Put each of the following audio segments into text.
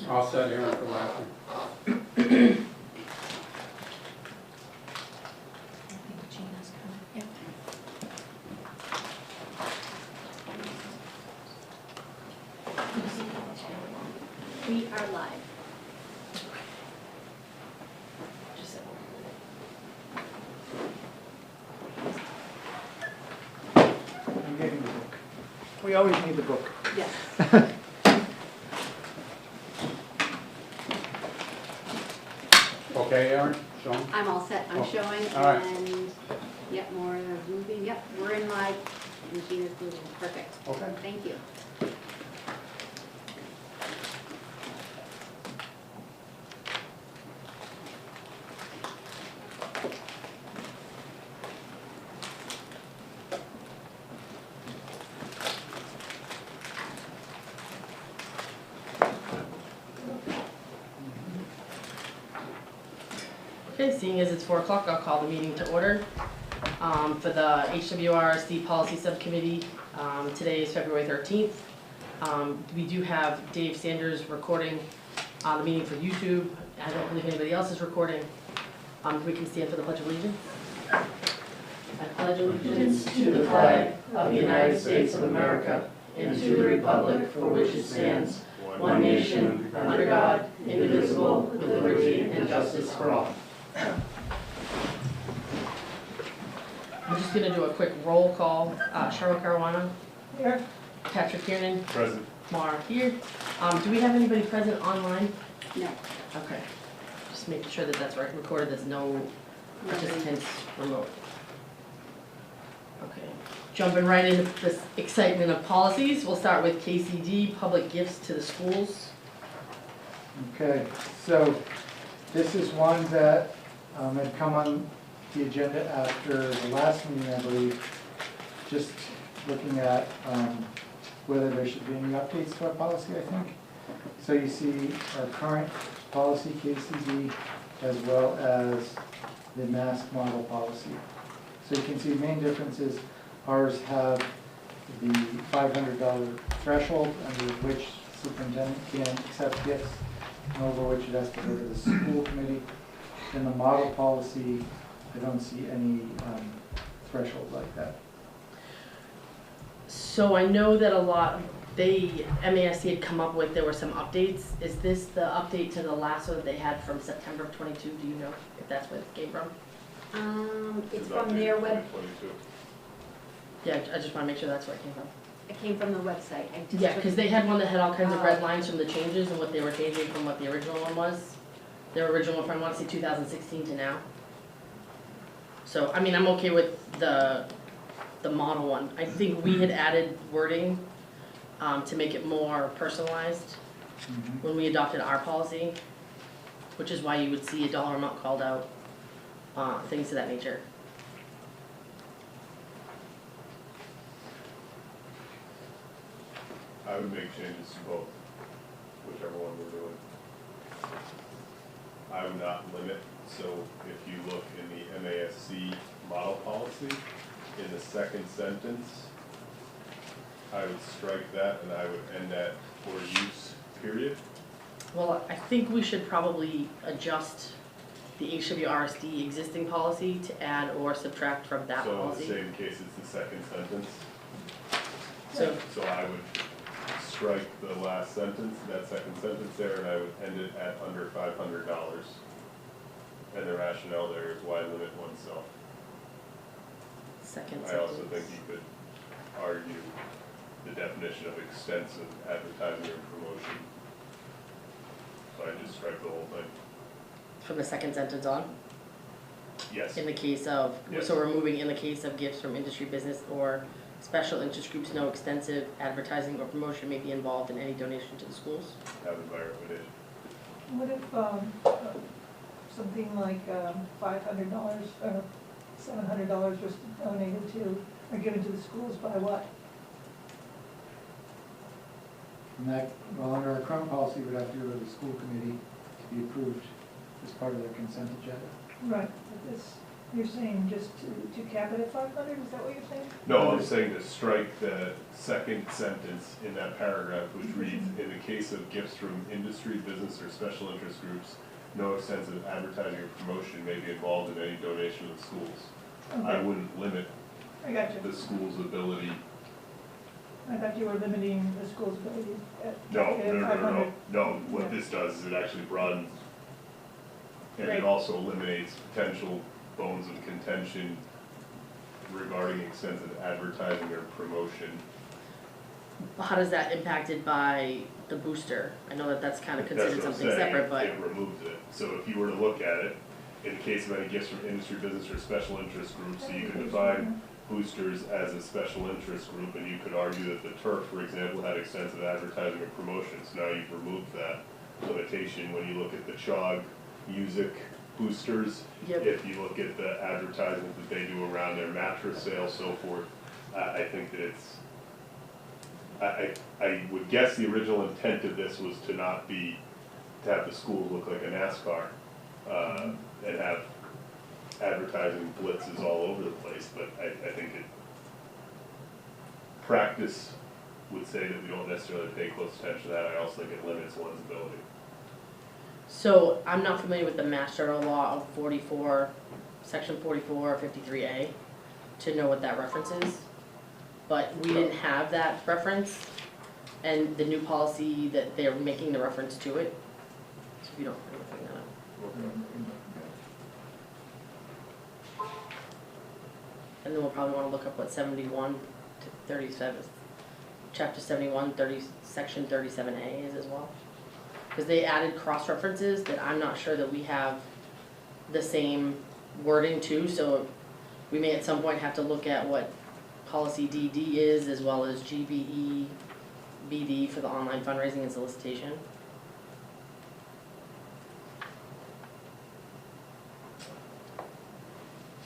All set, Aaron, for last one. I think Gina's coming. Yep. We are live. Just a- I'm getting the book. We always need the book. Yes. Okay, Aaron, Sean? I'm all set. I'm Oh, showing all right. and, yep, more moving. Yep, we're in live. And Gina's moving. Perfect. Okay. Thank you. Okay, seeing as it's 4 o'clock, I'll call the meeting to order. For the Hwrsd Policy Subcommittee, today is February 13th. We do have Dave Sanders recording the meeting for YouTube. I don't believe anybody else is recording. We can stand for the Pledge of Allegiance. I pledge allegiance to the flag of the United States of America and to the republic for which it stands, one nation, under God, indivisible, with liberty and justice for all. I'm just gonna do a quick roll call. Cheryl Caruana. Here. Patrick Kiernan. Present. Mara here. Do we have anybody present online? No. Okay. Just making sure that that's right, recorded, there's no participants remote. Okay. Jumping right into this excitement of policies, we'll start with KCD, public gifts to the schools. Okay, so this is one that had come on the agenda after the last meeting, I believe, just looking at whether there should be any updates to our policy, I think. So you see our current policy, KCD, as well as the mask model policy. So you can see the main differences. Ours have the $500 threshold under which superintendent can accept gifts, and over which it has to go to the school committee. In the model policy, I don't see any threshold like that. So I know that a lot, MASC had come up with, there were some updates. Is this the update to the last one that they had from September of '22? Do you know if that's where it came from? It's from their web, 2022. Yeah, I just wanna make sure that's where it came from. it came from the website. I just Yeah, because they had one that had all kinds of red Oh. lines from the changes and what they were changing from what the original one was. Their original one from, I want to say 2016 to now. So, I mean, I'm okay with the model one. I think we had added wording to make it more personalized when we adopted our policy, which is why you would see a dollar amount called out, things of that nature. I would make changes to both, whichever one we're doing. I would not limit, so if you look in the MASC model policy, in the second sentence, I would strike that and I would end at for use, period. Well, I think we should probably adjust the Hwrsd existing policy to add or subtract from that So in the policy. same case, it's the second sentence. So, So I would strike the last sentence, that second sentence there, and I would end it at under $500. And the rationale there is why limit oneself. second I also think sentence. you could argue the definition of extensive advertising or promotion. So I just strike the whole thing. From the second sentence on, Yes. in the case of, Yes. so we're moving in the case of gifts from industry, business, or special interest groups, no extensive advertising or promotion may be involved in any donation to the schools. Have environment. What if, something like, $500 or $700 was donated to, or given to the schools by what? And that, well, under our current policy, would have to go to the school committee to be approved as part of their consent agenda. Right, but this, You're saying just to cap it at 500, is that what you're saying? No, I'm saying to strike the second sentence in that paragraph, which reads, in the case of gifts from industry, business, or special interest groups, no extensive advertising or promotion may be involved in any donation to the schools. I Okay, wouldn't limit I got you. the school's ability. I thought you were limiting the school's ability at No, at no, no, no, 500. no, no, what this does is it actually broadens, and Right. it also eliminates potential bones of contention regarding extensive advertising or promotion. How does that impacted by the booster? I know that that's kind of That's considered what I'm something saying, separate, but, it removes it. So if you were to look at it, in the case of any gifts from industry, business, or special interest groups, so you could define boosters as a special interest group, and you could argue that the turf, for example, had extensive advertising or promotion. So now you've removed that limitation when you look at the CHOG music boosters. Yep. If you look at the advertisement that they do around their mattress sales, so forth, I think that it's, I would guess the original intent of this was to not be, to have the schools look like a NASCAR, and have advertising blitzes all over the place, but I think practice would say that we don't necessarily pay close attention to that. I also think it limits one's ability. so I'm not familiar with the Mass General Law of 44, section 44, 53A, to know what that reference is. But we didn't have that reference, and the new policy that they're making the reference to it, so we don't, I'm gonna bring that up. And then we'll probably wanna look up what 71 to 37, chapter 71, section 37A is as well. Because they added cross-references that I'm not sure that we have the same wording to, so we may at some point have to look at what policy DD is, as well as GBE, BD for the online fundraising and solicitation.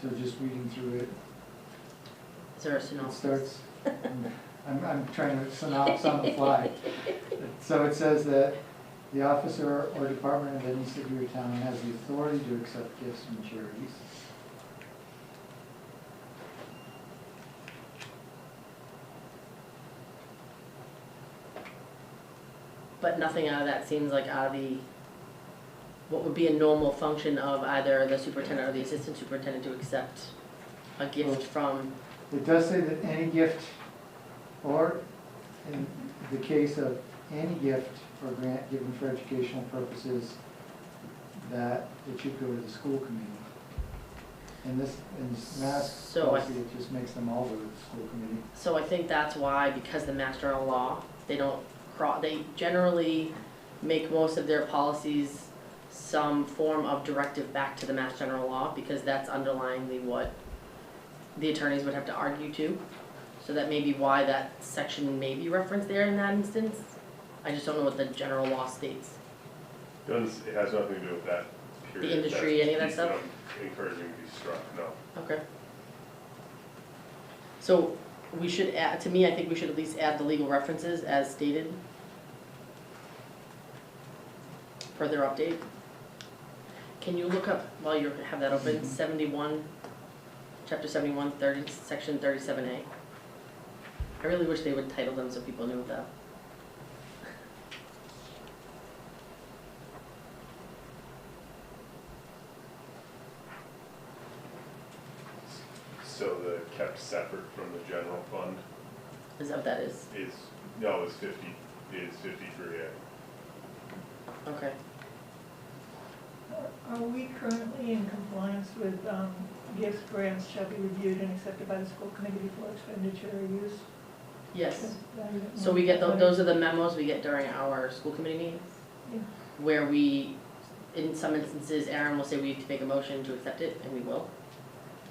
So just reading through it, Is there a it synopsis? starts, I'm trying to synopsis on the fly. So it says that the officer or department of any city or town has the authority to accept gifts from charities. But nothing out of that seems like out of the, what would be a normal function of either the superintendent or the assistant superintendent to accept a gift from. It does say that any gift, or in the case of any gift or grant given for educational purposes, that it should go to the school committee. In this mass So policy, it just makes them all go to the school committee. So I think that's why, because the Mass General Law, they don't they generally make most of their policies some form of directive back to the Mass General Law, because that's underlyingly what the attorneys would have to argue to. So that may be why that section may be referenced there in that instance. I just don't know what the general law states. It has nothing to do with that period. The industry, That's any of that piece stuff? I'm encouraging to be struck, no. Okay. So we should add, to me, I think we should at least add the legal references as stated. Further update. Can you look up, while you have that open, 71, chapter 71, 30, section 37A? I really wish they would title them so people knew that. So the kept separate from the general fund Is that what that is? is, no, is 53A. Okay. Are we currently in compliance with gifts, grants shall be reviewed and accepted by the school committee before expenditure or use? Yes. So we get, those are the memos we get during our school committee meetings, Yeah. where we, in some instances, Aaron will say we have to make a motion to accept it, and we will.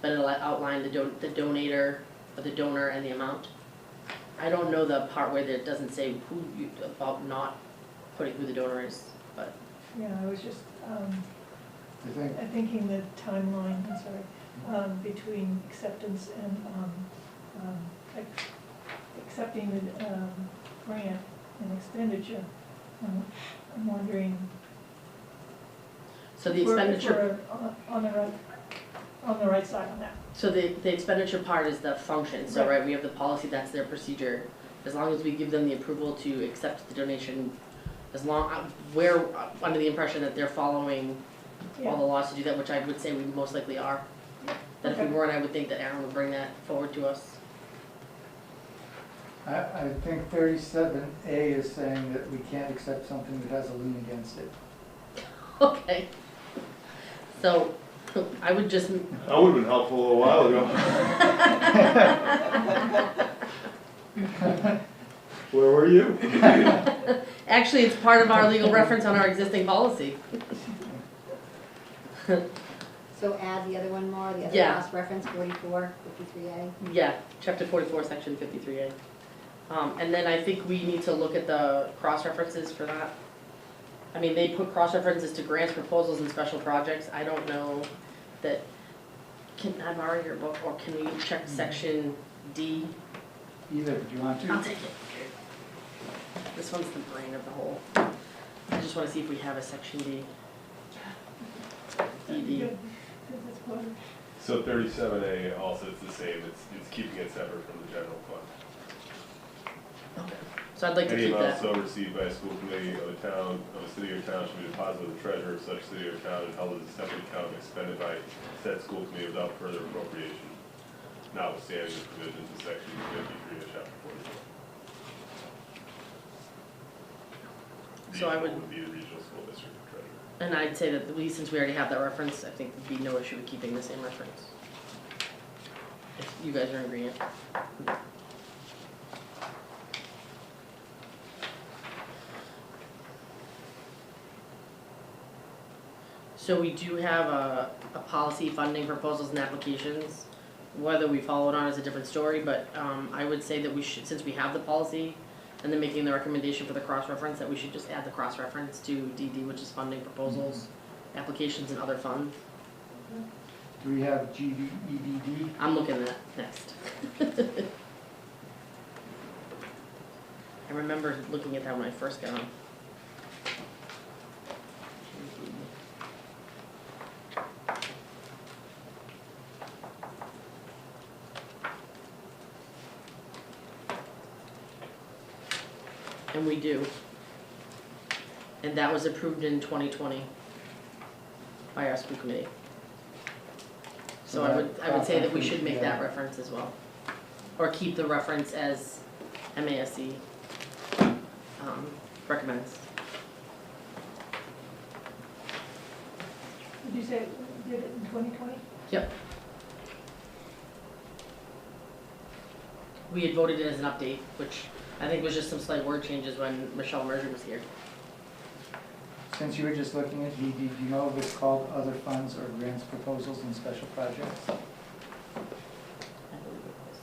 But it'll outline the donator, or the donor and the amount. I don't know the part where it doesn't say who, about not putting who the donor is, but. Yeah, I was just I think, thinking the timeline, I'm sorry, between acceptance and accepting the grant and expenditure. I'm wondering. So the if we're- expenditure, if we're on the right, on the right side on that. So the expenditure part is the function, so Right. right, we have the policy, that's their procedure. As long as we give them the approval to accept the donation, as long, we're under the impression that they're following all the Yeah, laws to do that, which I would say we most likely are. That if we Okay. weren't, I would think that Aaron would bring that forward to us. I think 37A is saying that we can't accept something that has a lien against it. Okay. So, I would just, That would've been helpful a little while ago. Where were you? actually, it's part of our legal reference on our existing policy. So add the other one more, the other Yeah. cross-reference, 44, 53A. Yeah, chapter 44, section 53A. And then I think we need to look at the cross-references for that. I mean, they put cross-references to grants, proposals, and special projects. I don't know that, I borrow your book, or can we check section D? Either, do you want to? I'll take it. This one's the brain of the whole. I just wanna see if we have a section D. that'd be good, 'cause it's what- So 37A also, it's the same, it's keeping it separate from the general fund. Okay. So I'd like to Any keep amount that. so received by a school committee of a town, of a city or town should be deposited with the treasurer of such city or town and held as a separate account expended by said school committee without further appropriation, notwithstanding the provisions of section 53 of chapter 44. So I would- Be the regional school district treasurer. And I'd say that we, since we already have that reference, I think there'd be no issue with keeping the same reference. If you guys are in agreement. So we do have a policy funding proposals and applications. Whether we follow it on is a different story, but I would say that we should, since we have the policy and then making the recommendation for the cross-reference, that we should just add the cross-reference to DD, which is funding proposals, applications and other funds. Do we have GBEBD? I'm looking at that next. I remember looking at that when I first got on. And we do. And that was approved in 2020 by our school committee. So I would say that we should make that reference as well. Or keep the reference as MASC recommends. Did you say we did it in 2020? Yep. We had voted it as an update, which I think was just some slight word changes when Michelle Merger was here. Since you were just looking at DD, do you know if it's called other funds or grants, proposals, and special projects? I believe it was.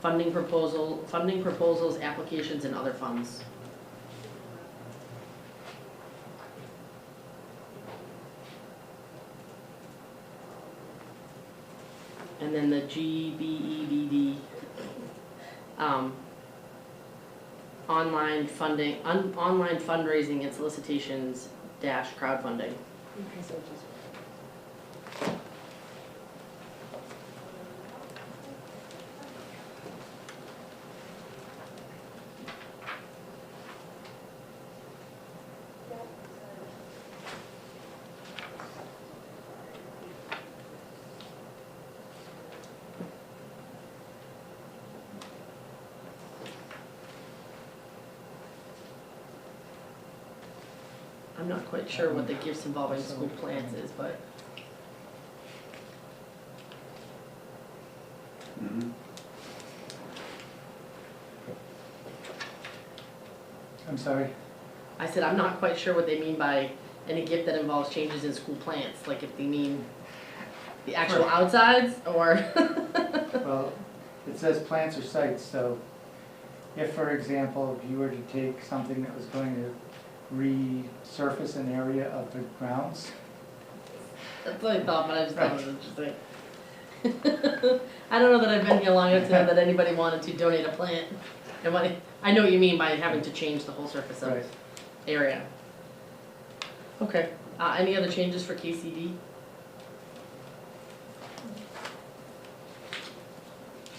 Funding proposals, applications, and other funds. And then the GBEBD, online funding, online fundraising and solicitations dash crowdfunding. Okay, so just. I'm not quite sure what the gifts involving school plants is, but I'm sorry? I said I'm not quite sure what they mean by any gift that involves changes in school plants, like if they mean the actual Right. outsides or. Well, it says plants or sites, so if, for example, if you were to take something that was going to resurface an area of the grounds, That's what I thought, but I just thought it was interesting. I don't know that I've been here long enough to know that anybody wanted to donate a plant. And I know what you mean by having to change the whole surface of right, area. Okay, any other changes for KCD?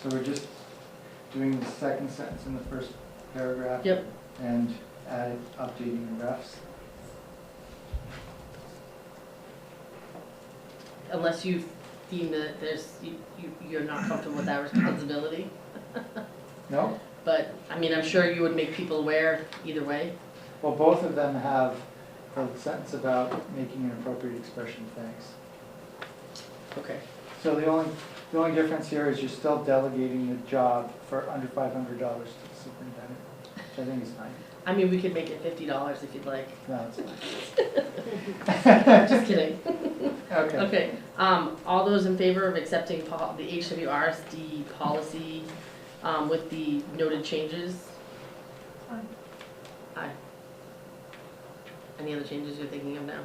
So we're just doing the second sentence in the first paragraph. Yep. And updating the refs. Unless you deem that you're not comfortable with that responsibility. No? But, I mean, I'm sure you would make people aware either way. Well, both of them have a sentence about making an appropriate expression of thanks. Okay. So the only difference here is you're still delegating the job for under $500 to the superintendent, which I think is fine. I mean, we could make it $50 if you'd like. No, it's fine. Just kidding. Okay. Okay, all those in favor of accepting the HWRSD policy with the noted changes? Aye. Aye. Any other changes you're thinking of now?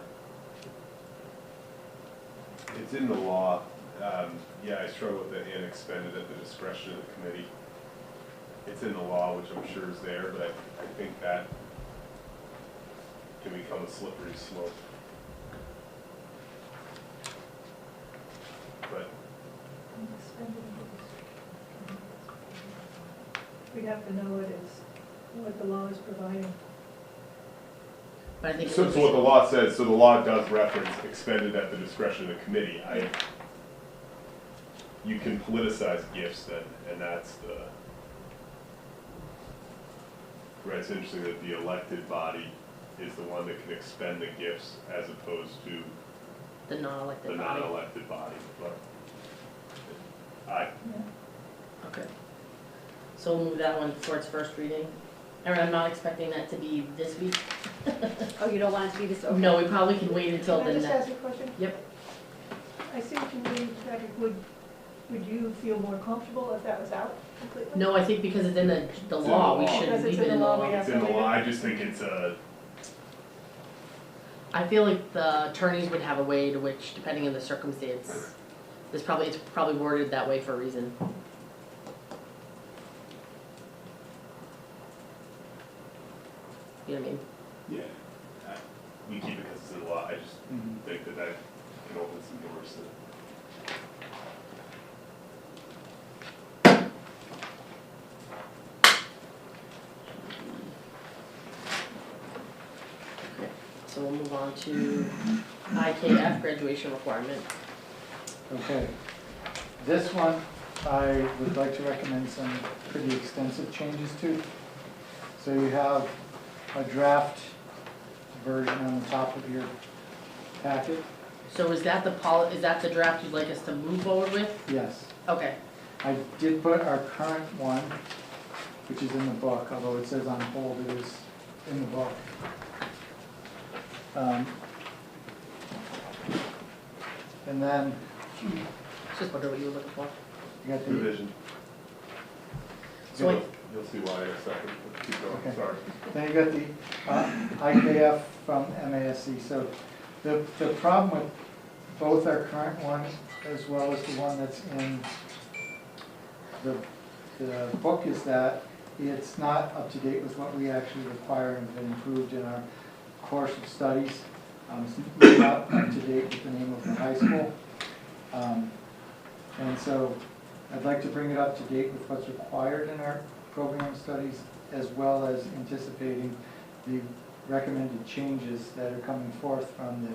It's in the law. Yeah, I struggle with the and expended at the discretion of the committee. It's in the law, which I'm sure is there, but I think that can become a slippery slope. But We'd have to know what the law is providing. But I think. so what the law says, so the law does reference expended at the discretion of the committee. You can politicize gifts then, and that's the, right, it's interesting that the elected body is the one that can expend the gifts as opposed to The the non-elected body. non-elected body, but I, Okay. So we'll move that one for its first reading. Erin, I'm not expecting that to be this week. Oh, you don't want it to be this, okay. No, we probably can wait until Can I the just next. ask you a question? Yep. I see what you mean, Patrick, would you feel more comfortable if that was out completely? No, I think because it's in the in law, the we law. shouldn't Because it's leave it in the law. we have it's in the to leave law, it? I just think it's a, I feel like the attorneys would have a way to which, depending on the circumstance, it's probably worded that way for a reason. You know what I mean? yeah, we keep it because it's in the law, I just Mhm. think that can open some doors to. Okay, so we'll move on to IKF graduation requirement. Okay. This one, I would like to recommend some pretty extensive changes to. So you have a draft version on the top of your packet. So is that the draft you'd like us to move forward with? Yes. Okay, I did put our current one, which is in the book, although it says on hold, it is in the book. And then just wonder what you were looking for. you got the, Revision. So You'll see why in a second, keep going, Okay. sorry. then you got the IKF from MASC. So the problem with both our current one as well as the one that's in the book is that it's not up to date with what we actually require and have been improved in our course of studies. It's not up to date with the name of the high school. And so I'd like to bring it up to date with what's required in our program studies, as well as anticipating the recommended changes that are coming forth from the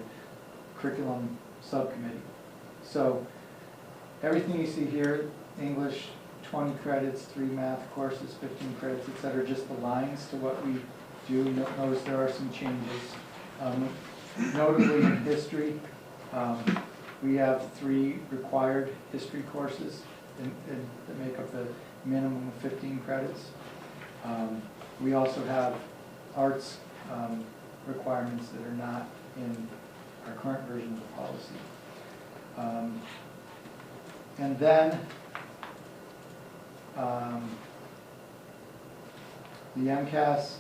curriculum subcommittee. So everything you see here, English, 20 credits, 3 math courses, 15 credits, et cetera, just the lines to what we do. Notice there are some changes. Notably in history, we have 3 required history courses that make up the minimum of 15 credits. We also have arts requirements that are not in our current version of the policy. And then the MCAS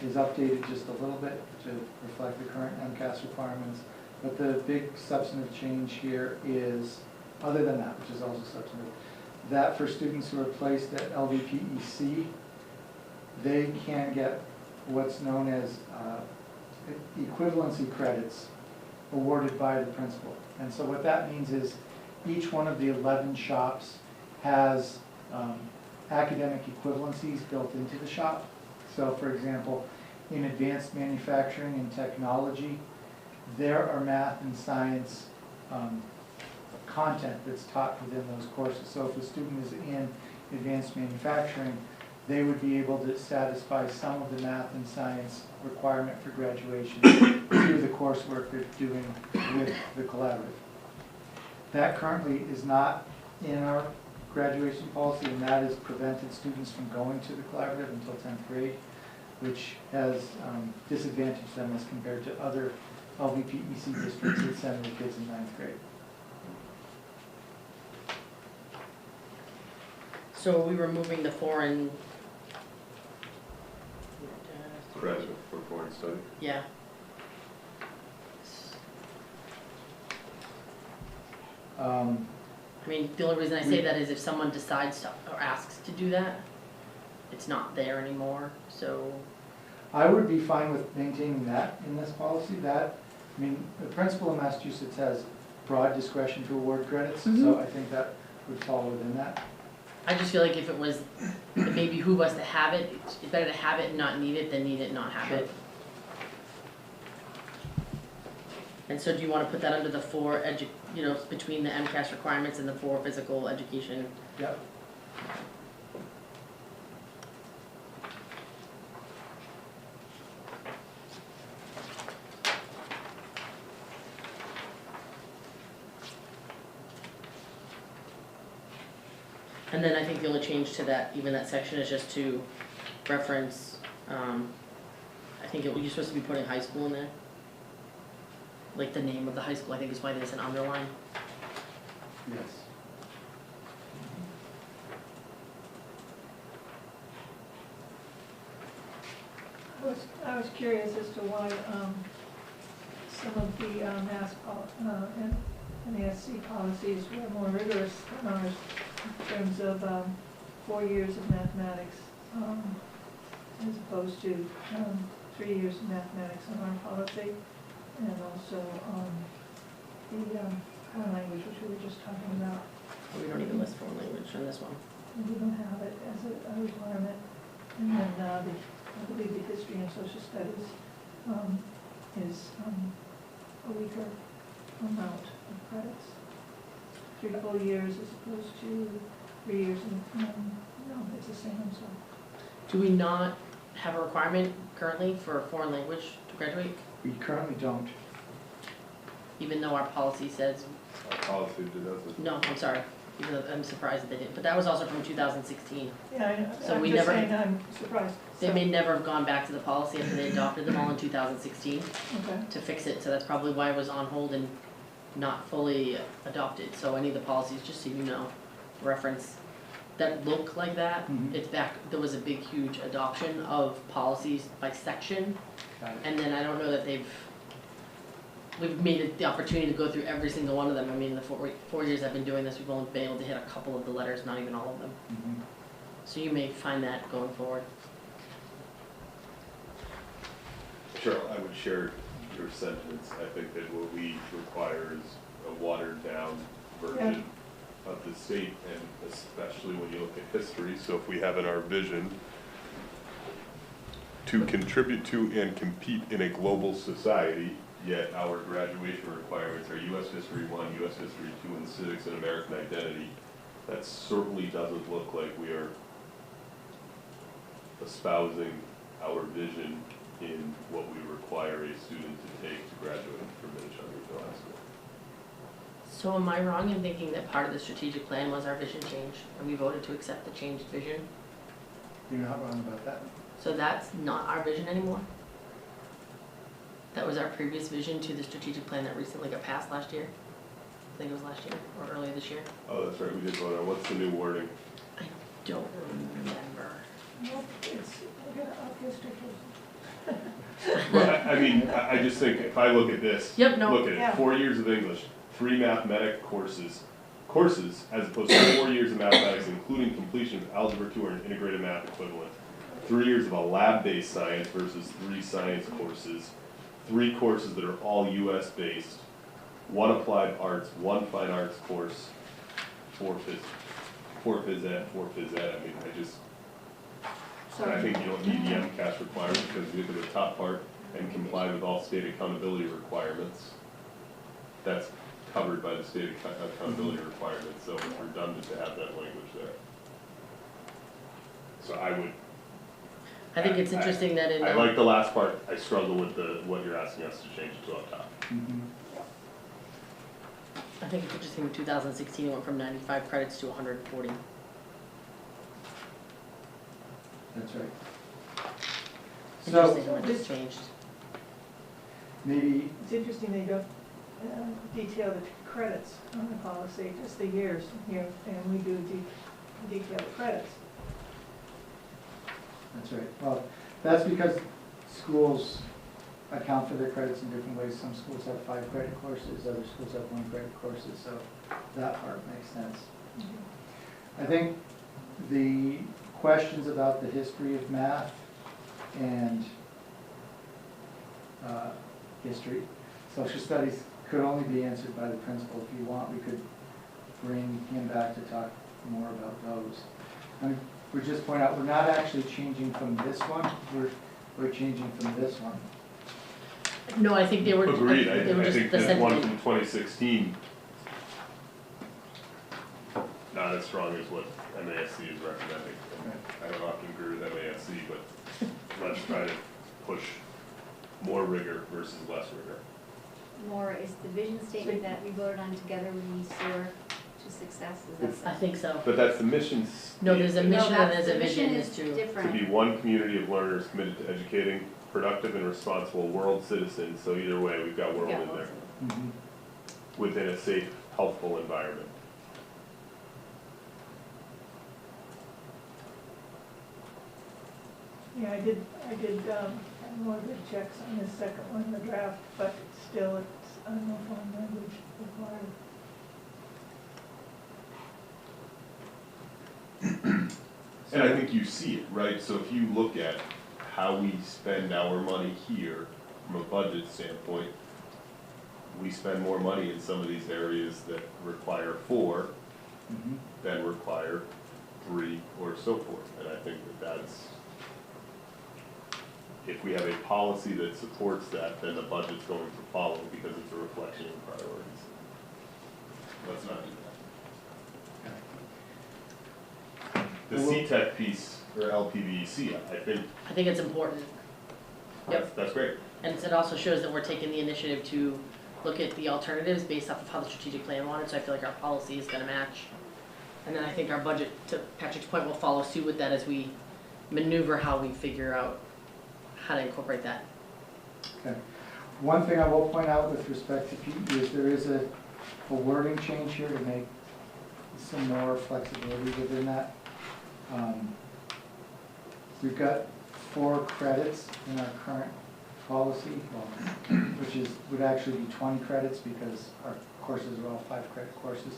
is updated just a little bit to reflect the current MCAS requirements. But the big substantive change here is, other than that, which is also substantive, that for students who are placed at LVPEC, they can get what's known as equivalency credits awarded by the principal. And so what that means is each one of the 11 shops has academic equivalencies built into the shop. So for example, in advanced manufacturing and technology, there are math and science content that's taught within those courses. So if a student is in advanced manufacturing, they would be able to satisfy some of the math and science requirement for graduation through the coursework they're doing with the collaborative. That currently is not in our graduation policy, and that has prevented students from going to the collaborative until 10th grade, which has disadvantaged them as compared to other LVPEC districts that send their kids in 9th grade. So are we removing the foreign? Credit for foreign study. Yeah. I mean, the only reason I say that is if someone decides to, or asks to do that, it's not there anymore, so. I would be fine with maintaining that in this policy. That, I mean, the principal in Massachusetts has broad discretion to award credits, so I think that would fall within that. I just feel like if it was, it may behoove us to have it, it's better to have it and not need it than need it and not have Sure. it. And so do you wanna put that under the four between the MCAS requirements and the four physical education? Yep. And then I think the only change to that, even that section, is just to reference, I think you're supposed to be putting high school in there. Like the name of the high school, I think is why there's an underline. Yes. I was curious as to why some of the NASC policies were more rigorous than ours in terms of 4 years of mathematics as opposed to 3 years of mathematics in our policy, and also the foreign language, which we were just talking about. We don't even list foreign language on this one. We don't have it as a requirement. And then I believe the history and social studies is a weaker amount of credits. 3 full years as opposed to 3 years, and no, it's the same, I'm sorry. Do we not have a requirement currently for a foreign language to graduate? We currently don't. Even though our policy says, Our policy doesn't. no, I'm sorry, even though I'm surprised that they didn't, but that was also from 2016. Yeah, I know. So I'm we just never- saying I'm surprised. They So, may never have gone back to the policy after they adopted them all in 2016 okay. to fix it, so that's probably why it was on hold and not fully adopted. So any of the policies, just so you know, reference that look like that. Mhm. It's back, there was a big, huge adoption of policies by section, Got it. and then I don't know that we've made it the opportunity to go through every single one of them. I mean, the 4 years I've been doing this, we've only been able to hit a couple of the letters, not even all of them. Mhm. So you may find that going forward. Cheryl, I would share your sentiments. I think that what we require is a watered down version of the state, and especially when you look at history. So if we have in our vision to contribute to and compete in a global society, yet our graduation requirements are US History 1, US History 2, and Civics and American Identity, that certainly doesn't look like we are espousing our vision in what we require a student to take to graduate from Minnesota High School. So am I wrong in thinking that part of the strategic plan was our vision change, and we voted to accept the changed vision? You're not wrong about that. So that's not our vision anymore? That was our previous vision to the strategic plan that recently got passed last year? I think it was last year, or earlier this year. Oh, that's right, we did vote on, what's the new wording? I don't remember. Nope, it's, look at our district. Well, I mean, I just think, if I look at this. Yep, no. Look at Yeah. it, 4 years of English, 3 mathematic courses, as opposed to 4 years of mathematics, including completion of Algebra 2 or an integrated math equivalent. 3 years of a lab-based science versus 3 science courses, 3 courses that are all US based, 1 applied arts, 1 fine arts course, 4 phys ed, 4 phys ed. I mean, I think you don't need the MCAS requirement because you look at the top part and comply with all state accountability requirements. That's covered by the state accountability requirements, so it's redundant to have that language there. So I think it's interesting that in. I like the last part, I struggle with what you're asking us to change it to up top. I think it's interesting, in 2016, it went from 95 credits to 140. That's right. Interesting So, how much has changed. maybe, It's interesting they don't detail the credits on the policy, just the years here, and we do detail the credits. that's right. Well, that's because schools account for their credits in different ways. Some schools have 5 credit courses, other schools have 1 credit courses, so that part makes sense. I think the questions about the history of math and history, social studies could only be answered by the principal. If you want, we could bring him back to talk more about those. And we just point out, we're not actually changing from this one, we're changing from this one. No, I think they were. Agreed, They were I just think the that one sentiment. from 2016, not as strong as what MASC is recommending. I don't often agree with MASC, but let's try to push more rigor versus less rigor. More is the vision statement that we voted on together when we soar to success, is that? I think so. But that's the mission No, there's a statement. mission and that's- there's a the vision, mission is is to. To different. be one community of learners committed to educating productive and responsible world citizens, so either way, we've got world Yeah, in there, Mhm. within a safe, helpful environment. Yeah, I did have more good checks on this second one, the draft, but still it's uniform language required. And I think you see it, right? So if you look at how we spend our money here from a budget standpoint, we spend more money in some of these areas that require 4 Mhm. than require 3 or so forth. And I think that's, if we have a policy that supports that, then the budget's going to follow because it's a reflection of priorities. Let's not do that. The CTEC piece, or LPVEC, I think it's important. Yep. that's great. And it also shows that we're taking the initiative to look at the alternatives based off of how the strategic plan wanted, so I feel like our policy is gonna match. And then I think our budget, to Patrick's point, will follow suit with that as we maneuver how we figure out how to incorporate that. Okay. One thing I will point out with respect to PE is there is a wording change here to make some more flexibility within that. We've got 4 credits in our current policy, which would actually be 20 credits because our courses are all 5 credit courses.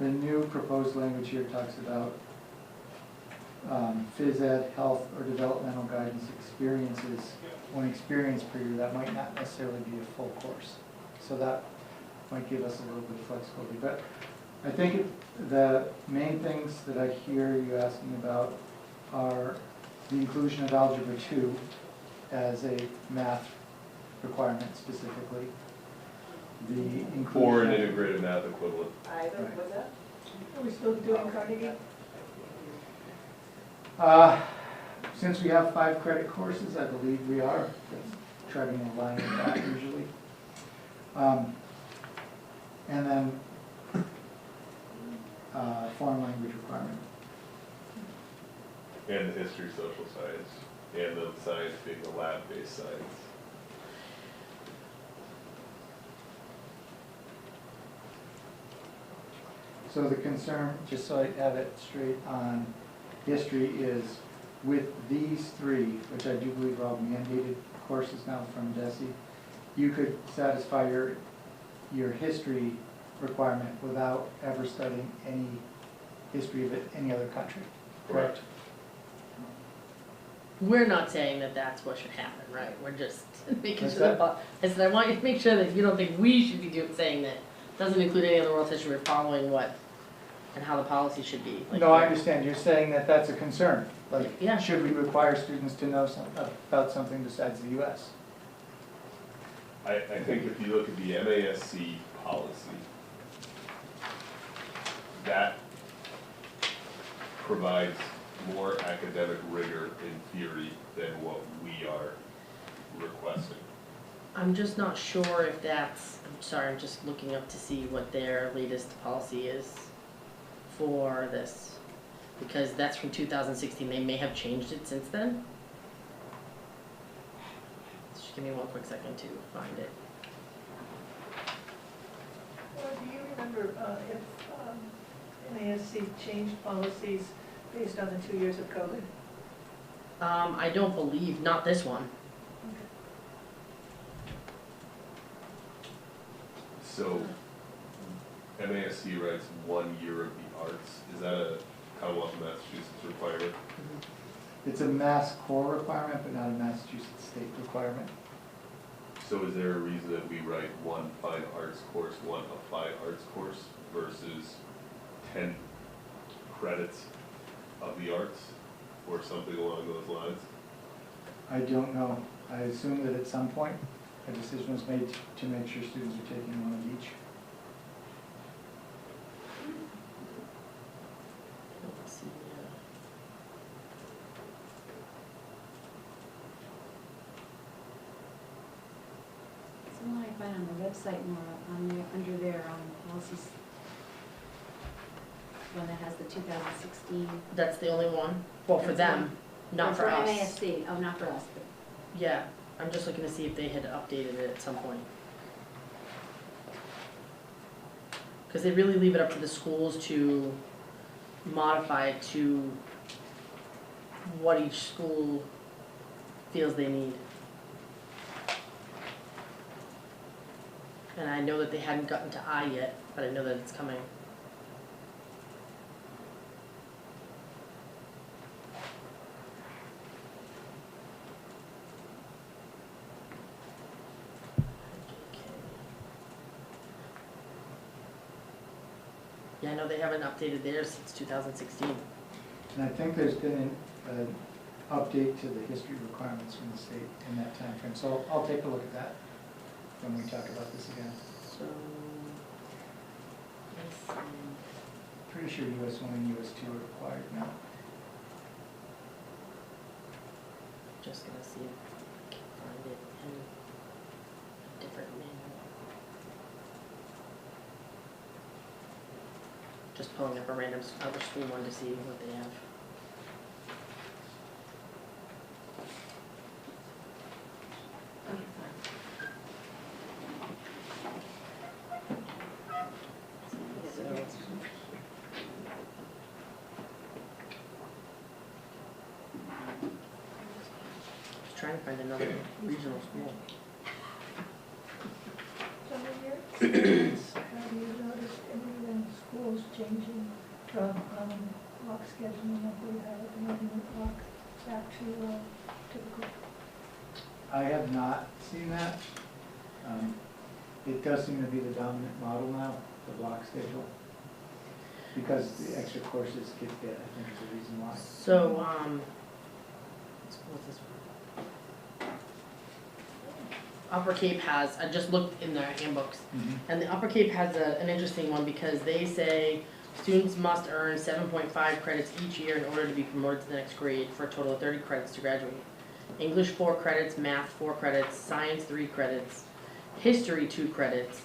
The new proposed language here talks about phys ed, health, or developmental guidance experiences. One experience per year, that might not necessarily be a full course. So that might give us a little bit of flexibility. But I think the main things that I hear you asking about are the inclusion of Algebra 2 as a math requirement specifically. The inclusion Or an integrated math equivalent. Are we still doing Carnegie? Since we have 5 credit courses, I believe we are. Try to align with that usually. And then foreign language requirement. And the history, social science, and the science being the lab-based science. So the concern, just so I have it straight on history, is with these 3, which I do believe are all mandated courses now from DESE, you could satisfy your history requirement without ever studying any history of any other country, correct? we're not saying that that's what should happen, right? We're just making What's sure that? that, I said, I want you to make sure that you don't think we should be saying that. Doesn't include any other world history, we're following what, and how the policy should be. Like, No, I understand, you're saying that that's a concern, like, Yeah. should we require students to know about something besides the US? I think if you look at the MASC policy, that provides more academic rigor in theory than what we are requesting. I'm just not sure if that's, I'm sorry, I'm just looking up to see what their latest policy is for this. Because that's from 2016, they may have changed it since then. Just give me one quick second to find it. Do you remember if MASC changed policies based on the 2 years of COVID? I don't believe, not this one. So MASC writes 1 year of the arts. Is that a Commonwealth of Massachusetts requirement? It's a Mass core requirement, but not a Massachusetts state requirement. So is there a reason that we write 1 fine arts course, 1 applied arts course versus 10 credits of the arts or something along those lines? I don't know, I assume that at some point, a decision was made to make sure students are taking one of each. Let's see, So when I find on the website more, on there, under their, policies, one that has the 2016. That's the only one, well, for them, not for us. MASC, oh, not for us, but. Yeah, I'm just looking to see if they had updated it at some point. Because they really leave it up to the schools to modify it to what each school feels they need. And I know that they hadn't gotten to I yet, but I know that it's coming. Yeah, I know they haven't updated theirs since 2016. And I think there's been an update to the history requirements from the state in that time frame. So I'll take a look at that when we talk about this again. So, let's see. Pretty sure US 1 and US 2 are required now. Just gonna see if I can find it in a different manual. Just pulling up a random other school one to see what they have. Okay, fine. So, just trying to find another regional school. So in your experience, have you noticed any of the schools changing from block scheduling like we have at the moment, block back to typical? I have not seen that. It does seem to be the dominant model now, the block schedule. Because the extra courses get bid, I think is the reason why. So, what's this one? Upper Cape has, I just looked in their handbooks, and the Upper Cape has an interesting one because they say students must earn 7.5 credits each year in order to be promoted to the next grade for a total of 30 credits to graduate. English 4 credits, math 4 credits, science 3 credits, history 2 credits.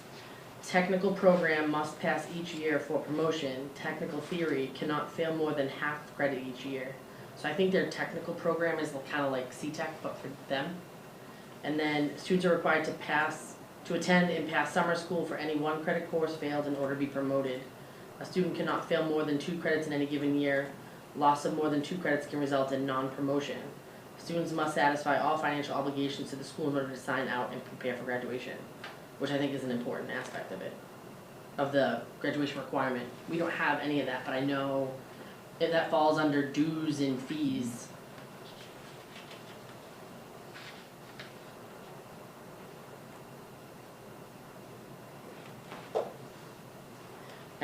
Technical program must pass each year for promotion. Technical theory cannot fail more than half credit each year. So I think their technical program is kind of like C-Tech, but for them. And then students are required to attend and pass summer school for any 1 credit course failed in order to be promoted. A student cannot fail more than 2 credits in any given year. Loss of more than 2 credits can result in non-promotion. Students must satisfy all financial obligations to the school in order to sign out and prepare for graduation, which I think is an important aspect of it, of the graduation requirement. We don't have any of that, but I know if that falls under dues and fees.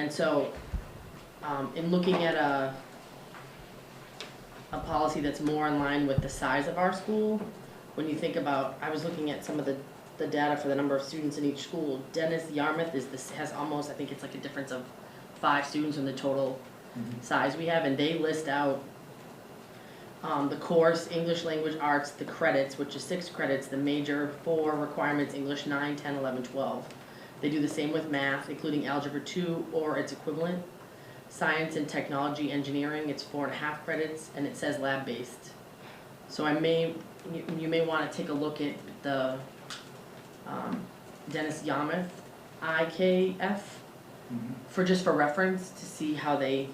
And so, in looking at a policy that's more in line with the size of our school, when you think about, I was looking at some of the data for the number of students in each school. Dennis Yarmouth has almost, I think it's like a difference of 5 students in the total size we have, and they list out the course, English language arts, the credits, which is 6 credits, the major 4 requirements, English 9, 10, 11, 12. They do the same with math, including algebra 2 or its equivalent. Science and technology engineering, it's 4.5 credits, and it says lab-based. So you may want to take a look at the Dennis Yarmouth IKF for reference to see how they,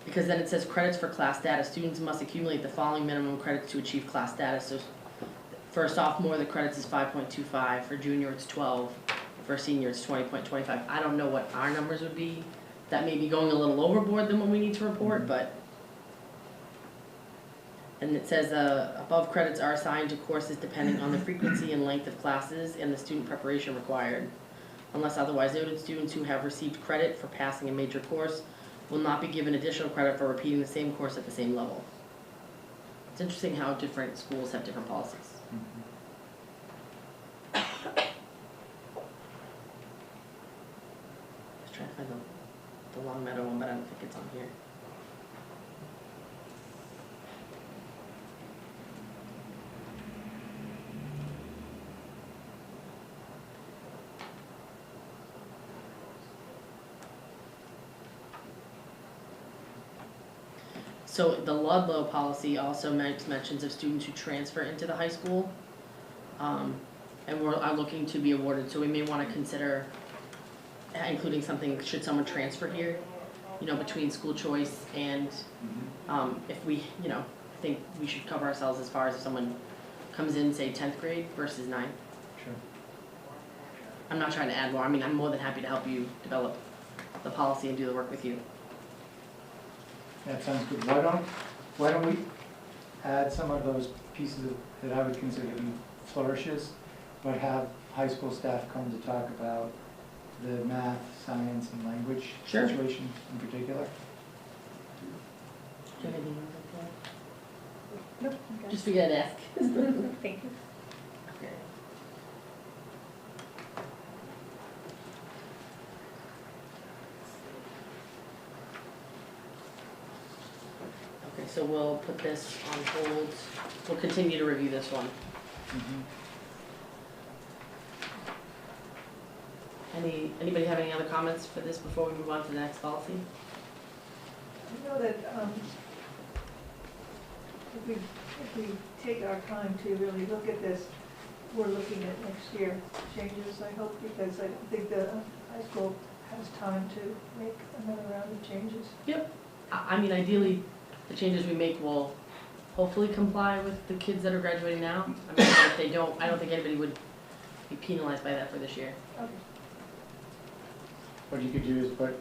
because then it says credits for class data. Students must accumulate the following minimum credits to achieve class data. So for a sophomore, the credits is 5.25. For junior, it's 12. For a senior, it's 20.25. I don't know what our numbers would be. That may be going a little overboard than what we need to report, but. And it says above credits are assigned to courses depending on the frequency and length of classes and the student preparation required. Unless otherwise noted, students who have received credit for passing a major course will not be given additional credit for repeating the same course at the same level. It's interesting how different schools have different policies. Just trying to find the Long Meadow one, but I don't think it's on here. So the Ludlow policy also makes mentions of students who transfer into the high school, and are looking to be awarded, so we may want to consider including something, should someone transfer here, between school choice and, if we, I think we should cover ourselves as far as if someone comes in, say, 10th grade versus 9th. Sure. I'm not trying to add more, I'm more than happy to help you develop the policy and do the work with you. That sounds good. Why don't we add some of those pieces that I would consider to be flourishes, but have high school staff come to talk about the math, science, and language Sure. situation in particular? Do you have anything else? Nope. I'm Just figured I'd ask. good. Thank you. Okay. Okay, so we'll put this on hold. We'll continue to review this one. Anybody have any other comments for this before we move on to the next policy? I know that if we take our time to really look at this, we're looking at next year changes, I hope, because I don't think the high school has time to make another round of changes. Yep. I mean, ideally, the changes we make will hopefully comply with the kids that are graduating now. I mean, if they don't, I don't think anybody would be penalized by that for this year. Okay. What you could do is put,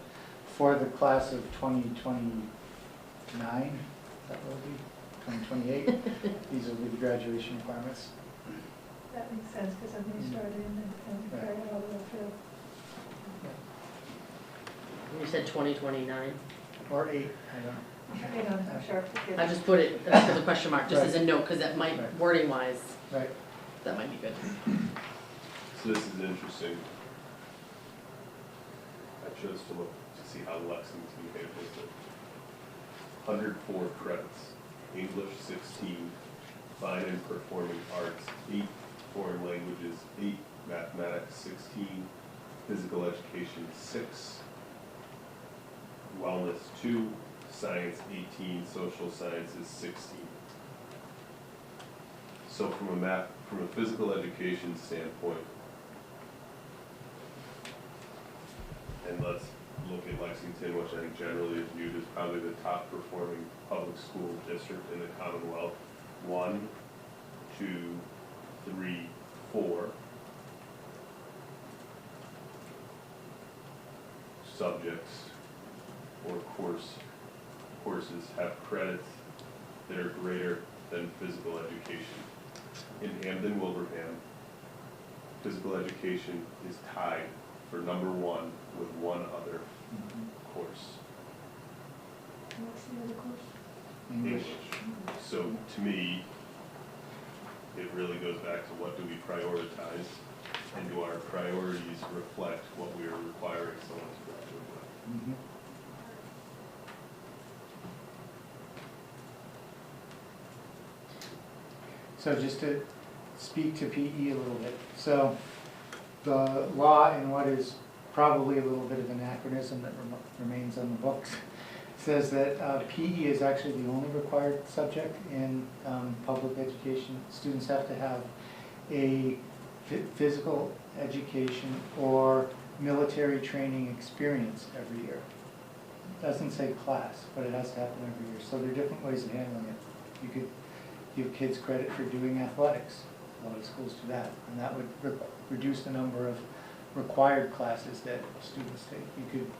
for the class of 2029, is that what it would be? 2028, these will be the graduation requirements. That makes sense, because then they start in and carry it all the way through. You said 2029. Or 8, I don't know. Hang on, I'm sharp to get I just put it as a question mark, just as a note, because that might, Right. wording wise, Right. that might be good. So this is interesting. I chose to look to see how Lexington handles it. 104 credits, English 16, fine and performing arts 8, foreign languages 8, mathematics 16, physical education 6, wellness 2, science 18, social sciences 16. So from a physical education standpoint, and let's look at Lexington, which I think generally is viewed as probably the top performing public school district in the Commonwealth. 1, 2, 3, 4 subjects or courses have credits that are greater than physical education. In Hampden, Wilbraham, physical education is tied for number one with one other course, What's the other course? English. So to me, it really goes back to what do we prioritize, and do our priorities reflect what we are requiring someone to graduate with? Mhm. So just to speak to PE a little bit. So the law, in what is probably a little bit of an anachronism that remains on the books, says that PE is actually the only required subject in public education. Students have to have a physical education or military training experience every year. It doesn't say class, but it has to happen every year. So there are different ways of handling it. You could give kids credit for doing athletics. A lot of schools do that, and that would reduce the number of required classes that students take. You could,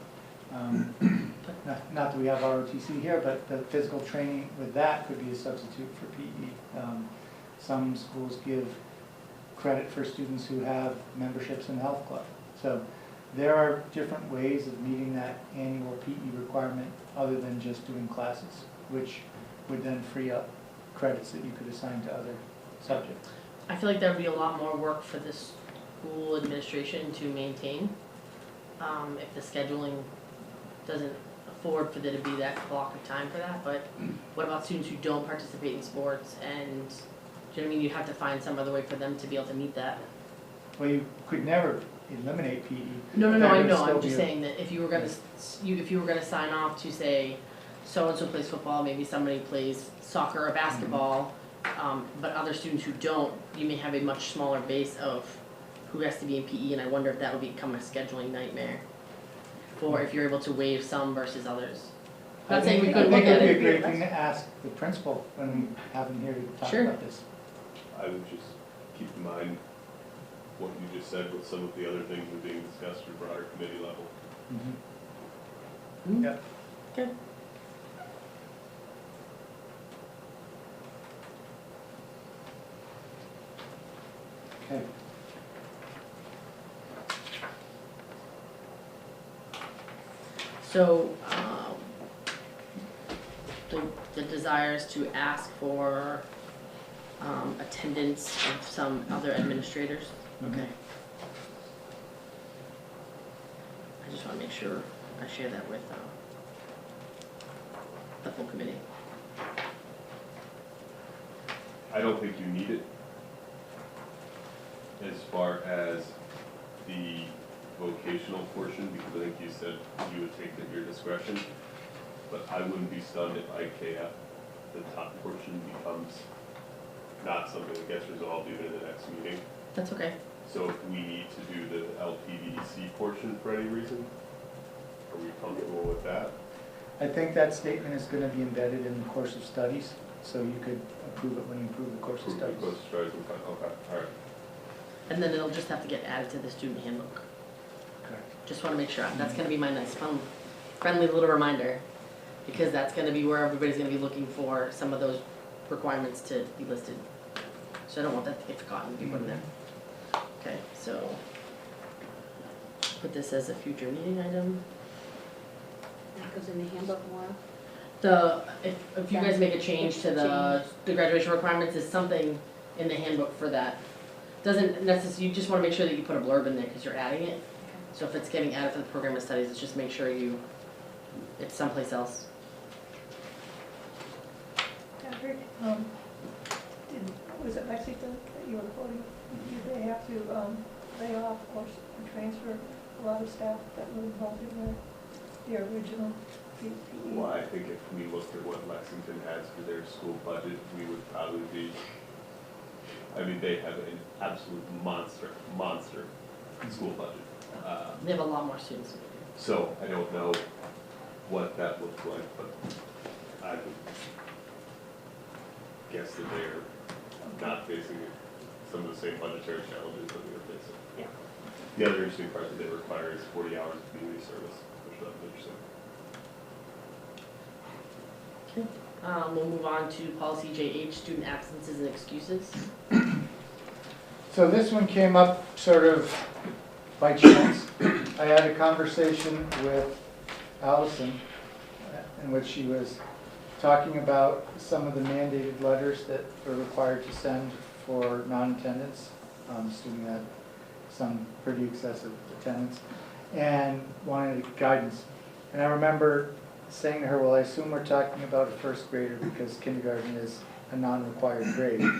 not that we have ROTC here, but the physical training with that could be a substitute for PE. Some schools give credit for students who have memberships in the health club. So there are different ways of meeting that annual PE requirement other than just doing classes, which would then free up credits that you could assign to other subjects. I feel like there would be a lot more work for the school administration to maintain, if the scheduling doesn't afford for there to be that block of time for that. But what about students who don't participate in sports, and, do you know what I mean, you have to find some other way for them to be able to meet that? Well, you could never eliminate PE. No, There I would know, still I'm be just a- saying that if you were gonna, if you were gonna sign off to say, so-and-so plays football, maybe somebody plays soccer or basketball, but other students who don't, you may have a much smaller base of who has to be in PE, and I wonder if that would become a scheduling nightmare, or if you're able to waive some versus others. I Not saying think- we couldn't look at I think it it. would be a great thing to ask the principal when we have him here to talk Sure. about this. I would just keep in mind what you just said with some of the other things that are being discussed at broader committee level. Hmm? Yep. Okay. Okay. So, the desire is to ask for, attendance of some other administrators? Mhm. Okay. I just wanna make sure I share that with, the full committee. I don't think you need it as far as the vocational portion, because I think you said you would take at your discretion. But I wouldn't be stunned if IKF, the top portion, becomes not something that gets resolved even in the next meeting. That's okay. So if we need to do the LPDC portion for any reason, are we comfortable with that? I think that statement is gonna be embedded in the course of studies, so you could approve it when you approve the course of Approve the studies. course of studies, okay, all right. And then it'll just have to get added to the student handbook. Correct. Just wanna make sure, that's gonna be my nice fun, friendly little reminder, because that's gonna be where everybody's gonna be looking for some of those requirements to be listed. So I don't want that to get forgotten, be put in there. Okay, so, put this as a future meeting item. That goes in the handbook more. If you guys make a change to the graduation requirements, is something in the handbook for that. Doesn't necessarily, you just wanna make sure that you put a blurb in there, cause you're adding it. So if it's getting added for the program of studies, it's just make sure it's someplace else. Patrick, was it Lexington that you were quoting? Did they have to lay off or transfer a lot of staff that were involved in the original PE? Well, I think if we looked at what Lexington has for their school budget, we would probably be, I mean, they have an absolute monster school budget. They have a lot more students. So I don't know what that looks like, but I would guess that they're not facing some of the same budgetary challenges that we are facing. Yeah. The other interesting part that they require is 40 hours of community service, which is interesting. Okay, we'll move on to policy JH, student absences and excuses. So this one came up sort of by chance. I had a conversation with Allison in which she was talking about some of the mandated letters that we're required to send for non-attendance. Student had some pretty excessive attendance and wanted guidance. And I remember saying to her, well, I assume we're talking about a first grader because kindergarten is a non-required grade.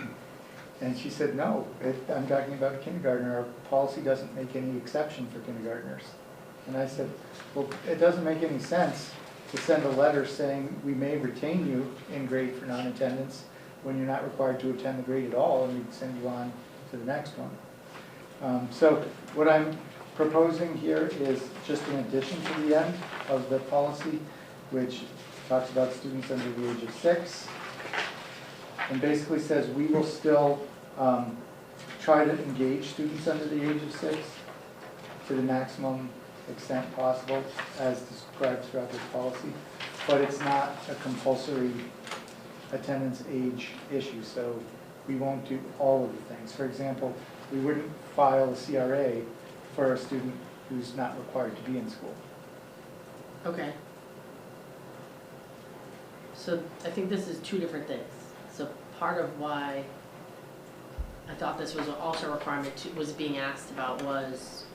And she said, no, I'm talking about a kindergartner. Our policy doesn't make any exception for kindergartners. And I said, well, it doesn't make any sense to send a letter saying we may retain you in grade for non-attendance when you're not required to attend the grade at all, and we can send you on to the next one. So what I'm proposing here is just an addition to the end of the policy, which talks about students under the age of 6, and basically says we will still try to engage students under the age of 6 to the maximum extent possible as described throughout this policy, but it's not a compulsory attendance age issue, so we won't do all of the things. For example, we wouldn't file a CRA for a student who's not required to be in school. Okay. So I think this is two different things. So part of why I thought this was also a requirement was being asked about was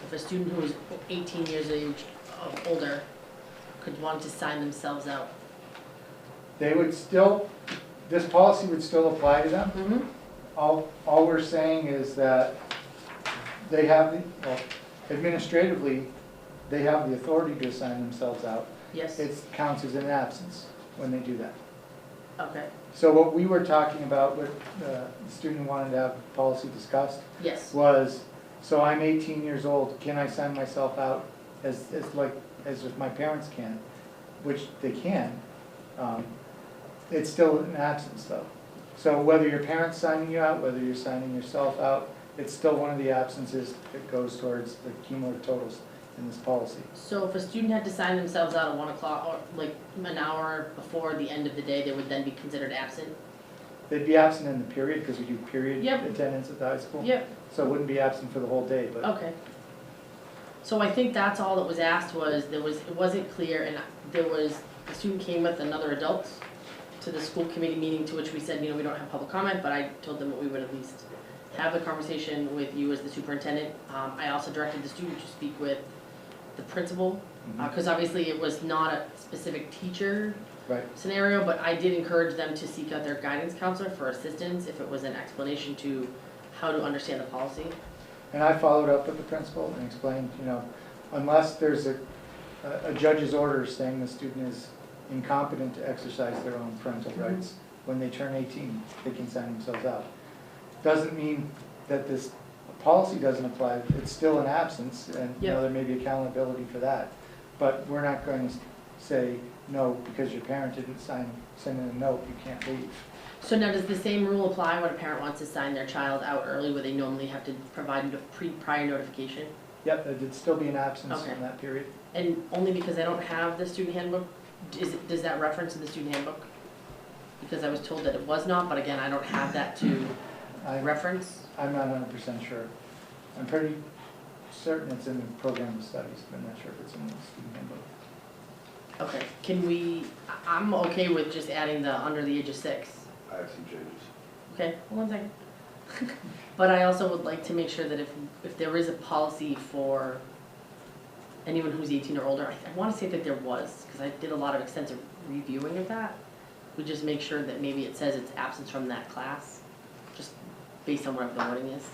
if a student who was 18 years of age or older could want to sign themselves out. They would still, this policy would still apply to them. Mm-hmm. All we're saying is that they have the, well, administratively, they have the authority to assign themselves out. Yes. It counts as an absence when they do that. Okay. So what we were talking about with the student who wanted to have policy discussed Yes. was, so I'm 18 years old, can I sign myself out as if my parents can, which they can. It's still an absence though. So whether your parents signing you out, whether you're signing yourself out, it's still one of the absences that goes towards the cumulative totals in this policy. So if a student had to sign themselves out at 1 o'clock or like an hour before the end of the day, they would then be considered absent? They'd be absent in the period because we do period Yep. attendance at the high school. Yep. So it wouldn't be absent for the whole day, but Okay. So I think that's all that was asked was, it wasn't clear and the student came with another adult to the school committee meeting to which we said, we don't have public comment, but I told them that we would at least have the conversation with you as the superintendent. I also directed the student to speak with the principal, because obviously it was not a specific teacher right. scenario, but I did encourage them to seek out their guidance counselor for assistance if it was an explanation to how to understand the policy. And I followed up with the principal and explained, unless there's a judge's order saying the student is incompetent to exercise their own parental rights, when they turn 18, they can sign themselves out. Doesn't mean that this policy doesn't apply. It's still an absence, and there may be accountability for that. But we're not going to say, no, because your parent didn't send in a note, you can't leave. So now does the same rule apply when a parent wants to sign their child out early where they normally have to provide prior notification? Yep, there'd still be an absence Okay. in that period. And only because I don't have the student handbook, does that reference in the student handbook? Because I was told that it was not, but again, I don't have that to reference. I'm not 100% sure. I'm pretty certain it's in the program of studies, but I'm not sure if it's in the student handbook. Okay, I'm okay with just adding the under the age of 6. I have some changes. Okay, hold on a second. But I also would like to make sure that if there is a policy for anyone who's 18 or older, I want to say that there was, because I did a lot of extensive reviewing of that. We just make sure that maybe it says it's absence from that class, just based on whatever the wording is.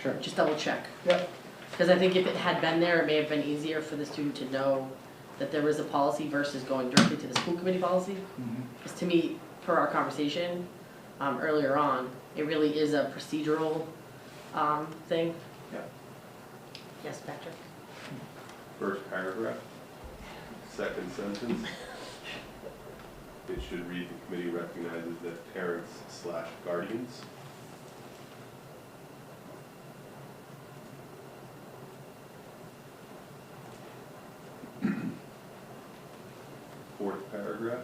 Sure. Just double check. Yep. Because I think if it had been there, it may have been easier for the student to know that there is a policy versus going directly to the school committee policy. Because to me, per our conversation earlier on, it really is a procedural thing. Yep. Yes, Patrick? First paragraph, second sentence. It should read, the committee recognizes that parents/guardians fourth paragraph.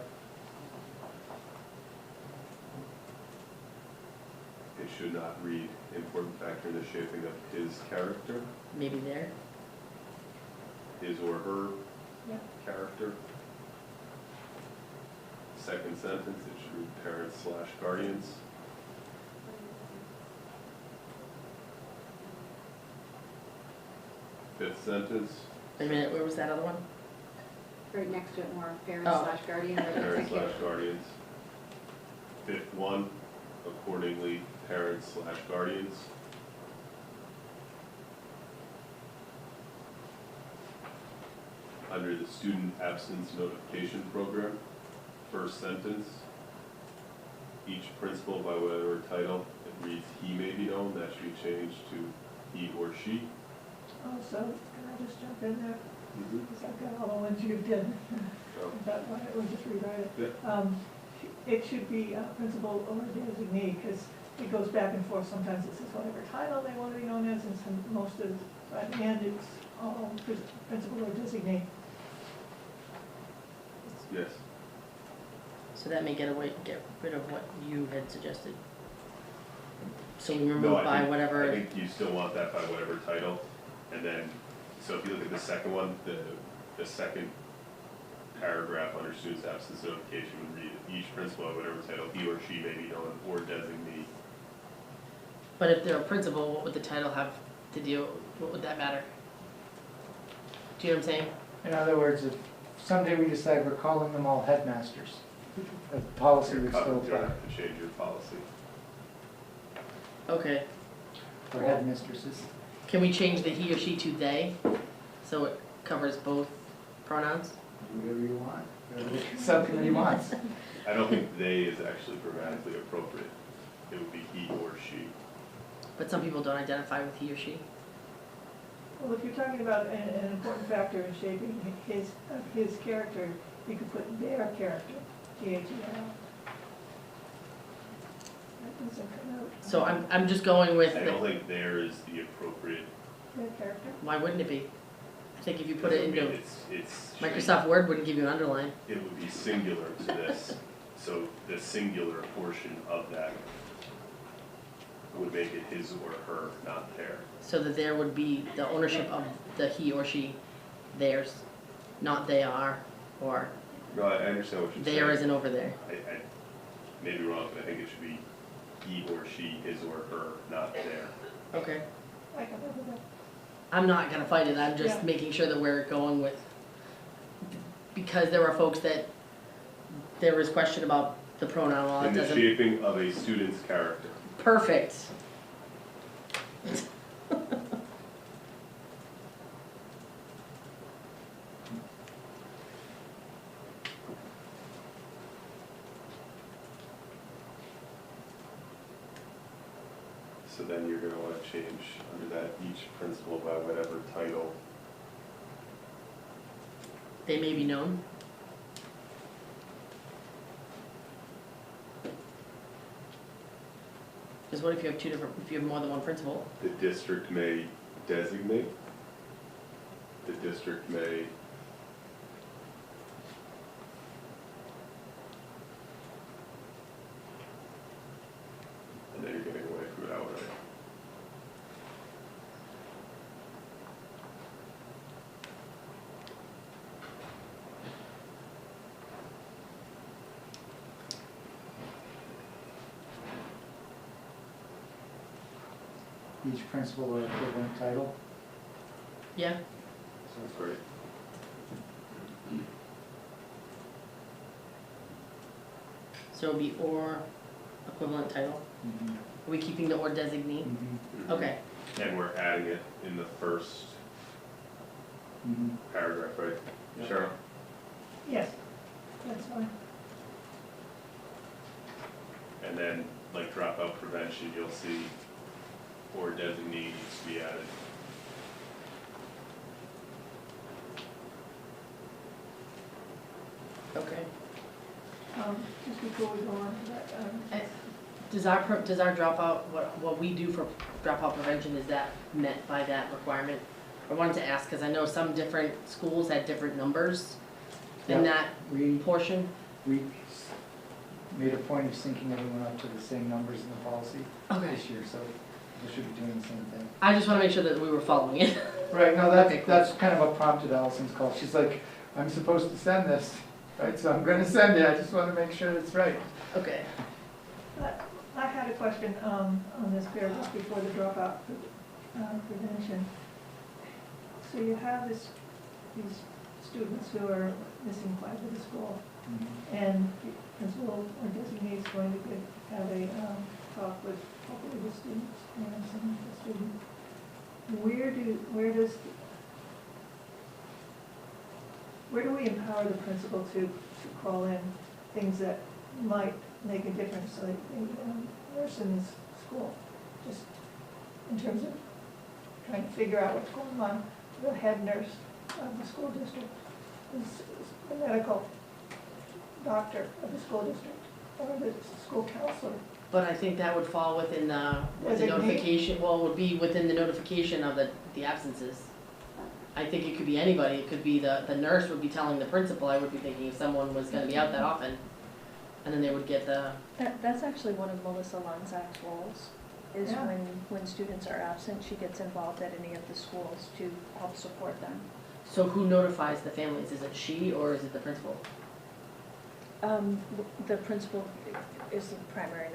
It should not read important factor in the shaping of his character. Maybe there. his or her Yeah. character. Second sentence, it should read parents/guardians. Fifth sentence, Wait a minute, where was that other one? Right next to it more, parent Oh. slash guardian, right next to kid. parents/guardians. Fifth one, accordingly, parents/guardians. Under the student absence notification program, first sentence, each principal by whatever title, it reads he may be known, that should be changed to he or she. Also, can I just jump in there? Because I've got all the ones you did. So, That one, it was just rewrite it. Yeah. It should be principal or designee, because it goes back and forth. Sometimes it says whatever title they want to be known as, and most of, at the end, it's all principal or designee. yes, So that may get rid of what you had suggested. So we No, remove I by think- whatever. I think you still want that by whatever title, and then, so if you look at the second one, the second paragraph under student's absence notification would read, each principal at whatever title he or she may be known or designee. But if they're a principal, what would the title have to deal, what would that matter? Do you know what I'm saying? In other words, if someday we decide we're calling them all headmasters, the policy would still You don't apply, have to change your policy. Okay, or headmistresses. can we change the he or she to they? So it covers both pronouns? Whatever you want, whatever the subcommittee wants. I don't think they is actually grammatically appropriate. It would be he or she. But some people don't identify with he or she. Well, if you're talking about an important factor in shaping his character, you could put their character, THER. That doesn't come out. So I'm just going with, I don't the- think there is the appropriate. Their character? why wouldn't it be? I think if you put it I mean, into, it's. Microsoft Word wouldn't give you an underline. It would be singular to this, so the singular portion of that would make it his or her, not their. So that there would be the ownership of the he or she, theirs, not they are, or No, I understand what you're saying. there isn't over there. I may be wrong, but I think it should be he or she, his or her, not their. Okay. I can live with that. I'm not gonna fight it, I'm just Yeah. making sure that we're going with, because there are folks that, there is question about the pronoun law, it In the doesn't. shaping of a student's character. Perfect. So then you're gonna wanna change under that each principal by whatever title. They may be known. Because what if you have two different, if you have more than one principal? The district may designate. The district may. And then you're getting away from it outright. Each principal or equivalent title. Yeah, Sounds great. so it'd be or equivalent title. Mhm. Are we keeping the or designee? Mhm. Okay, And we're adding it in the first Mhm. paragraph, right? Yeah. Cheryl? Yes, that's fine. And then, like dropout prevention, you'll see or designee needs to be added. okay. Just before we go on to that, Does our dropout, what we do for dropout prevention, is that met by that requirement? I wanted to ask, because I know some different schools had different numbers in Yeah. that We, portion. we made a point of syncing everyone up to the same numbers in the policy Okay. this year, so they should be doing the same thing. I just wanna make sure that we were following it. Right, no, Okay, cool. that's kind of what prompted Allison's call. She's like, I'm supposed to send this, right, so I'm gonna send it, I just wanna make sure it's right. Okay. I had a question on this paragraph before the dropout prevention. So you have these students who are missing five of the school, and the principal or designee is going to have a talk with hopefully the students, parents and the student. Where do we empower the principal to call in things that might make a difference, like a nurse in this school, just in terms of trying to figure out what's going on, the head nurse of the school district, the medical doctor of the school district, or the school counselor. But I think that would fall within the Designate? notification, well, it would be within the notification of the absences. I think it could be anybody, it could be the nurse would be telling the principal, I would be thinking if someone was gonna be out that often. And then they would get the, That's actually one of Melissa Lonzak's roles, is Yeah. when students are absent, she gets involved at any of the schools to help support them. so who notifies the families? Is it she or is it the principal? The principal is the primary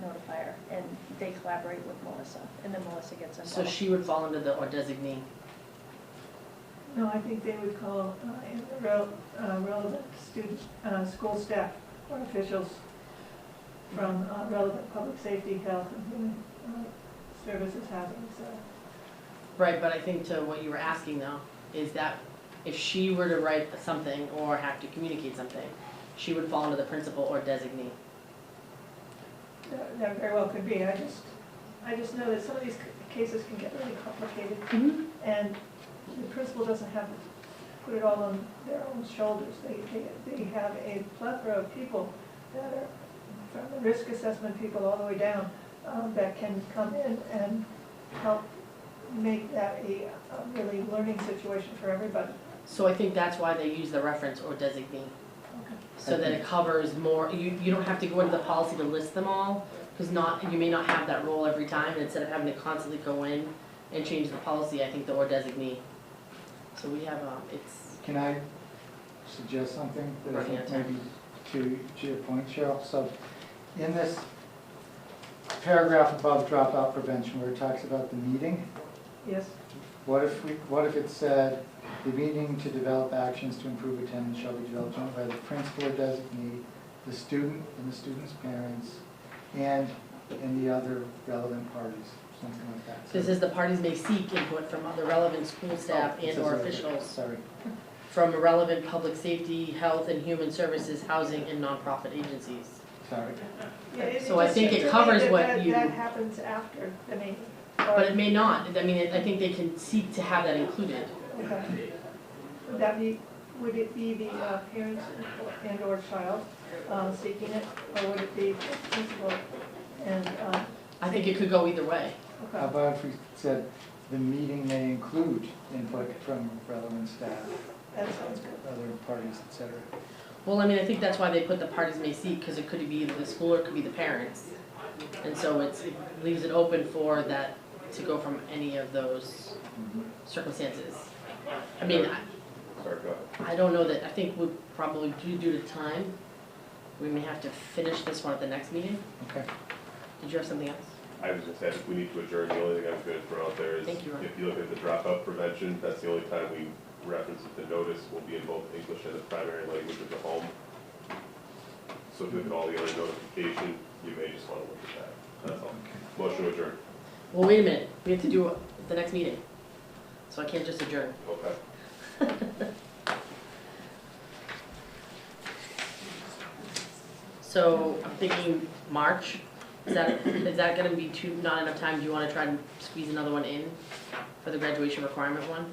notifier, and they collaborate with Melissa, and then Melissa gets involved. So she would fall under the or designee. No, I think they would call in the relevant students, school staff or officials from relevant public safety, health, and human services, housing, so. Right, but I think to what you were asking though, is that if she were to write something or have to communicate something, she would fall under the principal or designee. That very well could be. I just know that some of these cases can get really complicated, and the principal doesn't have to put it all on their own shoulders. They have a plethora of people that are, from the risk assessment people all the way down, that can come in and help make that a really learning situation for everybody. So I think that's why they use the reference or designee. So that it covers more, you don't have to go into the policy to list them all, because you may not have that role every time, and instead of having to constantly go in and change the policy, I think the or designee. So we have, it's, Can I suggest something that I Running think out of maybe to your point, Cheryl? So in this paragraph above dropout prevention where it talks about the meeting, Yes? what if it said, the meeting to develop actions to improve attendance shall be developed jointly by the principal or designee, the student and the student's parents, and the other relevant parties, something like that. this is the parties may seek input from other relevant school staff Oh, it and says or it right there. officials Sorry. from relevant public safety, health and human services, housing and nonprofit agencies. Sorry. Yeah, So I think it covers what you- That happens after the meeting. But it may not, I mean, I think they can seek to have that included. Okay. Would it be the parents and or child seeking it, or would it be the principal and? I think it could go either way. How Okay, about if we said, the meeting may include input from relevant staff, that sounds good. other parties, et cetera. Well, I mean, I think that's why they put the parties may seek, because it could be either the school or it could be the parents. And so it leaves it open for that to go from any of those circumstances. I mean, Sorry, go ahead. I don't know that, I think we'll probably, due to time, we may have to finish this one at the next meeting. Okay. Did you have something else? I was just saying, if we need to adjourn, the only thing I was gonna throw out there is, Thank you, Ron. if you look at the dropout prevention, that's the only time we reference it. The notice will be in both English and the primary language of the home. So if you look at all the other notification, you may just wanna look at that, that's all. Motion to adjourn. Well, wait a minute, we have to do it at the next meeting. So I can't just adjourn. Okay. So I'm thinking March, is that gonna be not enough time? Do you wanna try and squeeze another one in for the graduation requirement one?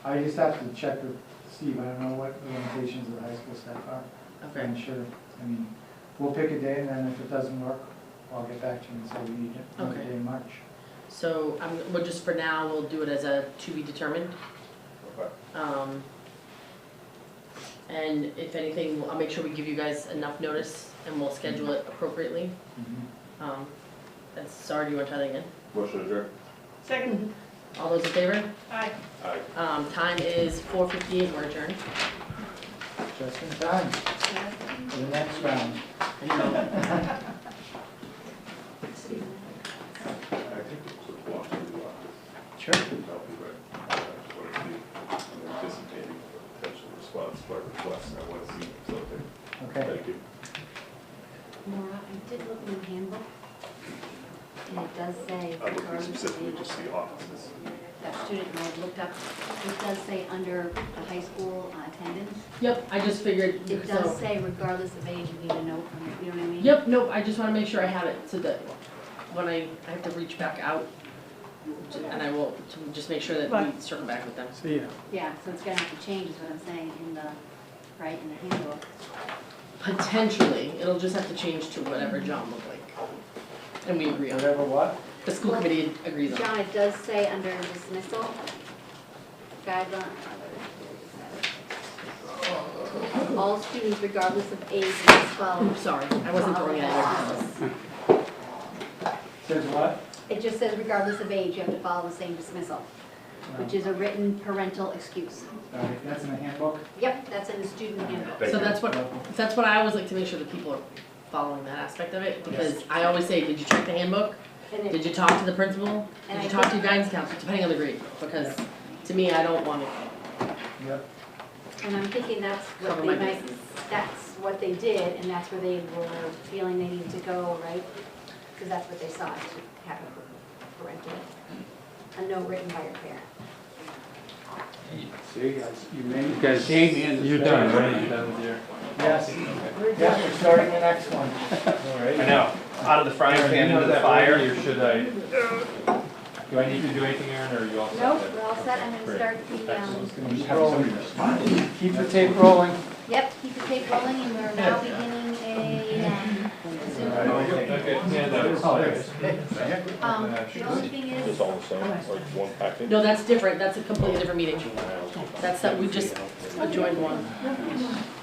I just have to check with Steve, I don't know what the limitations of the high school staff are. Okay, I'm sure, I mean, we'll pick a day, and then if it doesn't work, I'll get back to you and say we need another Okay. day in March. so we'll just, for now, we'll do it as a to be determined. Okay. And if anything, I'll make sure we give you guys enough notice and we'll schedule it appropriately. Mhm. That's Sorry, do you want to try that again? Motion adjourned. Second. All those in favor? Aye. Aye. Time is 4:58, we're adjourned. Just in time for the next round. I know. I think it's a block to the office. Sure. Help you, but I just want to see, I'm anticipating a potential response to our request, and I want to see something. Okay. Thank you. Maura, I did look in the handbook, and it does say, I'm looking regardless of specifically age, just the offices. that student, and I looked up, it does say under the high school attendance, Yep, I just figured, it so. does say regardless of age, you need a note from it, you know what I mean? Yep, nope, I just want to make sure I have it so that when I have to reach back out, and I will, to just make sure that we circle back with them. See ya. Yeah, so it's gonna have to change, is what I'm saying, in the, right, in the handbook. Potentially, it'll just have to change to whatever John looked like. And we agree on it. Whatever what? The school committee agrees on it. John, it does say under dismissal, guideline. All students regardless of age must follow. Oops, sorry, I wasn't throwing it at Says what? It just says regardless of age, you have to follow the same dismissal, which is a written parental excuse. That's in the handbook? Yep, that's in the student handbook. you. So that's what I always like to make sure that people are following that aspect of it, because I always say, did you check the handbook? And Did it, you talk to the principal? And Did you I talk to your guidance counselor, depending on the grade? Because to me, I don't want to, Yep. and I'm thinking that's what Cover they my might, bases. that's what they did, and that's where they were feeling they needed to go, right? Because that's what they saw, to have a parental, a note written by your parent. See, you guys gave me in the. You're done, right? You're done with your. Yes. Yes, we're starting the next one. All right. I know, out of the frying Aaron, pan you know into the that fire. already, or should I? Do I need to do anything, Aaron, or are you all set? Nope, there? we're all set, I'm gonna Great. start the, Keep rolling. Keep the tape rolling. yep, keep the tape rolling, and we're now beginning a, Zoom. Okay, handouts. The only thing It's is, all the same, like one package? no, that's different, that's a completely different meeting. That's that, we just joined one.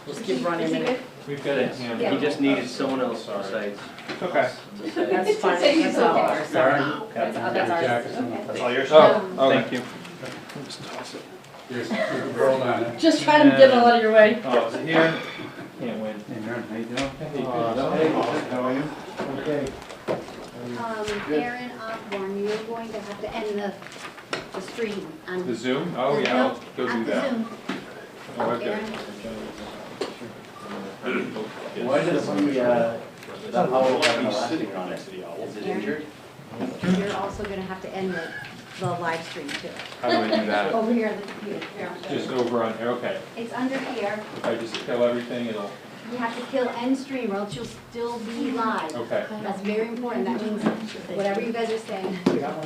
Just give Ronnie a minute. We've got a hand. Yeah. He just needed someone else besides. Okay. That's fine, Say that's it's all okay. ours, sorry. That's ours. That's all yours? Oh, Thank you. Just roll on it. Just trying to get it out of your way. Oh, is it here? Can't win. Hey, Aaron, how you doing? Hey, How are you? Okay. Aaron Osborne, you're going to have to end the stream on. The Zoom? Oh, yeah, I'll go do On the that. Zoom. Oh, okay. Aaron? Why does the owl have an elastic on it? Is it injured? You're also gonna have to end the live stream too. How do I do that? Over here on the computer. Here, I'll show you. Just over on here, okay. It's under here. If I just kill everything, it'll, You have to kill end stream or else you'll still be live. okay. That's very important. That means whatever you guys are saying. Okay. I'll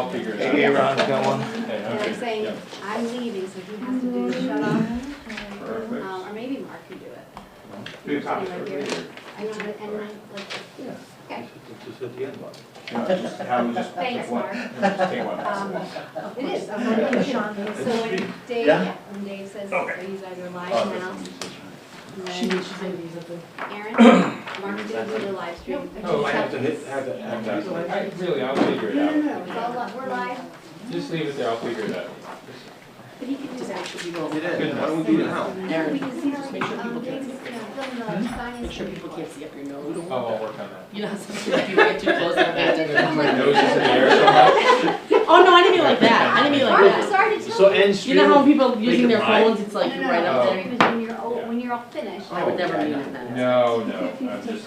figure it out. Hey, Ron, got one? Okay, And I'm okay, saying, yeah. I'm leaving, so he has to do the shut off. Perfect. Or maybe Mark can do it. Do a copy Right for here. later. I want it and like, okay. Just hit the end button. Thanks, Mark. Take one. It is. I'm not gonna Sean. So when Dave, yeah, when Dave says, so you guys are live now. And She's then saying these are the. Aaron, Mark's gonna do the live stream. Oh, I have to hit, have it. Really, I'll figure it No, out. no, no, it's all, we're live, Just leave it there, I'll figure it out. but he can do that. It is. Why don't we do it now? We can see how, Just make sure people Dave's can't gonna film the sign. Make sure people can't see up your nose. Oh, I'll work on that. You know how sometimes if you get too close, they'll be My nose is in the air so much. Oh, no, I didn't mean like that, I didn't mean like I'm that. sorry to tell So you. end You stream. know how people using it their live? phones, it's like No, no, right no, up no, there? because when you're all finished. I would never mean it that. No,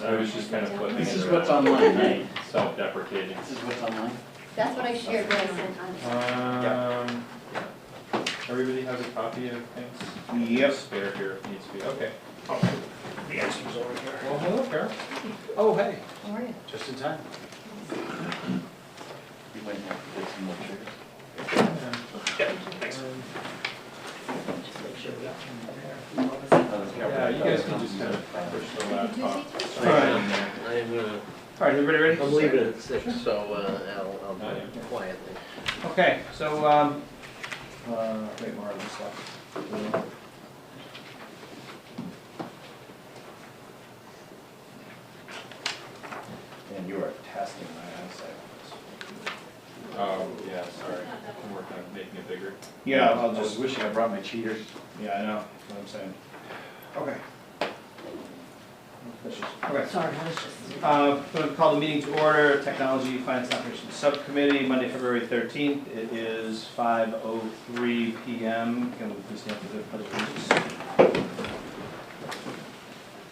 I was just kind of flipping it This is around. what's online, right? Self-deprecating. This is what's online? That's what I shared when I sent on. Everybody has a copy of things? Yep. Spare here if needs to be, okay. The extra's over here. Well, hello, Karen. Oh, hey. How are you? Just in time. You might have to get some more triggers. Thanks. Just make sure we got Yeah, you guys can just kind of push the laptop. Two right in there. I'm gonna, All right, everybody ready? I'm leaving at 6, so I'll Oh, do yeah. it quietly. Okay, so, wait, more of this stuff. And And you are testing my eyesight. Oh, yeah, sorry, I can work on making it bigger. Yeah, I'll I was just, wishing I brought my cheaters. yeah, I know, that's what I'm saying. Okay. Okay. Sorry, I was just. Going to call the meeting to order, Technology Finance and Operations Subcommittee, Monday, February 13th. It is 5:03 PM. Can we please stand for the pledge of allegiance?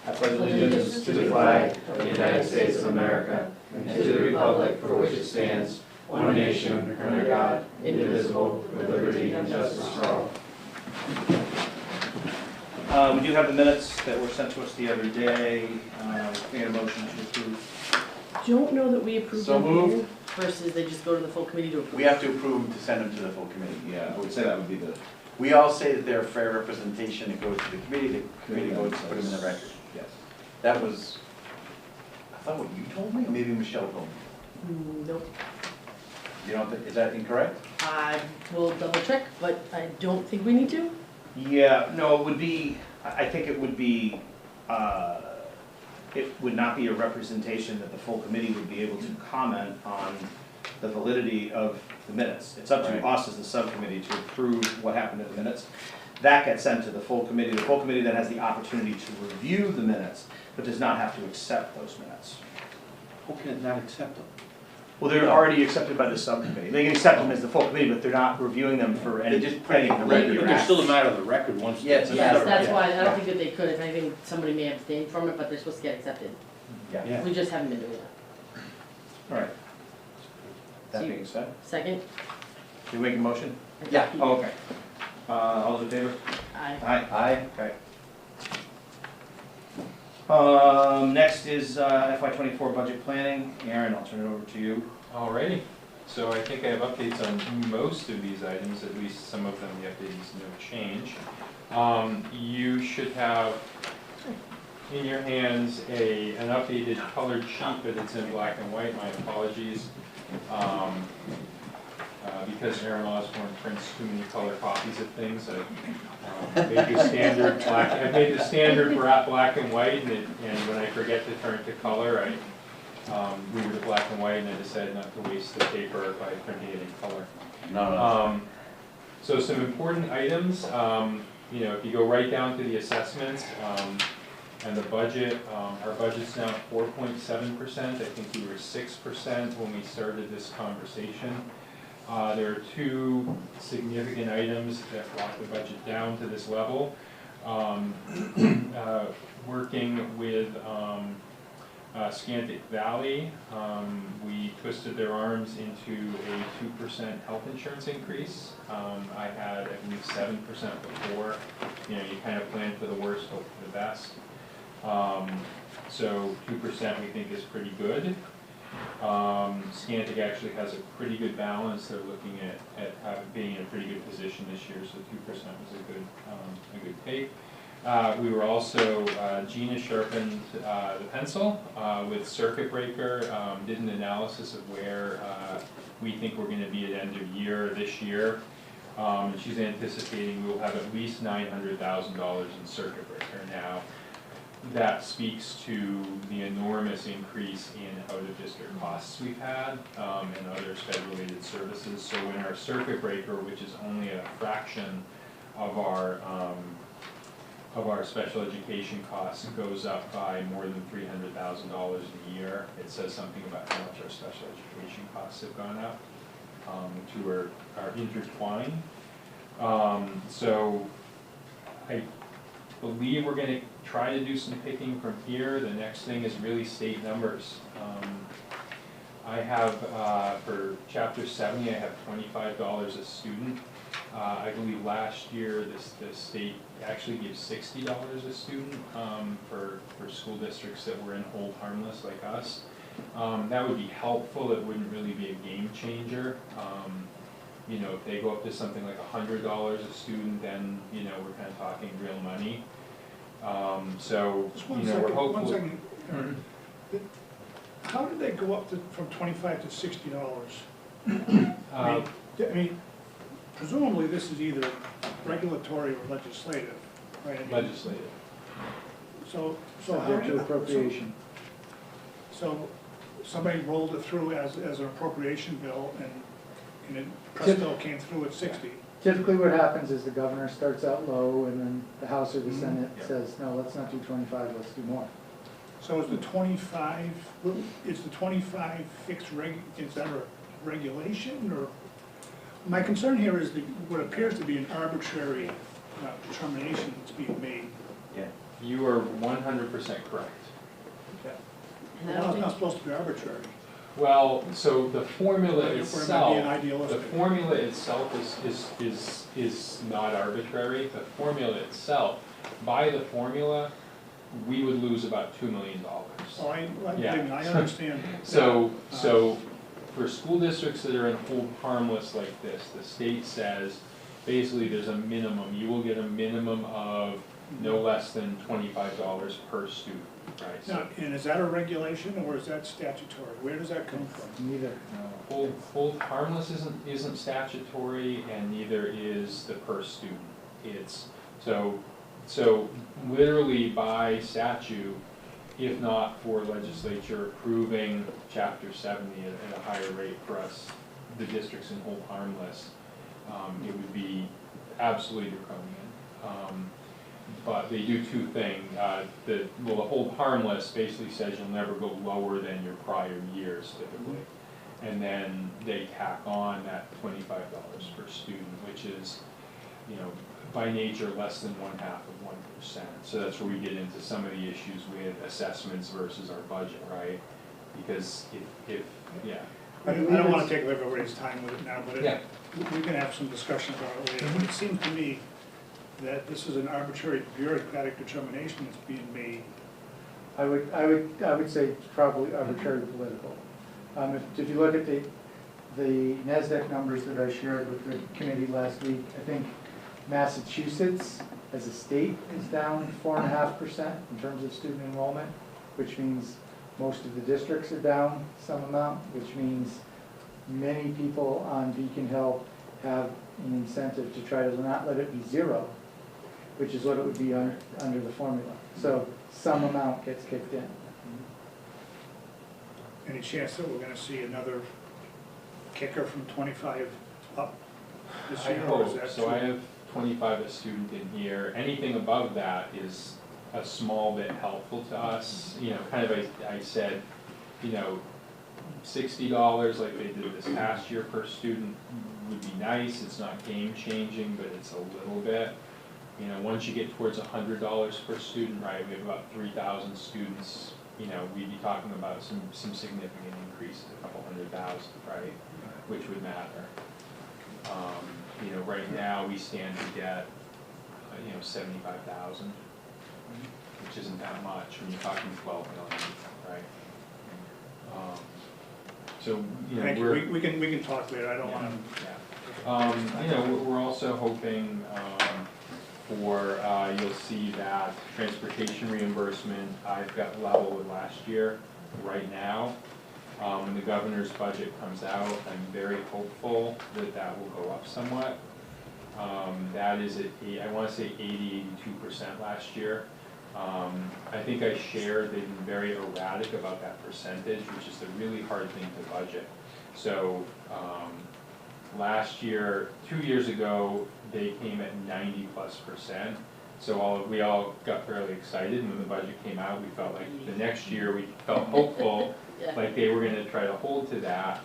I pledge Allegiance to the flag of the United States of America and to the republic for which it stands, one nation, under God, indivisible, with liberty and justice for all. We do have the minutes that were sent to us the other day. We had a motion to approve. Don't know that we approved So them moved. here versus they just go to the full committee to approve. We have to approve them to send them to the full committee. Yeah, I would say that would be the, We all say that they're fair representation, it goes to the committee goes to put them in the record. yes. That was, I thought what you told me, or maybe Michelle told me. Nope. You don't think, is that incorrect? I will double check, but I don't think we need to. Yeah, no, it would be, I think it would be, it would not be a representation that the full committee would be able to comment on the validity of the minutes. It's up to Right. us as the subcommittee to approve what happened in the minutes. That gets sent to the full committee. The full committee then has the opportunity to review the minutes, but does not have to accept those minutes. Who can not accept them? Well, they're already accepted by the subcommittee. They can accept them as the full committee, but they're not reviewing them for any. They just put it in the record. But they're still a matter of the record once. Yeah, it's a Yes, matter that's of- why, I yeah. don't think that they could, if anything, somebody may abstain from it, but they're supposed to get accepted. Yeah. Yeah. We just haven't been doing that. All right. That being said, Second? do you make a motion? Yeah. Oh, okay. All those in favor? Aye. Aye. Okay. Next is FY24 budget planning. Aaron, I'll turn it over to you. Alrighty, so I think I have updates on most of these items, at least some of them the updates no change. You should have in your hands an updated colored sheet, but it's in black and white, my apologies. Because Aaron Osborne prints too many color copies of things, I've made the standard black, I've made the standard black and white, and when I forget to turn to color, I read the black and white, and I decided not to waste the paper by printing it in color. No. So some important items, you know, if you go right down to the assessments, and the budget, our budget's now 4.7%. I think we were 6% when we started this conversation. There are two significant items that brought the budget down to this level. Working with Scantic Valley, we twisted their arms into a 2% health insurance increase. I had, I believe, 7% before. You know, you kind of plan for the worst, hope for the best. So 2% we think is pretty good. Scantic actually has a pretty good balance. They're looking at being in a pretty good position this year, so 2% was a good take. We were also, Gina sharpened the pencil with circuit breaker, did an analysis of where we think we're going to be at end of year this year. And she's anticipating we'll have at least $900,000 in circuit breaker. Now, that speaks to the enormous increase in out-of-district costs we've had and other sped-related services. So when our circuit breaker, which is only a fraction of our special education costs, goes up by more than $300,000 a year, it says something about how much our special education costs have gone up. The two are intertwined. So I believe we're going to try to do some picking from here. The next thing is really state numbers. I have, for Chapter 70, I have $25 a student. I believe last year the state actually gives $60 a student for school districts that were in hold harmless like us. That would be helpful. It wouldn't really be a game changer. You know, if they go up to something like $100 a student, then, you know, we're kind of talking real money. So, you know, we're hopeful. 1 second. How did they go up from $25 to $60? I mean, presumably this is either regulatory or legislative, right? Legislative. So Subject to appropriation. So somebody rolled it through as an appropriation bill, and it presto came through at 60. Typically what happens is the governor starts out low, and then the House or the Senate Yeah. says, no, let's not do 25, let's do more. So is the 25 fixed is that a regulation, or? My concern here is what appears to be an arbitrary determination that's being made. Yeah, you are 100% correct. And I Well, don't it's not think, supposed to be arbitrary. Well, so the formula Or it might be itself, an the idealistic. formula itself is not arbitrary. The formula itself, by the formula, we would lose about $2 million. Oh, I Yeah. understand. So, that. so for school districts that are in hold harmless like this, the state says, basically there's a minimum, you will get a minimum of no less than $25 per student, right? Now, and is that a regulation or is that statutory? Where does that come from? Neither. Hold harmless isn't statutory, and neither is the per student. It's, so literally by statute, if not for legislature approving chapter 70 at a higher rate for us, the districts in hold harmless, it would be absolutely draconian. But they do two things. The hold harmless basically says you'll never go lower than your prior years typically. And then they tack on that $25 per student, which is, you know, by nature less than 0.5%. So that's where we get into some of the issues with assessments versus our budget, right? Because if yeah. I don't want to take everybody's time with it now, but Yeah. we can have some discussion about it later. But it seems to me that this is an arbitrary bureaucratic determination that's being made. I would say it's probably arbitrary political. If you look at the NASDAQ numbers that I shared with the committee last week, I think Massachusetts as a state is down 4.5% in terms of student enrollment, which means most of the districts are down some amount, which means many people on Beacon Hill have an incentive to try to not let it be zero, which is what it would be under the formula. So some amount gets kicked in. Any chance that we're going to see another kicker from 25 up this I year? Or is hope, that so too- I have 25 a student in here. Anything above that is a small bit helpful to us. You know, kind of I said, you know, $60 like they did this past year per student would be nice. It's not game changing, but it's a little bit. You know, once you get towards $100 per student, right, we have about 3,000 students. You know, we'd be talking about some significant increases, a couple 100,000, right, which would matter. You know, right now we stand to get, you know, 75,000, which isn't that much when you're talking 12 million, right? So, you know, Thank you. we're. We can talk later. I don't Yeah. want to. You know, we're also hoping for, you'll see that transportation reimbursement, I've got level with last year right now. When the governor's budget comes out, I'm very hopeful that that will go up somewhat. That is at, I want to say 82% last year. I think I shared they've been very erratic about that percentage, which is a really hard thing to budget. So last year, 2 years ago, they came at 90+%. So we all got fairly excited, and when the budget came out, we felt like the next year we felt hopeful, like they were going to try to hold to that.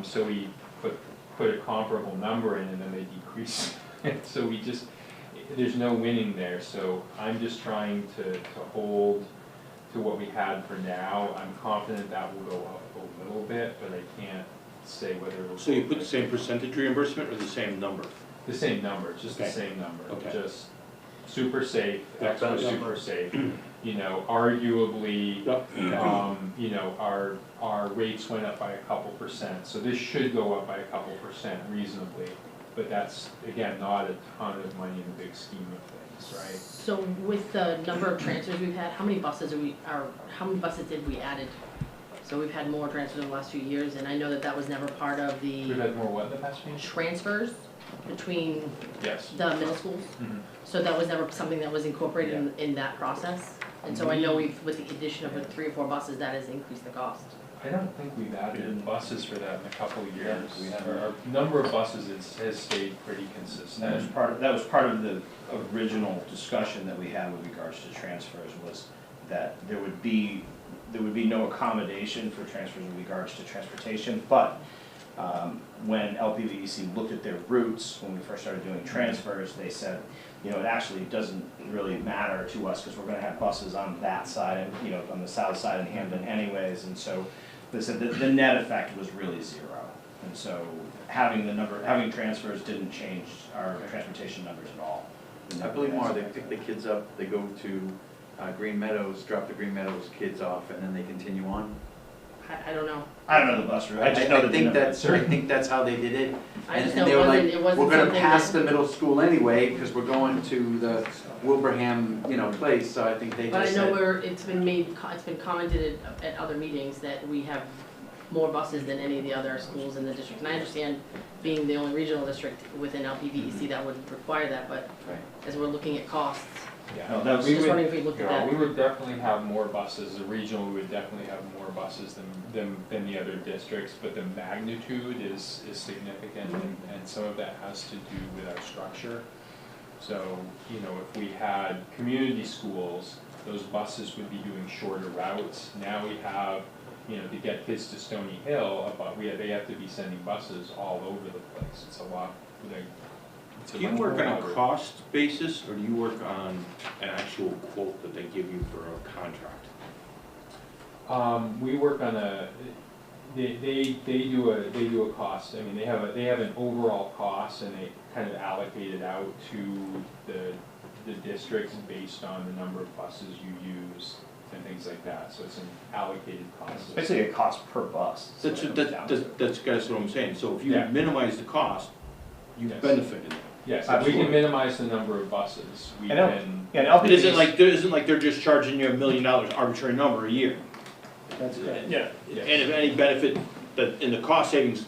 So we put a comparable number in, and then they decreased. So we just, there's no winning there. So I'm just trying to hold to what we had for now. I'm confident that will go up a little bit, but I can't say whether it will. So you put the same percentage reimbursement or the same number? The same number, just the Okay. same number, Okay. just super safe, Yeah, extra yeah. super safe. You know, arguably, you know, our rates went up by a couple percent, so this should go up by a couple percent reasonably. But that's, again, not a ton of money in the big scheme of things, right? so with the number of transfers we've had, how many buses how many buses did we added? So we've had more transfers in the last few years, and I know that was never part of We've the had more what in the past few years? transfers between Yes. the middle schools. Mhm. So that was never something that was incorporated in that process? And so I know with the addition of 3 or 4 buses, that has increased the cost. I don't think we've added buses for that in a couple of years. Yeah, we haven't. Our number of buses has stayed pretty That was consistent. that was part of the original discussion that we had with regards to transfers, was that there would be no accommodation for transfers with regards to transportation, but when LPVEC looked at their routes, when we first started doing transfers, they said, you know, it actually doesn't really matter to us, because we're gonna have buses on that side, and, you know, on the south side in Hampton anyways, and so they said that the net effect was really zero. And so having transfers didn't change our transportation numbers at all. I believe more, they pick the kids up, they go to Green Meadows, drop the Green Meadows kids off, and then they continue on. I don't know. I don't know the bus route, I just know that. I think that's how they did it. I just And know they were like, it wasn't we're gonna something pass that- the middle school anyway, because we're going to the Wilbraham, you know, place, so I think they But I just know said. it's been commented at other meetings that we have more buses than any of the other schools in the district. And I understand being the only regional district within LPVEC that would require that, but Right. as we're looking at costs, Yeah. No, that I was, was just wondering if we looked at No, that. we would definitely have more buses, the regional, we would definitely have more buses than the other districts, but the magnitude is significant, and some of that has to do with our structure. So, you know, if we had community schools, those buses would be doing shorter routes. Now we have, you know, to get kids to Stony Hill, they have to be sending buses all over the place, it's a lot, it's a Do you much work on a more- cost basis, or do you work on an actual quote that they give you for a contract? We work on they do a cost, I mean, they have an overall cost, and they kind of allocate it out to the districts based on the number of buses you use and things like that, so it's an allocated cost. it's basically a cost per bus. is That's what it comes down to. that's what I'm saying, so if you Yeah. minimize the cost, you Yes. benefited. Yes, if we Absolutely. can minimize the number of buses, we I know. can. Yeah, and It isn't LPVEC, like they're just charging you $1 million arbitrary number a year. That's correct. Yeah. Yes. And if any benefit that in the cost savings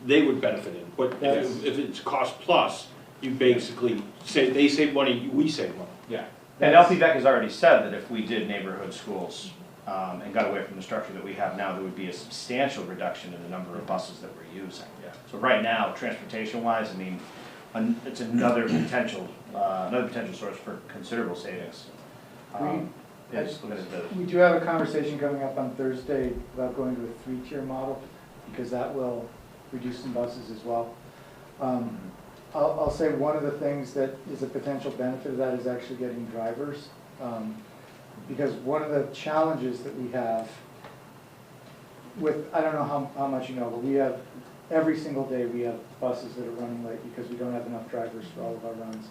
they would benefit in, but Yes. if it's cost plus, you basically they save money, we save money. Yeah, and LPVEC has already said that if we did neighborhood schools, and got away from the structure that we have now, there would be a substantial reduction in the number of buses that we're using. yeah. So right now, transportation-wise, I mean, it's another potential source for considerable savings. Is looking at the, We do have a conversation coming up on Thursday about going to a three-tier model, because that will reduce some buses as well. I'll say one of the things that is a potential benefit of that is actually getting drivers. Because one of the challenges that we have with, I don't know how much you know, but we have, every single day we have buses that are running late because we don't have enough drivers for all of our runs.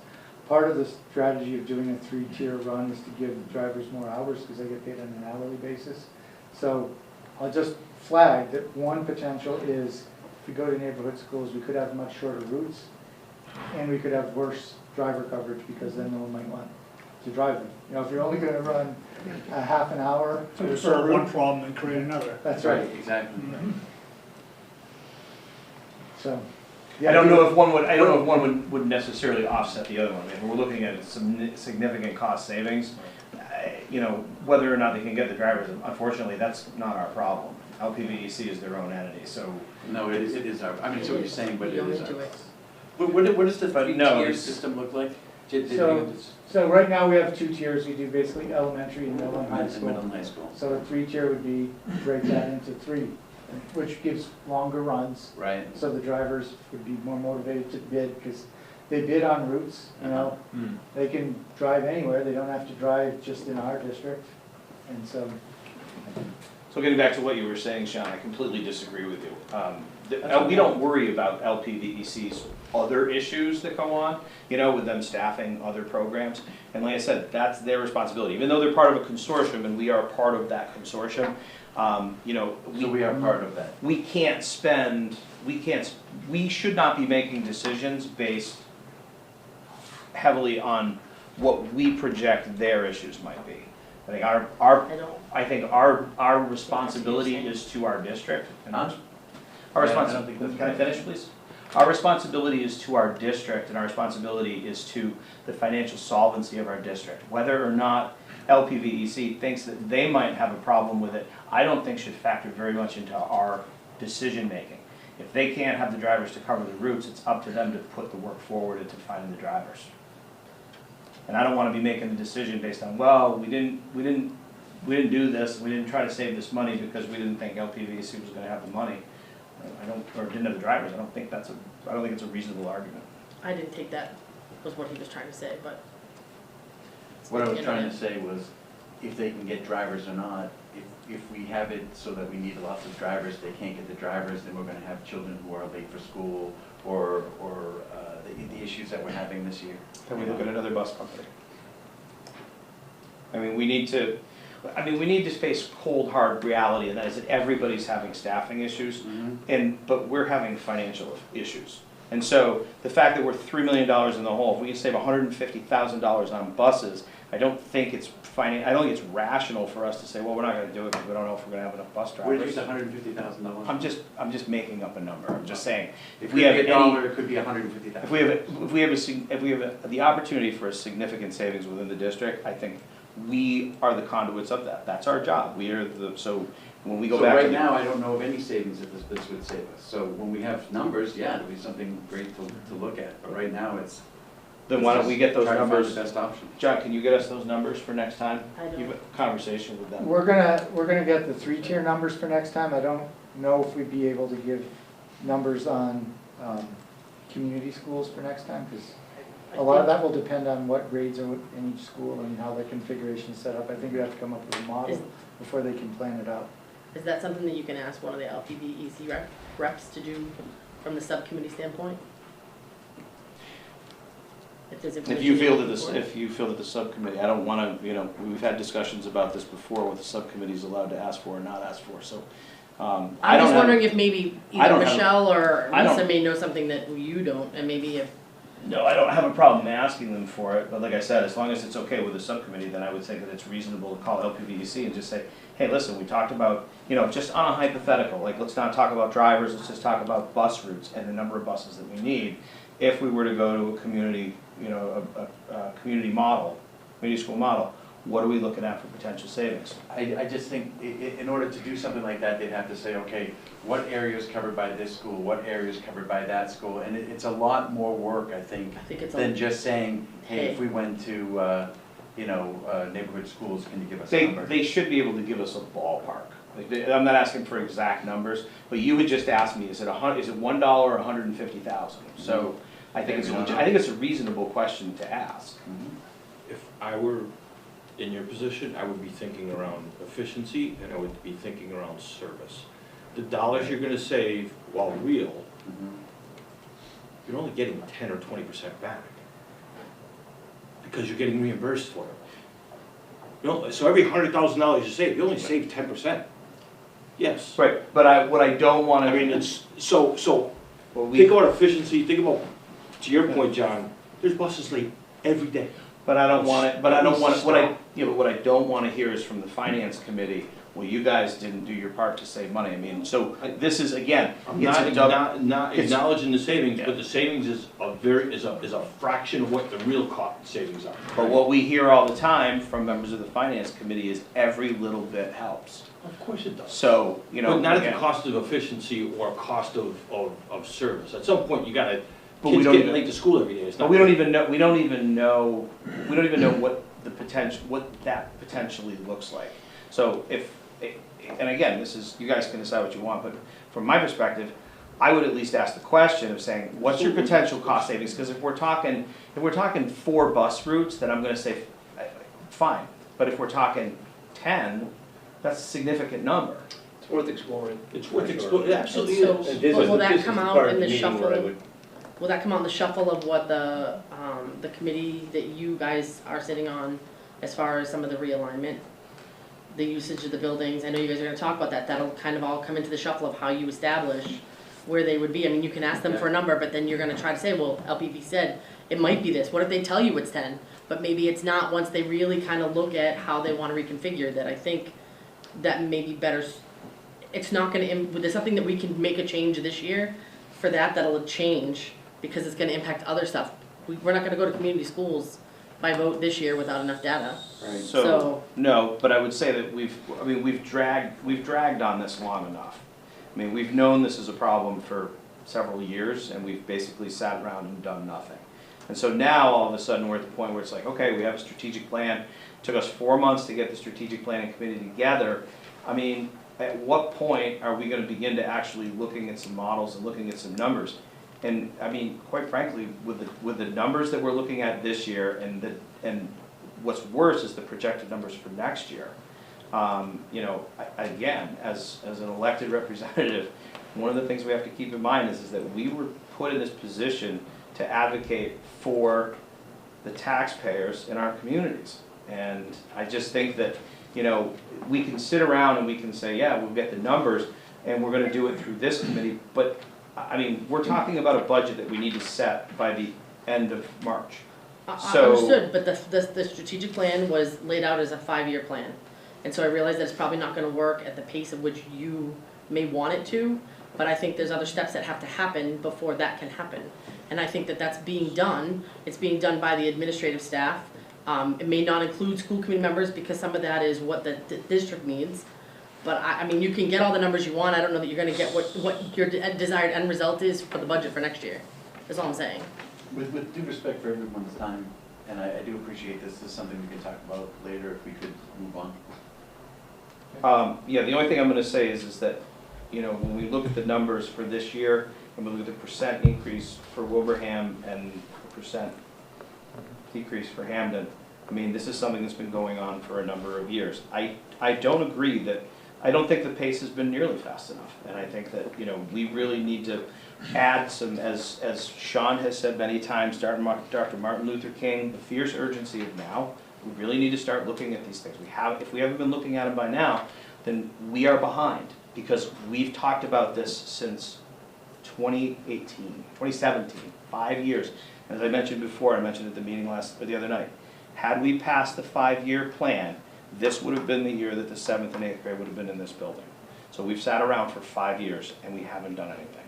Part of the strategy of doing a three-tier run is to give drivers more hours because they get paid on an hourly basis. So I'll just flag that one potential is if we go to neighborhood schools, we could have much shorter routes and we could have worse driver coverage because then no one might want to drive them. You know, if you're only gonna run a half an hour. So to per solve route, one problem and create another. That's right. Exactly. So. I don't know if one would necessarily offset the other one. I mean, we're looking at some significant cost savings. You know, whether or not they can get the drivers, unfortunately, that's not our problem. LPVEC is their own entity, so. No, it is our, I mean, it's what you're saying, but it Go is into our. it. What does the But no, three-tier it's- system look like? So right now we have two tiers. We do basically elementary and middle and high Middle and school. high school. So a three-tier would be, break that into three, which gives longer runs. Right. So the drivers would be more motivated to bid because they bid on routes, you know. Mm. They can drive anywhere. They don't have to drive just in our district. And so, So getting back to what you were saying, Sean, I completely disagree with you. We don't worry about LPVEC's other issues that go on, you know, with them staffing other programs. And like I said, that's their responsibility. Even though they're part of a consortium and we are part of that consortium, you know. So we are part of that. We should not be making decisions based heavily on what we project their issues might be. I think our responsibility is to our district. And Huh? Our Yeah, I don't responsibility, think that's can I right. finish, please? Our responsibility is to our district, and our responsibility is to the financial solvency of our district. Whether or not LPVEC thinks that they might have a problem with it, I don't think should factor very much into our decision-making. If they can't have the drivers to cover the routes, it's up to them to put the work forward into finding the drivers. And I don't wanna be making a decision based on, well, we didn't do this, we didn't try to save this money because we didn't think LPVC was gonna have the money. Or didn't have the drivers, I don't think it's a reasonable argument. I didn't take that, was what he was trying to say, but. What I was trying to say was, if they can get drivers or not, if we have it so that we need lots of drivers, they can't get the drivers, then we're gonna have children who are late for school, or the issues that we're having this year. Then we look at another bus company. I mean, we need to face cold, hard reality, and that is that everybody's having staffing issues, but we're having financial issues. And so, the fact that we're $3 million in the hole, if we can save $150,000 on buses, I don't think it's rational for us to say, well, we're not gonna do it because we don't know if we're gonna have enough bus Where did you drivers. get $150,000? I'm just making up a number, I'm just saying. If we have a dollar, it could be $150,000. If we have the opportunity for a significant savings within the district, I think we are the conduits of that. That's our job. We are so when we go back. So to right now, I don't know of any savings that this would save us. So when we have numbers, yeah, it'll be something great to look at. But right now, it's. Then why don't we get those try to find numbers? the best option. John, can you get us those numbers for next time? I don't. You have a conversation with them. We're gonna get the 3-tier numbers for next time. I don't know if we'd be able to give numbers on community schools for next time, because a lot of that will depend on what grades are in each school and how the configuration is set up. I think we have to come up with a model before they can plan it out. Is that something that you can ask one of the LPVEC reps to do from the subcommittee standpoint? If you feel that the subcommittee, I don't wanna, we've had discussions about this before, what the subcommittee is allowed to ask for or not ask for, so. I'm just wondering if maybe I either don't have- Michelle or I don't- Lisa may know something that you don't, and maybe if, No, I don't have a problem asking them for it, but like I said, as long as it's okay with the subcommittee, then I would think that it's reasonable to call LPVEC and just say, hey, listen, we talked about, just on a hypothetical, like, let's not talk about drivers, let's just talk about bus routes and the number of buses that we need. If we were to go to a community, a community model, community school model, what are we looking at for potential savings? I just think in order to do something like that, they'd have to say, okay, what area is covered by this school, what area is covered by that school? And it's a lot more work, I think, than just saying, hey, if we went to, neighborhood schools, can you give us a number? They should be able to give us a ballpark. I'm not asking for exact numbers, but you would just ask me, is it $1 or 150,000? So I think it's a reasonable question to ask. If I were in your position, I would be thinking around efficiency, and I would be thinking around service. The dollars you're gonna save, while real, you're only getting 10 or 20% back, because you're getting reimbursed for it. So every $100,000 you save, you only save 10%. Yes. Right, but what I don't want to. I mean, it's, so think about efficiency, think about, to your point, John, there's buses late every day. But I don't want it, what I don't want to hear is from the finance committee, well, you guys didn't do your part to save money. I mean, so this is, again, I'm not acknowledging the savings, but the savings is a fraction of what the real cost savings are. But what we hear all the time from members of the finance committee is every little bit helps. Of course it does. So, But not at the cost of efficiency or cost of service. At some point, you gotta, But we kids don't getting even- late to school every day. It's But not we don't fair. even know what that potentially looks like. So and again, you guys can decide what you want, but from my perspective, I would at least ask the question of saying, what's your potential cost savings? Because if we're talking 4 bus routes, then I'm gonna say, fine. But if we're talking 10, that's a significant number. It's worth exploring. It's worth exploring, it absolutely So- is. And this But is- will that this is come the out part of in the meeting where I shuffle? would- will that come out in the shuffle of what the committee that you guys are sitting on, as far as some of the realignment? The usage of the buildings, I know you guys are gonna talk about that, that'll kind of all come into the shuffle of how you establish where they would be. I mean, you can ask them for a number, but then you're gonna try to say, well, LPP said it might be this, what if they tell you it's 10? But maybe it's not, once they really kind of look at how they wanna reconfigure that. I think that may be better, it's not gonna, there's something that we can make a change this year for that'll change, because it's gonna impact other stuff. We're not gonna go to community schools by vote this year without enough data. Right. So, no, but I would say that we've dragged on this long enough. I mean, we've known this is a problem for several years, and we've basically sat around and done nothing. And so now, all of a sudden, we're at the point where it's like, okay, we have a strategic plan. It took us 4 months to get the strategic planning committee together. I mean, at what point are we gonna begin to actually looking at some models and looking at some numbers? And I mean, quite frankly, with the numbers that we're looking at this year, and what's worse is the projected numbers for next year. You know, again, as an elected representative, one of the things we have to keep in mind is that we were put in this position to advocate for the taxpayers in our communities. And I just think that, you know, we can sit around and we can say, yeah, we'll get the numbers and we're gonna do it through this committee, but I mean, we're talking about a budget that we need to set by the end of March. So- Understood, but the strategic plan was laid out as a 5-year plan. And so I realize that it's probably not gonna work at the pace of which you may want it to, but I think there's other steps that have to happen before that can happen. And I think that that's being done. It's being done by the administrative staff. It may not include school committee members because some of that is what the district needs. But I mean, you can get all the numbers you want. I don't know that you're gonna get what your desired end result is for the budget for next year. That's all I'm saying. With due respect for everyone's time, and I do appreciate this is something we can talk about later if we could move on. Yeah, the only thing I'm gonna say is that, you know, when we look at the numbers for this year, and we look at the percent increase for Wilbraham and the percent decrease for Hamden, I mean, this is something that's been going on for a number of years. I don't agree that, I don't think the pace has been nearly fast enough. And I think that, you know, we really need to add some, as Sean has said many times, Dr. Martin Luther King, the fierce urgency of now. We really need to start looking at these things. If we haven't been looking at them by now, then we are behind. Because we've talked about this since 2018, 2017, 5 years. As I mentioned before, I mentioned at the meeting the other night, had we passed the 5-year plan, this would have been the year that the 7th and 8th grade would have been in this building. So we've sat around for 5 years and we haven't done anything.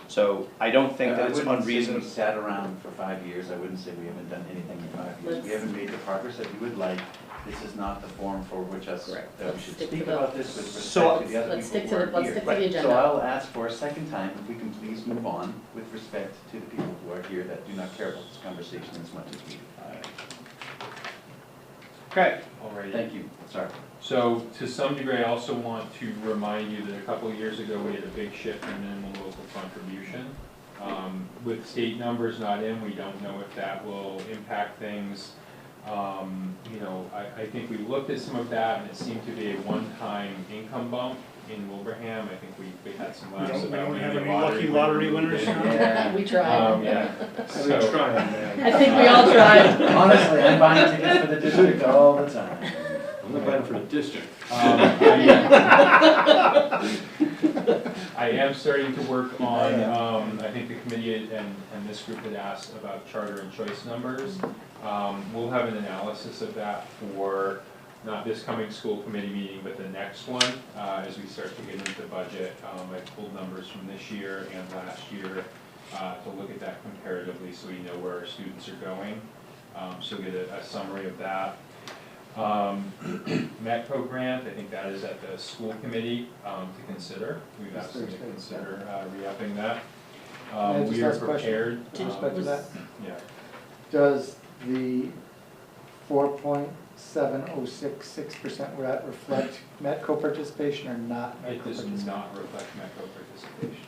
So I don't think that it's unreasonable. I wouldn't say we sat around for 5 years. I wouldn't say we haven't done anything in 5 years. We haven't made the progress that we would like. This is not the forum for which that we should speak about this with respect to the other people who are here. Let's stick to the agenda. So I'll ask for a second time if we can please move on with respect to the people who are here that do not care about this conversation as much as we do. Okay. Alrighty. Thank you. Sorry. So to some degree, I also want to remind you that a couple of years ago, we had a big shift in minimum local contribution. With state numbers not in, we don't know if that will impact things. You know, I think we looked at some of that and it seemed to be a one-time income bump in Wilbraham. I think we had some laughs We about don't have maybe any lucky lottery winners. Yeah. We tried. Yeah. I've been trying, man. I think we all tried. Honestly, I'm buying tickets for the district all the time. I'm not buying for the district. I am starting to work on, I think the committee and this group had asked about charter and choice numbers. We'll have an analysis of that for not this coming school committee meeting, but the next one, as we start to get into the budget. I've pulled numbers from this year and last year to look at that comparatively so we know where our students are going. So get a summary of that. METCO grant, I think that is at the school committee to consider. We've asked them to consider re-upping that. We are prepared. With respect to that, Yeah. does the 4.7066% we're at reflect METCO participation or not METCO It does participation? not reflect METCO participation.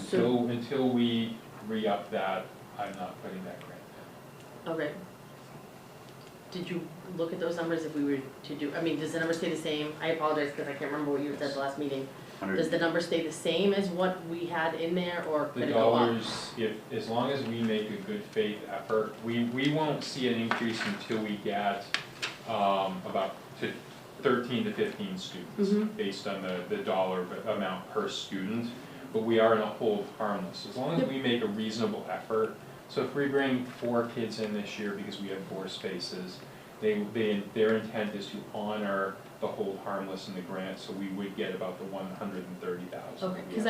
So until we re-up that, I'm not putting that grant in. Okay. Did you look at those numbers if we were to do, I mean, does the number stay the same? I apologize because I can't remember what you said the last meeting. Does the number stay the same as what we had in there or could The it go up? dollars, as long as we make a good faith effort, we won't see an increase until we get about 13 to 15 students based on the dollar amount per student. But we are in a hold harmless. As long as we make a reasonable effort. So if we bring 4 kids in this year because we have 4 spaces, their intent is to honor the hold harmless in the grant, so we would get about the 130,000. Okay, because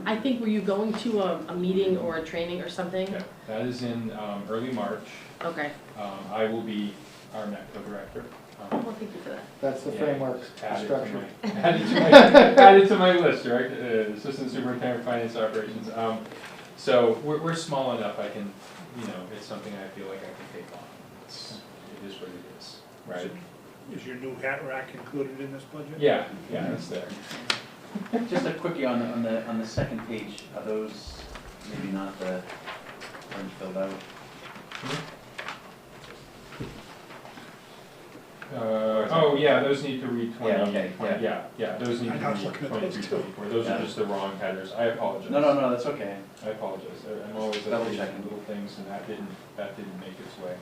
I think, were you going to a meeting or a training or something? Yeah, that is in early March. Okay. I will be our METCO director. Well, thank you for that. That's the Yeah, framework, just the added to structure. my- Added to my list, right? Assistant Superintendent of Finance Operations. So we're small enough, I can, you know, it's something I feel like I can take on. It is what it is, right? Is your new hat rack included in this budget? Yeah, it's there. Just a quickie on the second page, are those maybe not the ones filled out? Oh, yeah, those need to read 20, Yeah, okay, yeah, those need to I was read looking at those 23, too. 24. Those are just the wrong headers. I apologize. No, that's okay. I apologize. I'm always Double updating checking. little things, and that didn't make its way.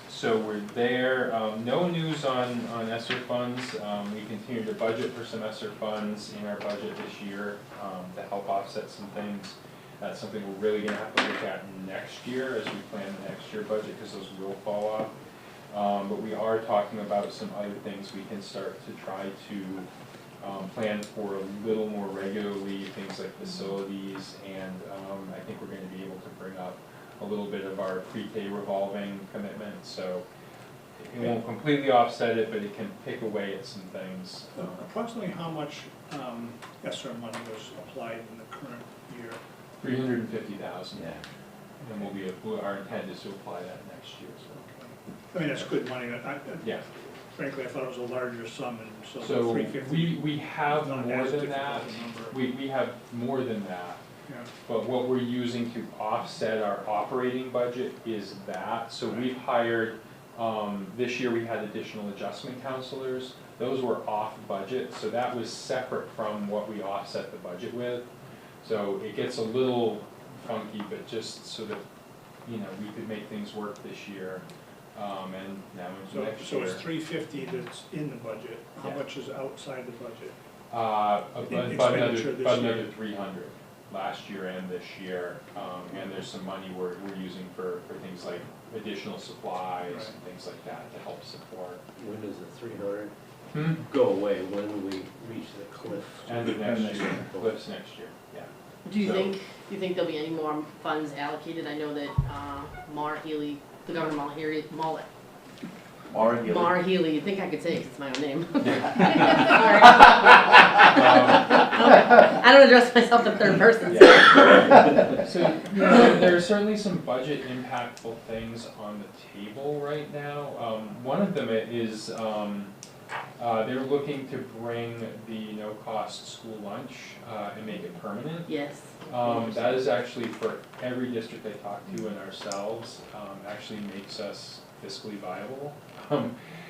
So we're there. No news on ESSER funds. We continue to budget for some ESSER funds in our budget this year to help offset some things. That's something we're really gonna have to look at next year as we plan the next year budget, because those will fall off. But we are talking about some other things we can start to try to plan for a little more regularly, things like facilities, and I think we're gonna be able to bring up a little bit of our pre-K revolving commitment, so it won't completely offset it, but it can pick away at some things. Approximately how much ESSER money was applied in the current year? 350,000. Yeah. And our intent is to apply that next year, so. I mean, that's good money. Yeah. Frankly, I thought it was a larger sum, and so So 350. we have not more as than difficult that. a number. We have more than that. Yeah. But what we're using to offset our operating budget is that. So we've hired, this year we had additional adjustment counselors. Those were off budget, so that was separate from what we offset the budget with. So it gets a little funky, but just so that, you know, we could make things work this year, and now into next So year. it's 350 that's in the budget. How Yeah. much is outside the budget? About Expenditure this another year. 300 last year and this year. And there's some money we're using for things like additional supplies Right. and things like that to help support. When does the 300 Hmm? go away? When do we reach the cliff? End of next year, cliffs next year, yeah. Do you So- think there'll be any more funds allocated? I know that Mar Healy, the Governor Mar Healy, Mar Healy, you'd think I could say it 'cause it's my own name. Sorry. I don't address myself in third person. Yeah. So, you know, there are certainly some budget impactful things on the table right now. One of them is, they're looking to bring the no-cost school lunch and make it permanent. Yes. That is actually for every district I talk to and ourselves, actually makes us fiscally viable.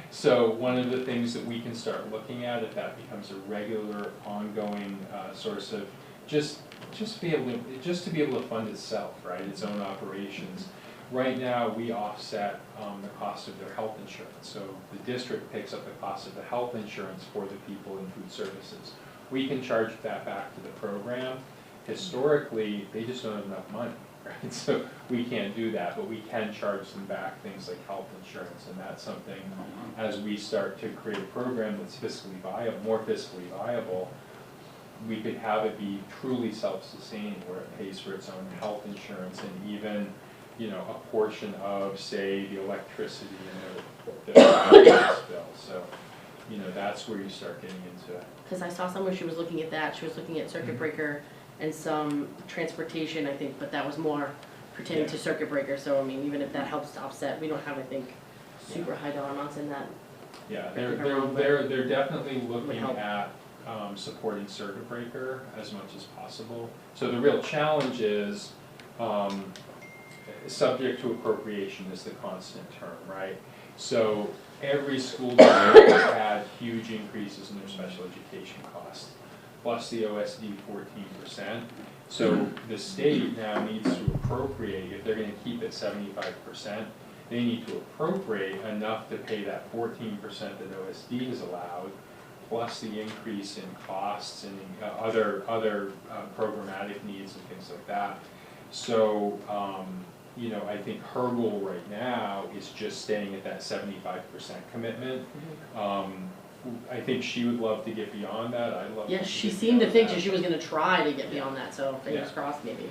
So one of the things that we can start looking at, if that becomes a regular, ongoing source of just to be able to fund itself, right, its own operations. Right now, we offset the cost of their health insurance. So the district picks up the cost of the health insurance for the people in food services. We can charge that back to the program. Historically, they just don't have enough money, right? So we can't do that, but we can charge them back things like health insurance, and that's something, as we start to create a program that's fiscally viable, more fiscally viable, we could have it be truly self-sustaining, where it pays for its own health insurance and even, you know, a portion of, say, the electricity and the gas bill. So, you know, that's where you start getting into it. Because I saw somewhere she was looking at that, she was looking at circuit breaker and some transportation, I think, but that was more pertaining to circuit breaker, so I mean, even if that helps to offset, we don't have, I think, super high dollar amounts in that. Yeah, Correct me if I'm wrong, but they're definitely looking help. at supporting circuit breaker as much as possible. So the real challenge is, subject to appropriation is the constant term, right? So every school district has had huge increases in their special education costs, plus the OSD 14%. So the state now needs to appropriate, if they're gonna keep it 75%, they need to appropriate enough to pay that 14% that OSD is allowed, plus the increase in costs and other programmatic needs and things like that. So, you know, I think her goal right now is just staying at that 75% commitment. I think she would love to get beyond that. I'd love to. Yes, she seemed to think that she was gonna try to get beyond that, so fingers Yeah. crossed maybe.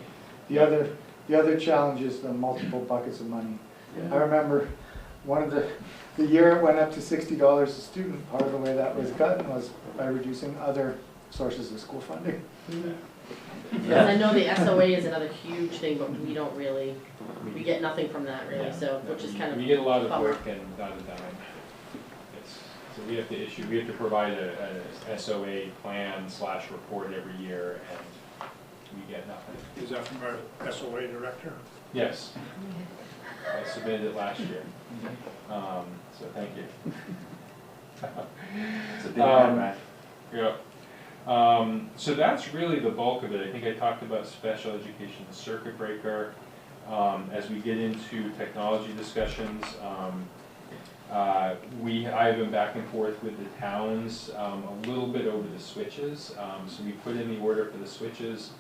The other challenge is the multiple buckets of money. I remember one of the year it went up to $60 a student, part of the way that was gotten was by reducing other sources of school funding. Because I know the SOA is another huge thing, but we don't really, we get nothing from that really, so, which is kind of. We get a lot of bummer. work and not a dime. So we have to provide a SOA plan / report every year, and we get nothing. Is that from our SOA director? Yes. I submitted it last year. So thank you. It's a big impact. Yeah. So that's really the bulk of it. I think I talked about special education circuit breaker. As we get into technology discussions, I've been back and forth with the towns a little bit over the switches. So we put in the order for the switches.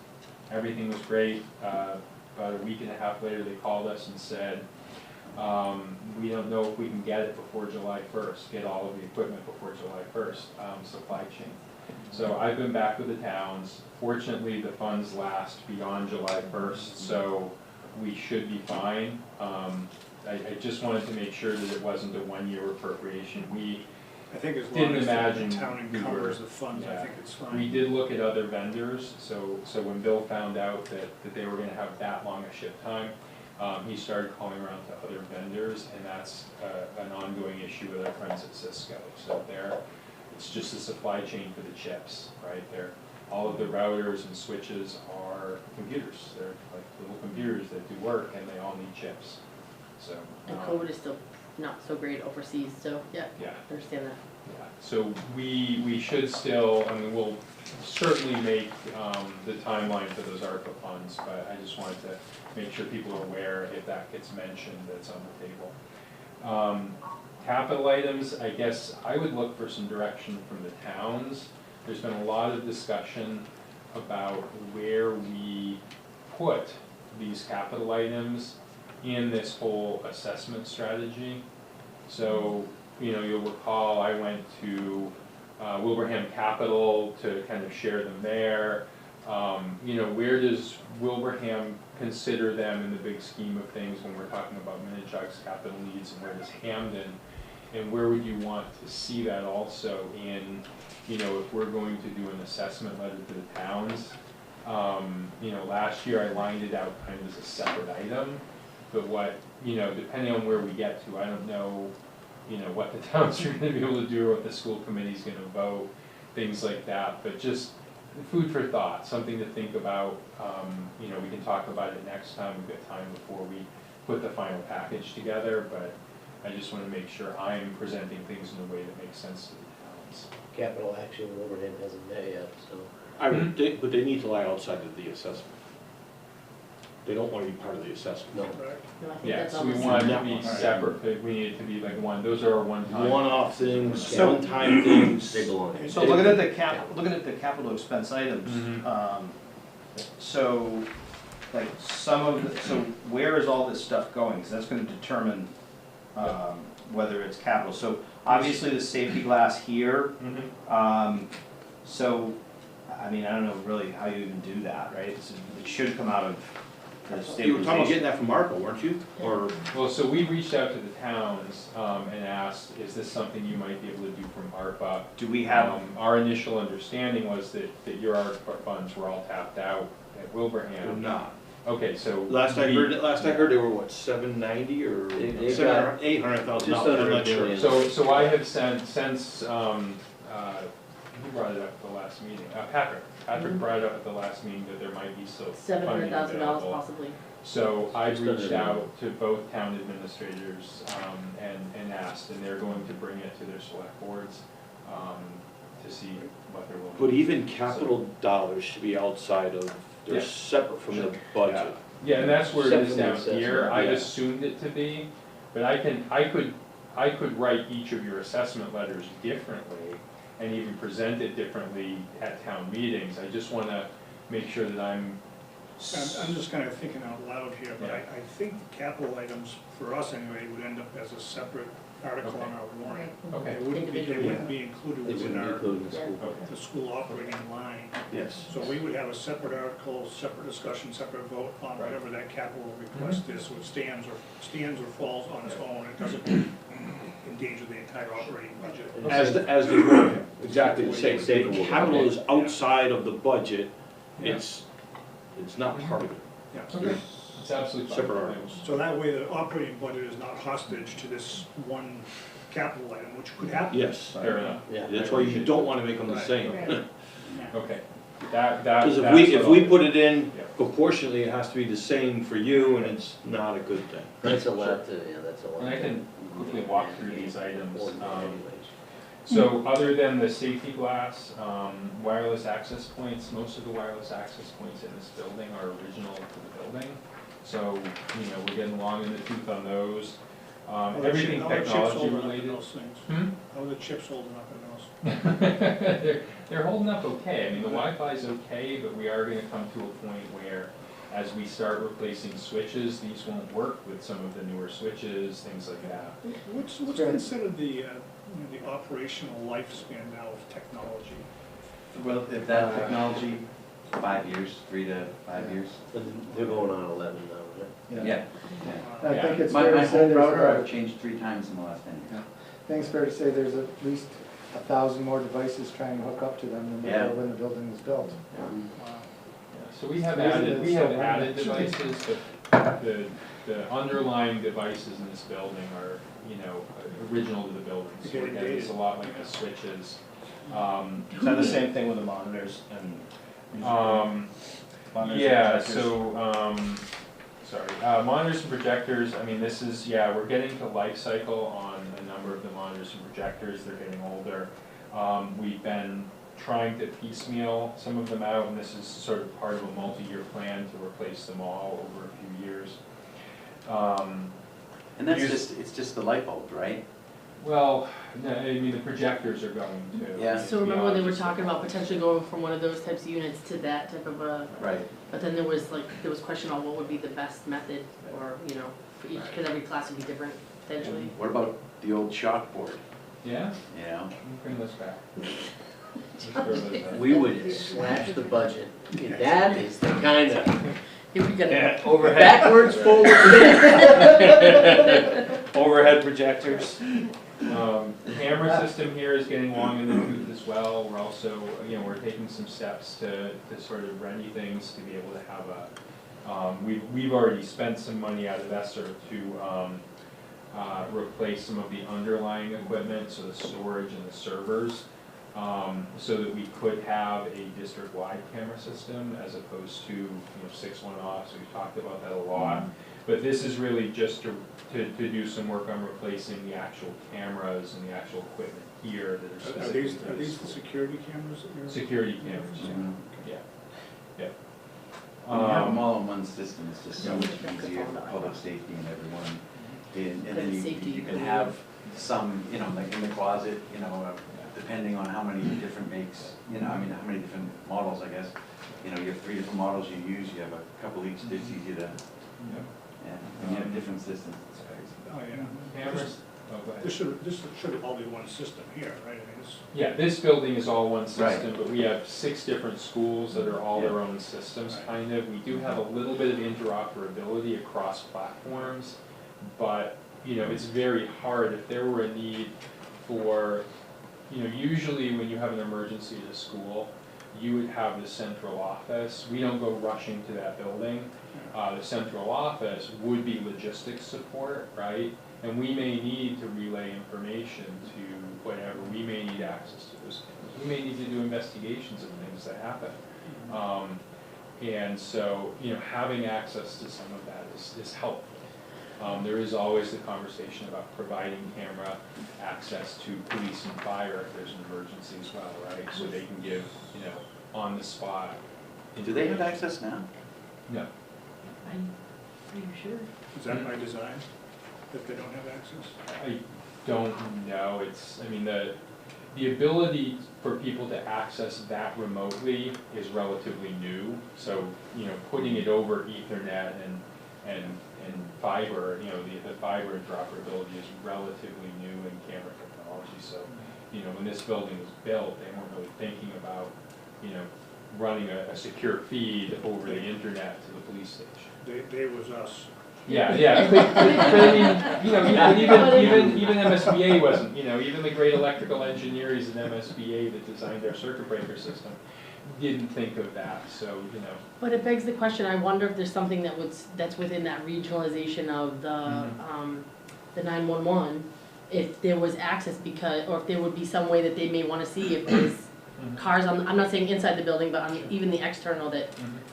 Everything was great. About a week and a half later, they called us and said, we don't know if we can get it before July 1st, get all of the equipment before July 1st, supply chain. So I've been back with the towns. Fortunately, the funds last beyond July 1st, so we should be fine. I just wanted to make sure that it wasn't a one-year appropriation. I think as long didn't as imagine the town we encovers were- the funds, I yeah. think it's fine. We did look at other vendors, so when Bill found out that they were gonna have that long a ship time, he started calling around to other vendors, and that's an ongoing issue with our friends at Cisco. So it's just a supply chain for the chips, right? All of the routers and switches are computers. They're like little computers that do work, and they all need chips. So. And COVID is still not so great overseas, so, yeah, Yeah. understand that. Yeah, so we should still, I mean, we'll certainly make the timeline for those ARPA funds, but I just wanted to make sure people are aware if that gets mentioned, that's on the table. Capital items, I guess I would look for some direction from the towns. There's been a lot of discussion about where we put these capital items in this whole assessment strategy. So, you'll recall I went to Wilbraham Capital to kind of share them there. Where does Wilbraham consider them in the big scheme of things when we're talking about Minnetonka's capital needs, and where does Hamden? And where would you want to see that also in, if we're going to do an assessment letter to the towns? Last year I lined it out kind of as a separate item, but depending on where we get to, I don't know, what the towns are gonna be able to do, or what the school committee's gonna vote, things like that, but just food for thought, something to think about. We can talk about it next time, we've got time before we put the final package together, but I just wanna make sure I'm presenting things in a way that makes sense to the towns. Capital action, Wilbraham hasn't met yet, so. But they need to lie outside of the assessment. They don't want to be part of the assessment. No. Right. No, I think Yeah, that's so we almost. want it to be separate, but we need it to be like those are our one-time. One-off things, So- one-time things. They belong. So looking at the capital expense items, Mhm. so, like, so where is all this stuff going? Because that's gonna determine, whether it's capital. So obviously the safety glass here, so, I mean, I don't know really how you even do that, right? It should come out of the You were talking about stabilization. getting that from ARPA, weren't you? Or, Well, so we reached out to the towns and asked, is this something you might be able to do from ARPA? Do we have, Our initial understanding was that your ARPA funds were all tapped out at or Wilbraham. not? Okay, so. Last I heard they were what, 790 or They got 700, 800,000 just dollars, under I'm a not sure. billion. So I have since, who brought it up at the last meeting? Patrick. Patrick brought it up at the last meeting that there might be still funding $700,000 available. possibly. So I've Just under reached a out to both town administrators and asked, and they're going to bring it to their select boards to see what they're willing to do. But even capital dollars should be outside of, they're Yeah. separate from the budget. Yeah, and that's where it is Except for the down assessment, here. I yeah. assumed it to be, but I could write each of your assessment letters differently and even present it differently at town meetings. I just wanna make sure that I'm. I'm just kind of thinking out loud here, but Yeah. I think the capital items, for us anyway, would end up as a separate article on our warrant. Okay. They wouldn't be included It within wouldn't be our, included in the school. Okay. the school operating line. Yes. So we would have a separate article, separate discussion, separate vote on whatever that capital request is, so it stands or falls on its own, it doesn't endanger the entire operating budget. As the road, exactly the same. Safer The word. capital is outside of the budget, it's not part of it. Yeah. Okay, it's absolutely fine. Separate articles. So that way the operating budget is not hostage to this one capital item, which could happen. Yes, Fair enough. Yeah. that's why you don't wanna make them the same. Right. Okay, that. Because that's if we what put it in Yeah. proportionally, it has to be the same for you, and it's not a good thing. That's a lot to, yeah, that's a lot. And I can quickly walk through these items. Anyways. So other than the safety glass, wireless access points, most of the wireless access points in this building are original to the building. So, you know, we're getting long in the tooth on those. Everything How are the chips technology holding up in related. those things? Hmm? How are the chips holding up in those? They're holding up okay. I mean, the Wi-Fi is okay, but we are gonna come to a point where as we start replacing switches, these won't work with some of the newer switches, things like that. What's considered the operational lifespan now of technology? Well, if that technology, 5 years, 3 to 5 years. They're going on 11 now, right? Yeah. I think it's My fair to say home there's router, about, I've changed 3 times in the last 10 years. I think it's fair to say there's at least 1,000 more devices trying to hook up to them than there Yeah. were when the building was built. Wow. Yeah, so we have Reason added, it's we so have rare. added devices, but the underlying devices in this building are, you know, original to the building. So Getting again, it's a dated. lot like the switches. Is that the same thing with the monitors and? monitors and Yeah, projectors? so, monitors and projectors, I mean, this is, yeah, we're getting to life cycle on a number of the monitors and projectors, they're getting older. We've been trying to piecemeal some of them out, and this is sort of part of a multi-year plan to replace them all over a few years. And that's Use- it's just the light bulbs, right? Well, no, I mean, the projectors are going to. Yeah. So remember when they were talking about potentially going from one of those types of units to that type of a, Right. but then there was question on what would be the best method, or, you know, for each, because every class would be different potentially. What about the old chalkboard, Yeah, you know? bring this back. Let's throw those out. We would slash the budget. That is the kind of If we get Overhead. backwards, forward Overhead projectors. The camera system here is getting long in the tooth as well. We're also, you know, we're taking some steps to sort of ready things to be able to have a, we've already spent some money out of ESSER to replace some of the underlying equipment, so the storage and the servers, so that we could have a district-wide camera system as opposed to, you know, 6 one-offs. We've talked about that a lot. But this is really just to do some work on replacing the actual cameras and the actual equipment here that are Are specific these, to are this these the school. security cameras that you're? Security cameras, Mhm. yeah. When you have them all in one system, it's just so much easier for public safety and everyone. And then you can have some, you know, like in the closet, you know, depending on how many different makes, you know, I mean, how many different models, I guess. You know, you have 3 different models you use, you have a couple each, it's easy to, and you have different systems. It's Oh, yeah. Cameras, oh, go ahead. This should all be one system here, right? I mean, this, Yeah, this building is all one Right. system, but we have 6 different schools that are all their own systems, kind of. We do have a little bit of interoperability across platforms, but, you know, it's very hard. If there were a need for, you know, usually when you have an emergency at a school, you would have the central office. We don't go rushing to that building. The central office would be logistics support, right? And we may need to relay information to whatever, we may need access to those things. We may need to do investigations of things that happen. And so, you know, having access to some of that is helpful. There is always the conversation about providing camera access to police and fire if there's an emergency as well, right? So they can give, you know, on the spot. Do they have access now? No. I'm pretty sure. is that by design, that they don't have access? I don't know, it's, I mean, the ability for people to access that remotely is relatively new. So, you know, putting it over Ethernet and And fiber, you know, the fiber interoperability is relatively new in camera technology, so, you know, when this building was built, they weren't really thinking about, you know, running a secure feed over the internet to the police station. They was us. Yeah, but I mean, you know, even MSBA wasn't, you know, even the great electrical engineers in MSBA that designed our circuit breaker system didn't think of that, so, you know. But it begs the question, I wonder if there's something that's within that regionalization of the 911, if there was access or if there would be some way that they may wanna see if there's cars I'm not saying inside the building, but even the external, that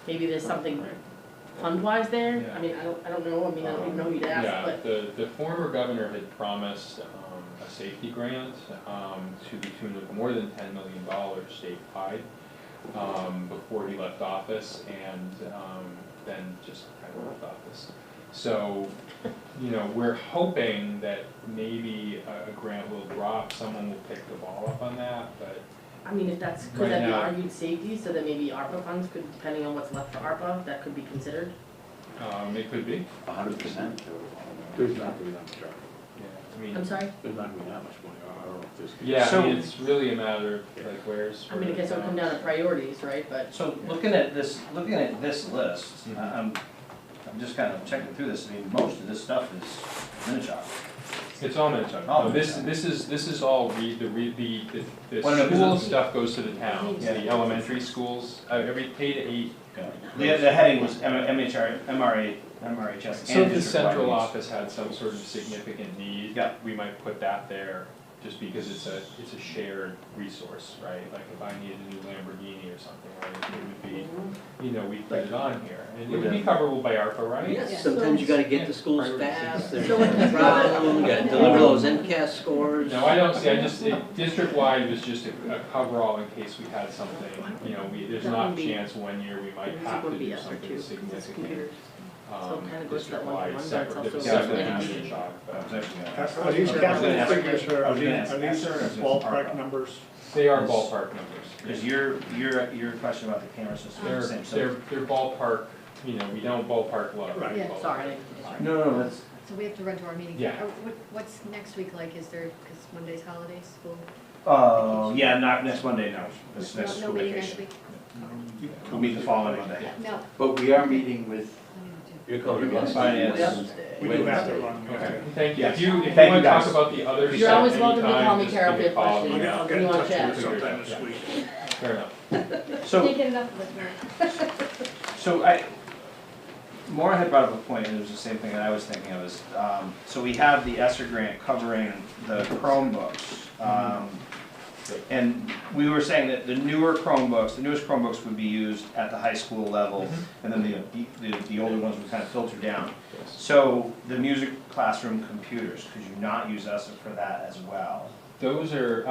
maybe there's something fund-wise there? Yeah. I mean, I don't know, I mean, I don't even know who to ask, but. Yeah, the former governor had promised a safety grant to the tune of more than $10 million statewide before he left office, and then just kind of left office. So, you know, we're hoping that maybe a grant will drop, someone will pick the ball up on that, but. I mean, if that's, could Right that be now- argued safety, so that maybe ARPA funds could, depending on what's left for ARPA, that could be considered? It could be, 100%. There's not gonna be that much, yeah, I mean. I'm sorry? there's not gonna be that much money, I don't know if there's. Yeah, I So- mean, it's really a matter of like where's. I mean, I guess it would come down to priorities, right, but. So looking at this list, I'm just kind of checking through this, I mean, most of this stuff is Minichog. It's all Minichog. All No, this Minichog. is all the Well, no, 'cause school it's- stuff goes to the towns, Yeah. the elementary schools, every K to 8. The heading was MRHS So and if the district central needs. office had some sort of significant need, Yeah. we might put that there, just because it's a shared resource, right? Like if I needed a new Lamborghini or something, right, it would be, you know, we'd put it on here, and it would be coverable by ARPA, right? Yes, sometimes you gotta get to schools Yeah. fast, there's So a what- problem, you gotta deliver those MCAS scores. No, I don't see, district-wide was just a cover-all in case we had something, you know, there's That not a would be- chance one year we might It have to would be do effort something too, 'cause it's significant. computers. So it kinda goes to that District-wide, 1-to-1, but separate, it's also separate Yeah. than Minichog, but I was actually gonna ask. Are these I was capital gonna ask- figures, I was gonna ask are these Esther, or is this ballpark ARPA? numbers? they are ballpark numbers. Because your question about the camera system is the same, so. They're ballpark, you know, we don't ballpark love. Right. Yeah, sorry. No, that's, So we have to run to our meeting. Yeah. What's next week like? Is there, because Monday's holidays, school? yeah, not next Monday, no, this No- next no school meeting next vacation. week? We'll meet the following Monday. No. But we are meeting with, You're coming again. Finance. We do have to run. Okay, thank you. Yes. If you Thank wanna you, talk guys. about the other You're stuff always welcome to anytime, call me, just Carol, give if you me a have call. questions. Yeah, I'll get You in wanna touch with chat? you sometime this week. Fair enough. So, Can't get enough of it. so Maura had brought up a point, and it was the same thing that I was thinking of, is, so we have the ESSER grant covering the Chromebooks. And we were saying that the newest Chromebooks would be used at the high school level, and then the older ones would kind of filter down. So the music classroom computers, could you not use ESSER for that as well? Those are,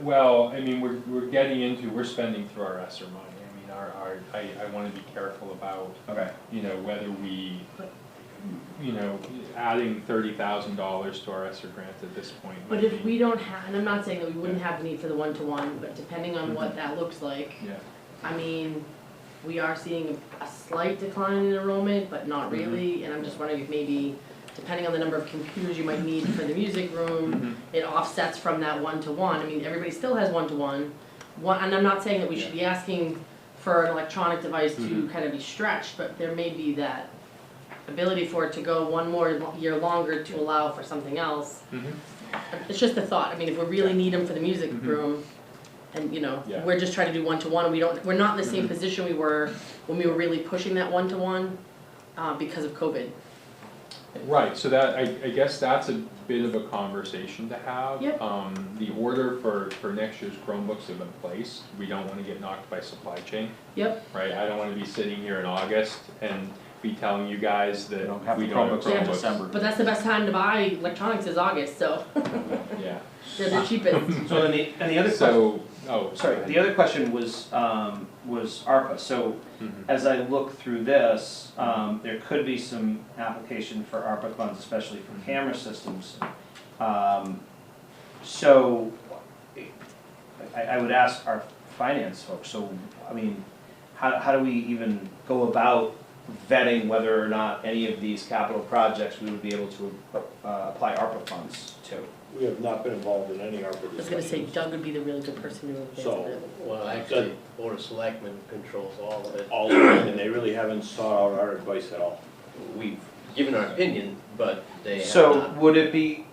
well, I mean, we're spending through our ESSER money. I mean, I wanna be careful about, Okay. you know, whether we, you know, adding $30,000 to our ESSER grant at this point. But might if be- we don't have, and I'm not saying that we wouldn't have the need for the 1-to-1, but depending on what that looks like, Yeah. I mean, we are seeing a slight decline in enrollment, but not really, and I'm just wondering if maybe, depending on the number of computers you might need for the music room, it offsets from that 1-to-1. I mean, everybody still has 1-to-1, and I'm not saying that we should be asking for an electronic device to kind of be stretched, but there may be that ability for it to go one more year longer to allow for something else. It's just a thought, I mean, if we really need them for the music room, and, you know, Yeah. we're just trying to do 1-to-1, we're not in the same position we were when we were really pushing that 1-to-1, because of COVID. Right, so that, I guess that's a bit of a conversation to have. Yep. The order for next year's Chromebooks have been placed, we don't wanna get knocked by supply chain, Yep, right? I don't wanna be sitting here in August and be telling you guys that We don't have we the don't have Chromebooks until Chromebooks. December. but that's the best time to buy electronics is August, so Yeah, they're the cheapest. So then the other question, so, oh, sorry, the other question was ARPA. So Mhm. as I look through this, there could be some application for ARPA funds, especially for camera systems. So I would ask our finance folks, so, I mean, how do we even go about vetting whether or not any of these capital projects we would be able to apply ARPA funds to. We have not been involved in any ARPA discussions. I was gonna say Doug would be the really good person to advance So- it. Well, actually, Board of Selectmen controls all of it. All of it, and they really haven't sought out our advice at all. We've given our opinion, but they have So not. would it be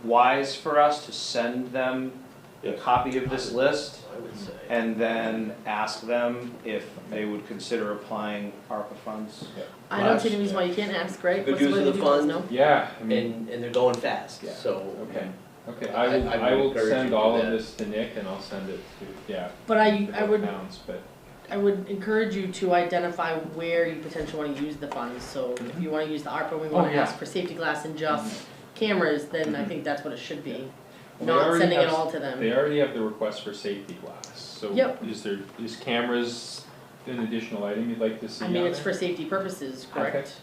wise for us to send them a copy of this list I would say. and then ask them if they would consider applying ARPA funds? I don't see any reason why you can't ask, right? Good What's the use way of to the do this, fund. no? Yeah, I mean, And they're going fast, Yeah. so. okay, okay, I would I will encourage you send to all do of that. this to Nick and I'll send it to, yeah. But I both would, towns, but, I would encourage you to identify where you potentially wanna use the funds, so if you wanna use the ARPA, we wanna Oh, yeah. ask for safety glass and just cameras, then I think that's what it should be. Well, they Not already sending it have- all to them. they already have the request for safety glass, so Yep. is cameras an additional item you'd like to see I on mean, it's there? for safety purposes, correct?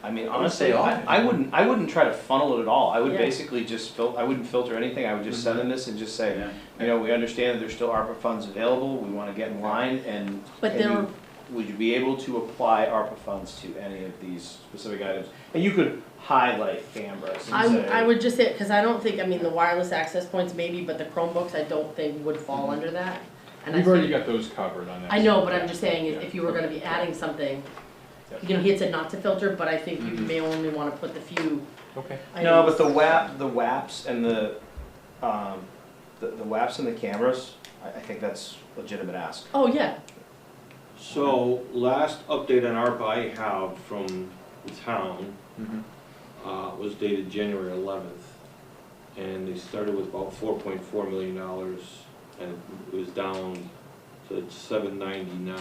I mean, honestly, I wouldn't try to funnel it at all. I would Yeah. basically just I wouldn't filter anything. I would just send them this and just say, Yeah. you know, we understand that there's still ARPA funds available. We wanna get in line and But can there you- are, would you be able to apply ARPA funds to any of these specific items? And you could highlight cameras and say. I would just say, cause I don't think, I mean, the wireless access points maybe, but the Chromebooks, I don't think would fall under that. And I We've already think, got those covered on that. I know, but side. I'm just saying, Yeah. if you were gonna be adding something, Yep. you know, he had said not to filter, but I think you Mhm. may only wanna put the few Okay, No, items. but the WAPs and the WAPs and the cameras, I think that's legitimate ask. Oh, yeah, So, last update on ARPA I have from the town was dated January 11th. And they started with about $4.4 million, and it was down to $799.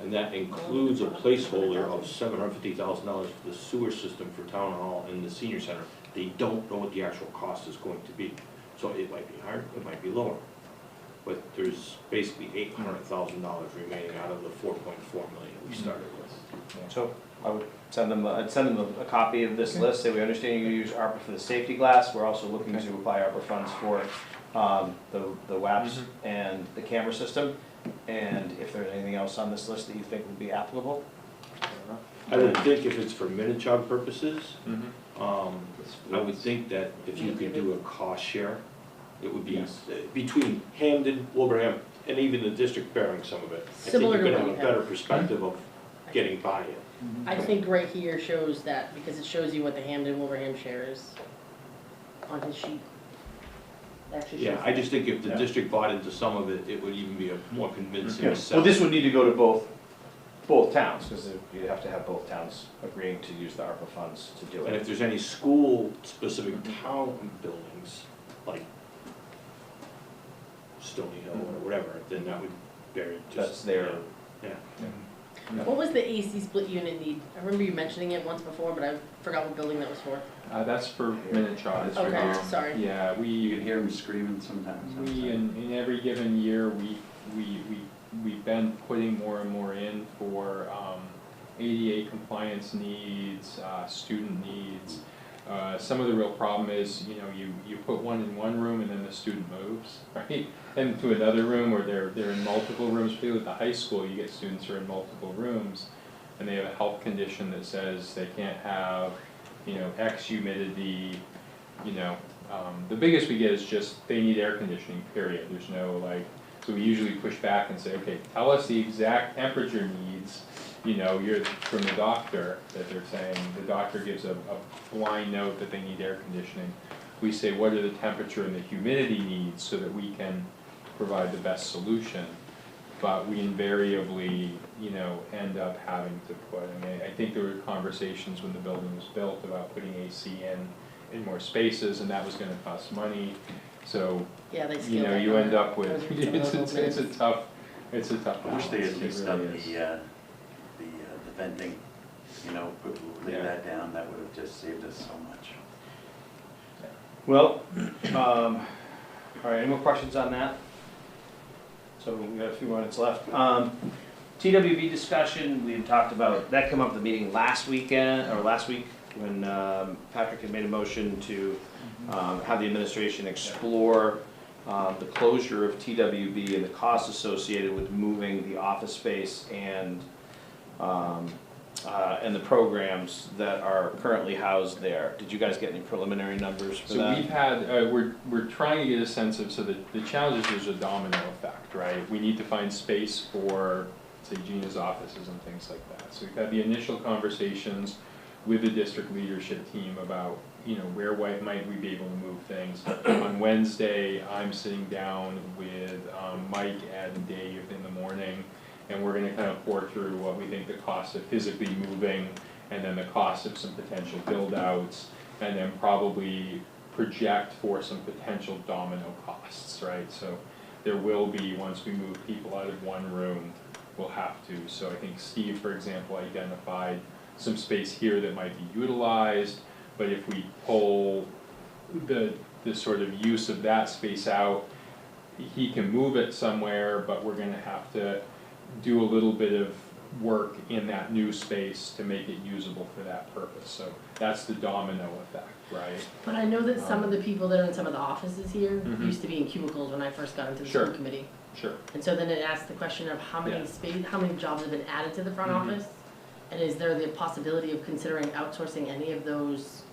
And that includes a placeholder of $750,000 for the sewer system for town hall and the senior center. They don't know what the actual cost is going to be. So it might be higher, it might be lower. But there's basically $800,000 remaining out of the $4.4 million we started with. So I would send them, I'd send them a copy of this list, say we understand you use ARPA for the safety glass, we're also looking to apply ARPA funds for the WAPs and the camera system, and if there's anything else on this list that you think would be applicable. I would think if it's for Minichog purposes, mhm. I would think that if you could do a cost share, it would be Yes. between Hamden, Wilbraham, and even the district bearing some of it. I think Similar you're to gonna what have a we have. better perspective of getting buy-in. I think right here shows that, because it shows you what the Hamden Wilbraham share is on his sheet. Actually Yeah, shows I that. just think if the Yeah. district bought into some of it, it would even be a more convincing Well, sell. this would need to go to both towns, because you'd have to have both towns agreeing to use the ARPA funds to do And it. if there's any school-specific town buildings, like Stony Hill or whatever, then that would vary just. That's their. Yeah. What was the AC split unit need? I remember you mentioning it once before, but I forgot what building that was for. That's for Minichog. Okay, sorry. Yeah, You can we, hear them screaming sometimes. in every given year, we've been putting more and more in for, ADA compliance needs, student needs. Some of the real problem is, you know, you put one in one room and then the student moves, right? And to another room, or they're in multiple rooms, particularly at the high school, you get students who are in multiple rooms, and they have a health condition that says they can't have, you know, X humidity, you know. The biggest we get is just, they need air conditioning, period. There's no like, so we usually push back and say, okay, tell us the exact temperature needs, you know, you're from the doctor, that they're saying, the doctor gives a blind note that they need air conditioning. We say, what are the temperature and the humidity needs so that we can provide the best solution? But we invariably, you know, end up having to put, I mean, I think there were conversations when the building was built about putting AC in more spaces, and that was gonna cost money. So, Yeah, they you scaled know, that you down. end up with, Those are some of those it's a openings. tough, it's a tough I wish they balance. had It least really done is. the venting, you know, leave Yeah. that down, that would have just saved us so much. Well, all right, any more questions on that? So we got a few minutes left. TWB discussion, we had talked about, that came up at the meeting last weekend, or last week, when Patrick had made a motion to have the administration explore the closure of TWB and the costs associated with moving the office space and the programs that are currently housed there. Did you guys get any preliminary numbers for So that? we've had, we're trying to get a sense of, so the challenge is there's a domino effect, right? We need to find space for, say, Gina's offices and things like that. So we've had the initial conversations with the district leadership team about, where might we be able to move things. On Wednesday, I'm sitting down with Mike, Ed, and Dave in the morning, and we're gonna kind of pour through what we think the cost of physically moving, and then the cost of some potential build-outs, and then probably project for some potential domino costs, right? So there will be, once we move people out of one room, we'll have to. So I think Steve, for example, identified some space here that might be utilized, but if we pull the sort of use of that space out, he can move it somewhere, but we're gonna have to do a little bit of work in that new space to make it usable for that purpose. So that's the domino effect, right? But I know that some of the people that are in some of the offices here Mhm. used to be in cubicles when I first got into the Sure. school committee. Sure. And so then it asked the question of how many Yeah. how many jobs have been added to the front Mhm. office? And is there the possibility of considering outsourcing any of those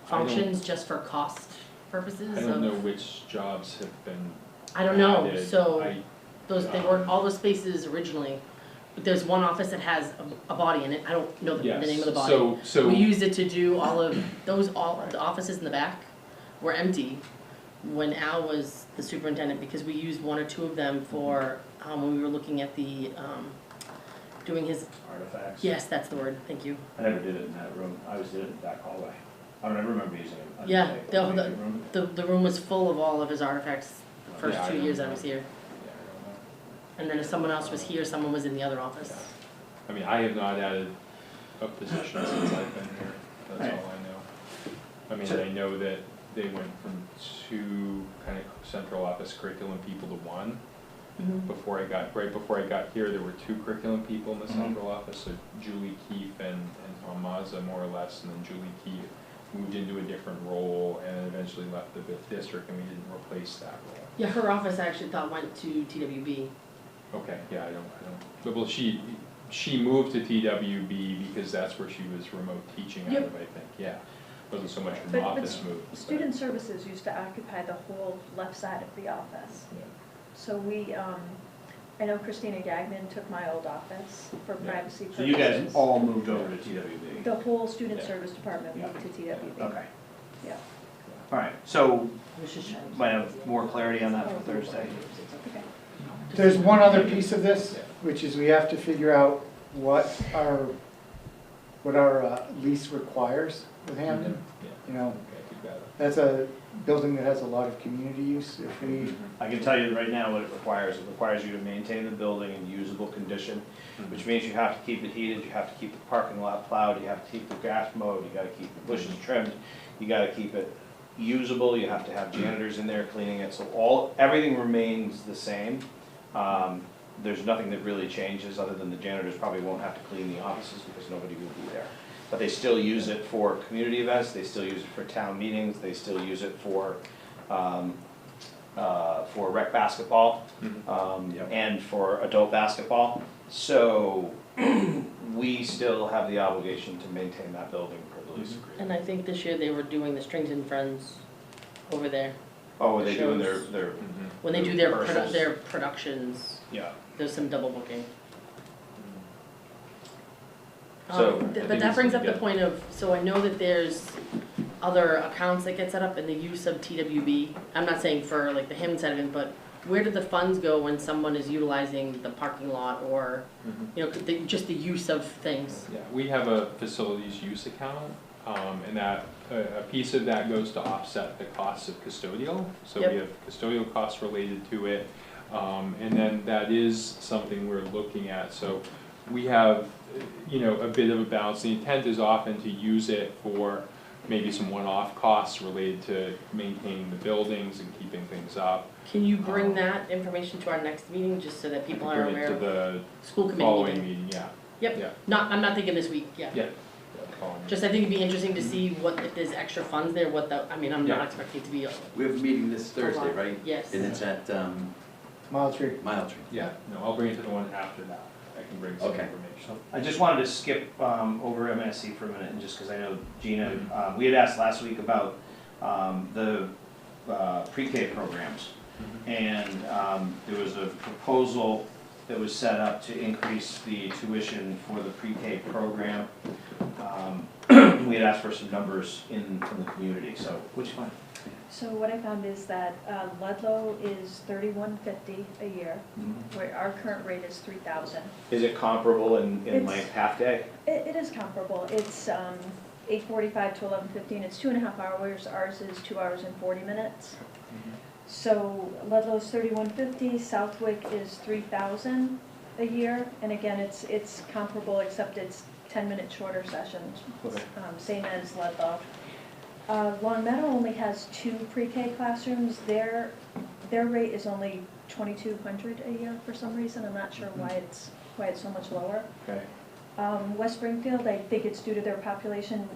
I don't- functions just for cost purposes? I don't of- know which jobs have been I don't know, added. so I- they weren't all those spaces originally. But there's one office that has a body in it, I don't know the name of the body. So We used it to do all of the offices in the back were empty when Al was the superintendent, because we used one or two of them for, when we were looking at the, doing his, Artifacts? yes, that's the word, thank you. I never did it in that room, I always did it in the back hallway. I don't ever remember using it. on Yeah, the meeting room. the room was full of all of his artifacts the first Yeah, I 2 years I don't was know. here. Yeah, I don't know. And then if someone else was here, someone was in the other office. I mean, I have not added a position since I've been here, that's Right. all I know. I mean, I know that they went from 2 kind of central office curriculum people to 1. Mhm. Right before I got here, there were 2 curriculum people in the Mhm. central office, so Julie Keefe and Tom Mazza more or less, and then Julie Keefe moved into a different role and eventually left the district, and we didn't replace that role. Yeah, her office I actually thought went to TWB. Okay, yeah, I don't, well, she moved to TWB because that's where she was remote teaching out Yep. of, I think, yeah. Wasn't so much an But office move. but- Student services used to occupy the whole left side of the office. Yeah. So I know Christina Gagnon took my old office for Yeah. privacy purposes. So you guys all moved over to TWB? The whole student Yeah. service department moved to TWB. Okay, Yeah. all right, so Which is changed. might have more clarity on that for Thursday. Okay. There's one other piece of this, which is we have to figure out what our lease requires with Hamden. Yeah. You know, Okay, keep that up. that's a building that has a lot of community use. If we, I can tell you right now what it requires you to maintain the building in usable condition, which means you have to keep it heated, you have to keep the parking lot plowed, you have to keep the grass mowed, you gotta keep the bushes trimmed, you gotta keep it usable, you have to have janitors in there cleaning it, so everything remains the same. There's nothing that really changes, other than the janitors probably won't have to clean the offices because nobody will be there. But they still use it for community events, they still use it for town meetings, they still use it for rec basketball, and for adult basketball. So we still have the obligation to maintain that building per the lease agreement. And I think this year they were doing the Strings and Friends over there. Oh, are they doing their, Mhm. When they do their rehearsals? their productions, Yeah. there's some double booking. So, I But think that it's- brings up the yeah. point of, so I know that there's other accounts that get set up in the use of TWB. I'm not saying for like the Hammond side of it, but where do the funds go when someone is utilizing the parking lot or, Mhm. you know, just the use of things? Yeah, we have a facilities use account, and that, a piece of that goes to offset the costs of custodial. So Yep. we have custodial costs related to it, and then that is something we're looking at. So we have, a bit of a balance. The intent is often to use it for maybe some one-off costs related to maintaining the buildings and keeping things up. Can you bring that information to our next meeting, just so that people are Bring it aware to of the school committee following meeting? meeting, yeah. Yep, Yeah. I'm not thinking this week, yeah. Yeah. calling. Just, I think it'd be interesting to see what, if there's extra funds there, what the, I mean, I'm not Yeah. expecting it to be, We have a meeting this Thursday, right? yes. And it's at Mile Tree. Mile Tree. Yeah, no, I'll bring it to the one after that. I can bring some Okay. information. I just wanted to skip over MSC for a minute, and just because I know Gina, we had asked last week about the pre-K programs. And there was a proposal that was set up to increase the tuition for the pre-K program. We had asked for some numbers from the community, so, which one? So what I found is that Ludlow is $31.50 a year, where our current rate is $3,000. Is it comparable in It's- like half-day? It is comparable. It's 8:45 to 11:15. It's 2.5 hours. Ours is 2 hours and 40 minutes. So Ludlow's $31.50. Southwick is $3,000 a year, and again, it's comparable except it's 10-minute shorter sessions, Okay. same as Ludlow. Long Meadow only has 2 pre-K classrooms. Their rate is only $2,200 a year for some reason. I'm not sure why it's so much lower. Okay. West Springfield, I think it's due to their population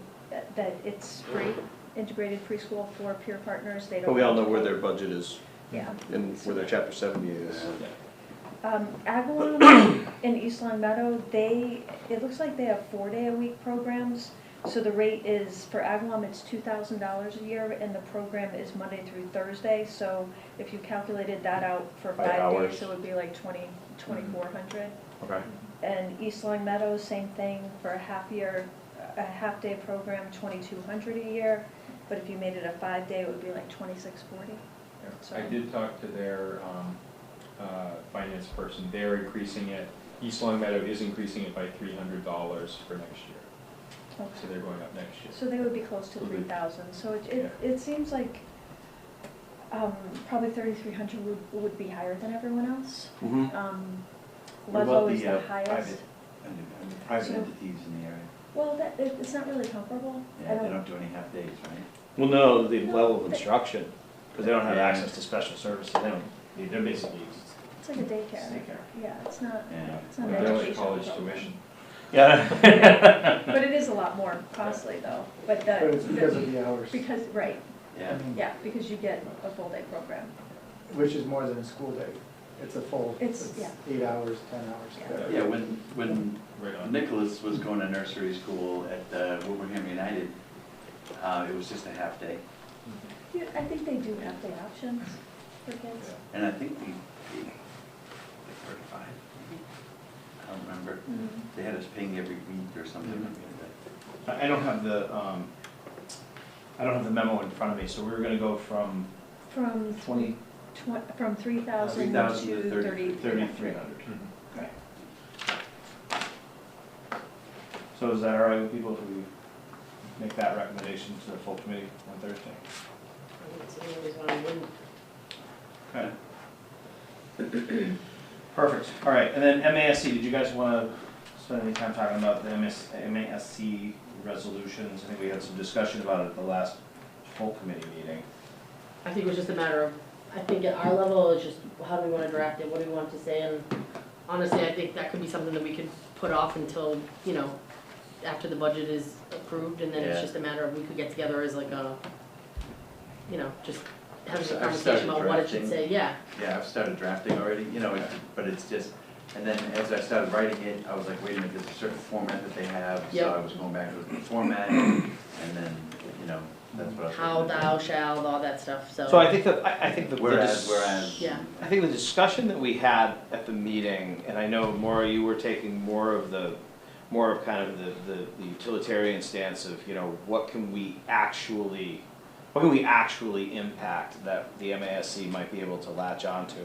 that it's free, integrated preschool for peer partners. They don't. But we all know where their budget is Yeah. and where their chapter 70 is. Agawam in East Long Meadow, it looks like they have 4-day-a-week programs. So the rate is, for Agawam, it's $2,000 a year, and the program is Monday through Thursday. So if you calculated that out for 5 hours. days, it would be like $2,400. Okay. And East Long Meadow, same thing, for a half-day program, $2,200 a year. But if you made it a 5-day, it would be like $2,640. So- I did talk to their finance person. They're increasing it, East Long Meadow is increasing it by $300 for next year. So they're going up next year. So they would be close to 3,000. So it seems like probably 3,300 would be higher than everyone else. What Ludlow about is the highest. private So- entities in the area? Well, it's not really comparable. I Yeah, they don't do any half days, right? Well, no, the level of instruction, because they don't have access to special services. They're basically It's like a daycare. daycare. Yeah, it's not an They're like educational college program. tuition. Yeah. But it is a lot more costly though. But But it's because of the hours, Because, right, Yeah. yeah, because you get a full day program. which is more than a school day. It's a full, It's- it's yeah. 8 hours, 10 hours. Yeah, when Right on. Nicholas was going to nursery school at Wilbraham United, it was just a half day. Yeah, I think they do have day options for kids. And I think we paid like 35, maybe. I don't remember. They had us paying every week or something like that. I don't have the memo in front of me, so we were gonna go from From 20, from 3,000 3,000 to to 3,300. 3,300. Okay. So is that all right with people if we make that recommendation to the full committee on Thursday? I don't see any reason why we wouldn't. Okay. Perfect, all right, and then MASC, did you guys wanna spend any time talking about the MASC resolutions? I think we had some discussion about it at the last full committee meeting. I think it was just a matter of, I think at our level, it's just how do we want to draft it, what do we want to say, and honestly, I think that could be something that we could put off until, after the budget is approved, and then it's Yeah. just a matter of we could get together as like a, just having a I've conversation started about what it should drafting. say, yeah. Yeah, I've started drafting already, but it's just, and then as I started writing it, I was like, wait a minute, there's a certain format that they have. Yep. So I was going back to the format, and then, that's what I was. How, thou, shall, all that stuff, so. So I think that Whereas. Yeah. I think the discussion that we had at the meeting, and I know Maura, you were taking more of kind of the utilitarian stance of, what can we actually impact that the MASC might be able to latch onto?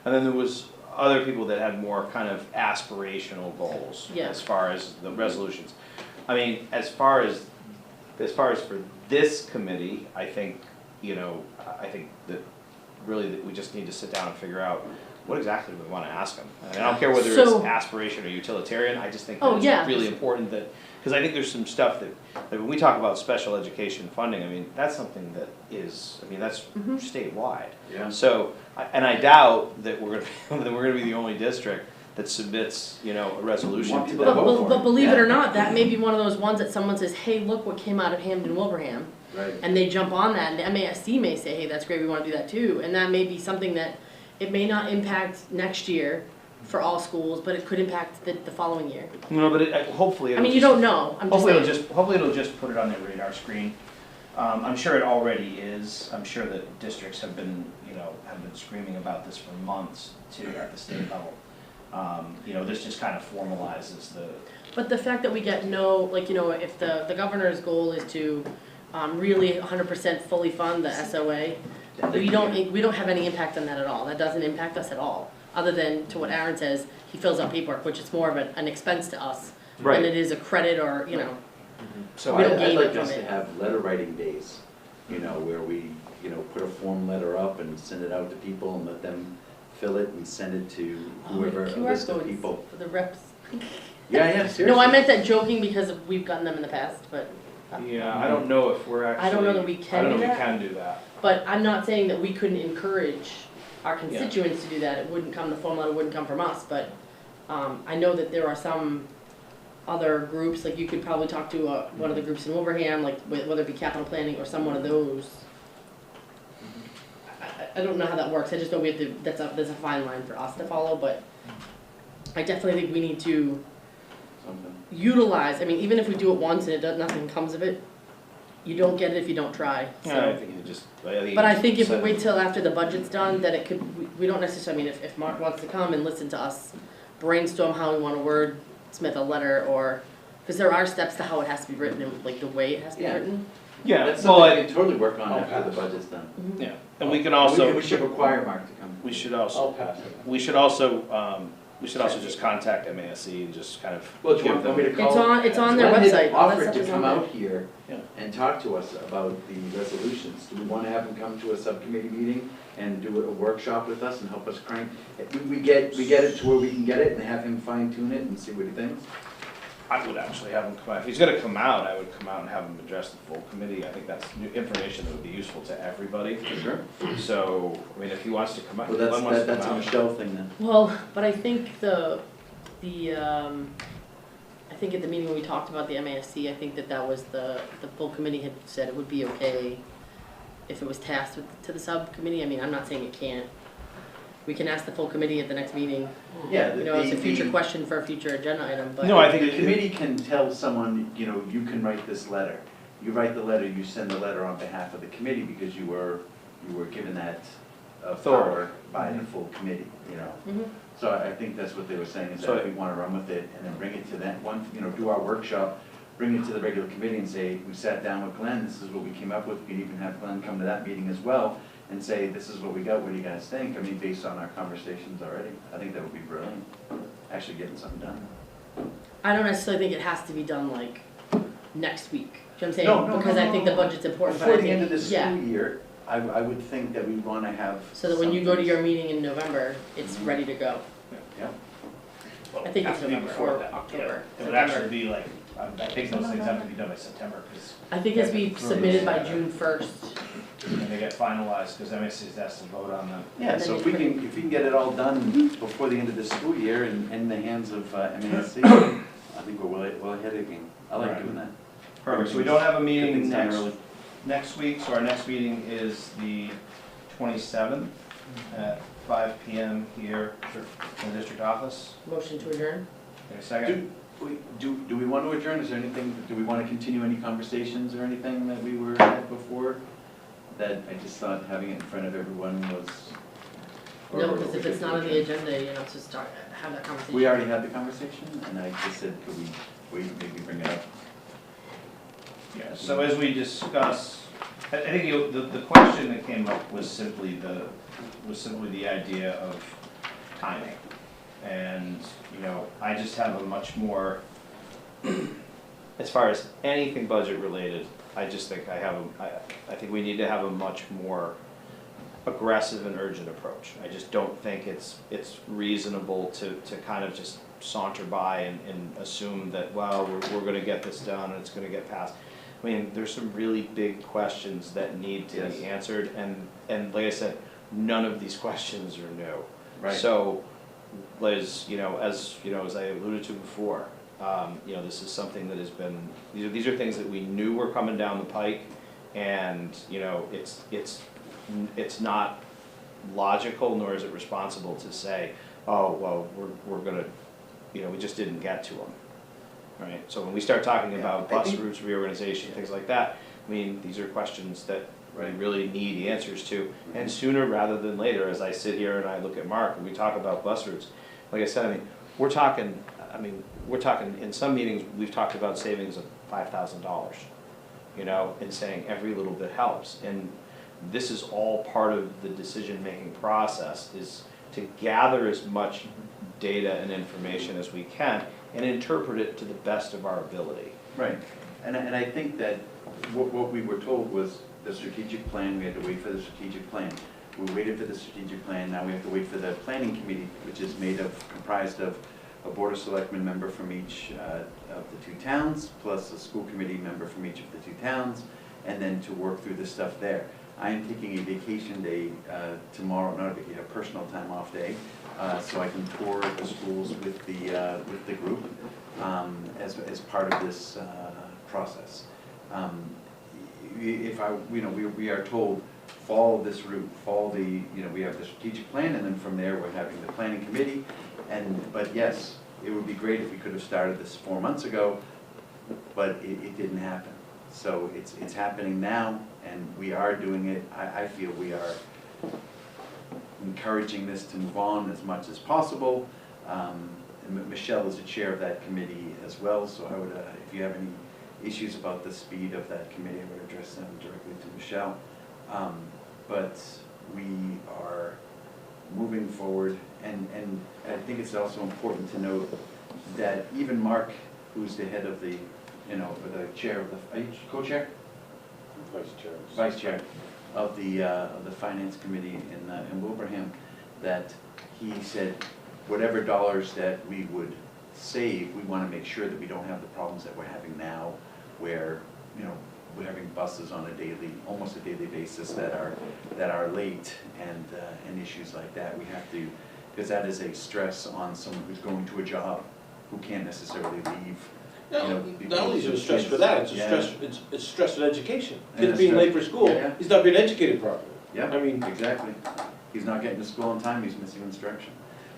And then there was other people that had more kind of aspirational goals Yeah. as far as the resolutions. I mean, as far as for this committee, I think that really that we just need to sit down and figure out what exactly do we want to ask them. I mean, I don't care whether So- it's aspiration or utilitarian, I just think Oh, that yeah. it's really important that, because I think there's some stuff that when we talk about special education funding, I mean, that's something that is, that's statewide. Yeah. So, and I doubt that we're gonna be the only district that submits, you know, a resolution Want to people them. to vote for it. But believe it Yeah. or not, that may be one of those ones that someone says, hey, look what came out of Hamden Wilbraham. Right. And they jump on that, and the MASC may say, hey, that's great, we wanna do that too. And that may be something that, it may not impact next year for all schools, but it could impact the following year. No, but hopefully I it'll mean, you just- don't know, I'm just Hopefully saying. it'll just put it on their radar screen. I'm sure it already is. I'm sure that districts have been, you know, screaming about this for months too at the state level. You know, this just kind of formalizes the. But the fact that we get no, like, you know, if the governor's goal is to really 100% fully fund the SOA, we don't have any impact on that at all. That doesn't impact us at all, other than to what Aaron says, he fills out paperwork, which is more of an expense to us than it is a credit or, you know. So We don't I'd gain like it from us to it. have letter writing days, you know, where we, you know, put a form letter up and send it out to people and let them fill it and send it to whoever, a QR list of codes people. for the reps. Yeah, seriously. No, I meant that joking because we've gotten them in the past, but. Yeah, I don't know if we're actually. I don't know that we can do that. I don't know if we can do that. But I'm not saying that we couldn't encourage our constituents to do that. It wouldn't come, the form letter wouldn't come from us, but I know that there are some other groups, like you could probably talk to one of the groups in Wilbraham, like whether it be capital planning or some one of those. I don't know how that works. I just know we have to, there's a fine line for us to follow, but I definitely think we need to utilize, I mean, even if we do it once and nothing comes of it, you don't get it if you don't try, so. Yeah, I think you just. But I think if we wait till after the budget's done, that it could, we don't necessarily, I mean, if Mark wants to come and listen to us brainstorm how we wanna wordsmith a letter, or, cause there are steps to how it has to be written and like the way it has to be Yeah. written. Yeah, That's well, something we can totally work on after the budget's done. yeah, and we can also. We should require Mark to come. We should also. I'll pass it. We should also just contact MASC and just kind of. Well, do you give want me to them- call? It's on their Glenn had website. All that offered stuff to is on come there. out here Yeah. and talk to us about the resolutions. Do we want to have him come to a subcommittee meeting and do a workshop with us and help us crank? We get it to where we can get it and have him fine tune it and see what he thinks? I would actually have him come out. If he's gonna come out, I would come out and have him address the full committee. I think that's new information that would be useful to everybody. Sure. So, I mean, if he wants to come out, Well, if Glenn wants to that's a come out. Michelle thing then. Well, but I think I think at the meeting when we talked about the MASC, I think that was the full committee had said it would be okay if it was tasked to the subcommittee. I mean, I'm not saying it can't. We can ask the full committee at the next meeting. Yeah. You know, it's a future question for a future agenda item, but. No, I think The committee can tell someone, you know, you can write this letter. You write the letter, you send the letter on behalf of the committee because you were given that power by the full committee, you know. Mhm. So I think that's what they were saying, is So- that we want to run with it and then bring it to that one, you know, do our workshop, bring it to the regular committee and say, we sat down with Glenn, this is what we came up with. We can even have Glenn come to that meeting as well and say, this is what we got, what do you guys think? I mean, based on our conversations already, I think that would be brilliant, actually getting something done. I don't necessarily think it has to be done like next week. Do you know what I'm saying? No, Because I think the budget's important, but I Before think, the end of the yeah. school year, I would think that we want to have. So that when you go to something. your meeting in November, it's ready to go. Yeah. Well, I think have it's to be November before or that. October, Yeah. It would September. actually be like, I think those things have to be done by September, because. I think it has to be submitted by June 1st. And they get finalized, because MASC has to vote on them. Yeah, so if we can get it all done before the end of the school year and in the hands of MASC, I think we're well ahead of the game. I like Right. doing that. Perfect, so we don't have a Get meeting things done early. next week, so our next meeting is the 27th at 5 PM here in the district office. Motion to adjourn? Take a second. Do we want to adjourn? Is there anything, do we want to continue any conversations or anything that we were at before? That I just thought having it in front of everyone was. No, or because if we it's could not on the adjourn? agenda, you're not to start, have that conversation. We already had the conversation and I just said, could we wait, maybe bring it up? Yeah, so as we discuss, I think the question that came up was simply the idea of timing. And, you know, I just have a much more, as far as anything budget related, I just think I think we need to have a much more aggressive and urgent approach. I just don't think it's reasonable to kind of just saunter by and assume that, well, we're gonna get this done and it's gonna get passed. I mean, there's some really big questions that need to be answered, and like I said, none of these questions are new. Right. So, as I alluded to before, this is something that has been, these are things that we knew were coming down the pike, and, it's not logical, nor is it responsible to say, oh, well, we're gonna, we just didn't get to them, right? So when we start talking about bus routes reorganization, things like that, I mean, these are questions that we really need answers to, and sooner rather than later, as I sit here and I look at Mark and we talk about bus routes, like I said, I mean, we're talking, in some meetings, we've talked about savings of $5,000, and saying every little bit helps. And this is all part of the decision-making process, is to gather as much data and information as we can and interpret it to the best of our ability. Right, and I think that what we were told was the strategic plan, we had to wait for the strategic plan. We waited for the strategic plan, now we have to wait for the planning committee, which is comprised of a board of selectmen member from each of the two towns, plus a school committee member from each of the two towns, and then to work through the stuff there. I am taking a vacation day tomorrow, not a vacation, a personal time off day, so I can tour the schools with the group as part of this process. We are told, follow this route, we have the strategic plan, and then from there we're having the planning committee. But yes, it would be great if we could have started this 4 months ago, but it didn't happen. So it's happening now, and we are doing it. I feel we are encouraging this to move on as much as possible. Michelle is the chair of that committee as well, so I would, if you have any issues about the speed of that committee, I would address them directly to Michelle. But we are moving forward, and I think it's also important to note that even Mark, who's the head of the, the chair of the, co-chair? Vice chair of the finance committee in Wilbraham, that he said whatever dollars that we would save, we want to make sure that we don't have the problems that we're having now, where we're having buses on almost a daily basis that are late, and issues like that. We have to, because that is a stress on someone who's going to a job who can't necessarily leave. Not only is it a stress for that, it's stress in education. Kids being late for school, he's not being educated properly. Yeah, I mean, exactly. He's not getting to school on time, he's missing instruction.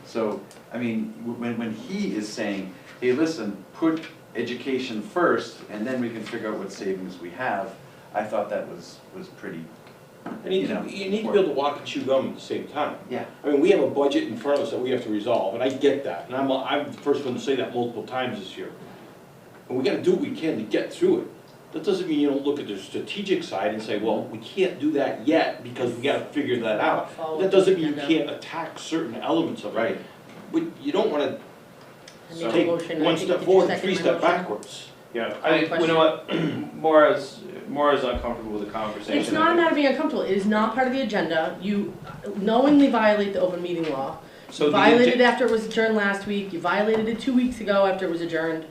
So, I mean, when he is saying, hey, listen, put education first, and then we can figure out what savings we have, I thought that was pretty, and you need to be able to walk and chew gum at the same time. Yeah. I mean, we have a budget in front of us that we have to resolve, and I get that, and I'm the first one to say that multiple times this year. And we gotta do what we can to get through it. That doesn't mean you don't look at the strategic side and say, well, we can't do that yet because we gotta figure that out. That doesn't mean you can't attack certain elements of it. right. But you don't wanna take one step forward and 3 steps backwards. Yeah, you know what, Maura's uncomfortable with the conversation. It's not a matter of being uncomfortable, it is not part of the agenda. You knowingly violate the open meeting law. So you violated it after it was adjourned last week, you violated it 2 weeks ago after it was adjourned.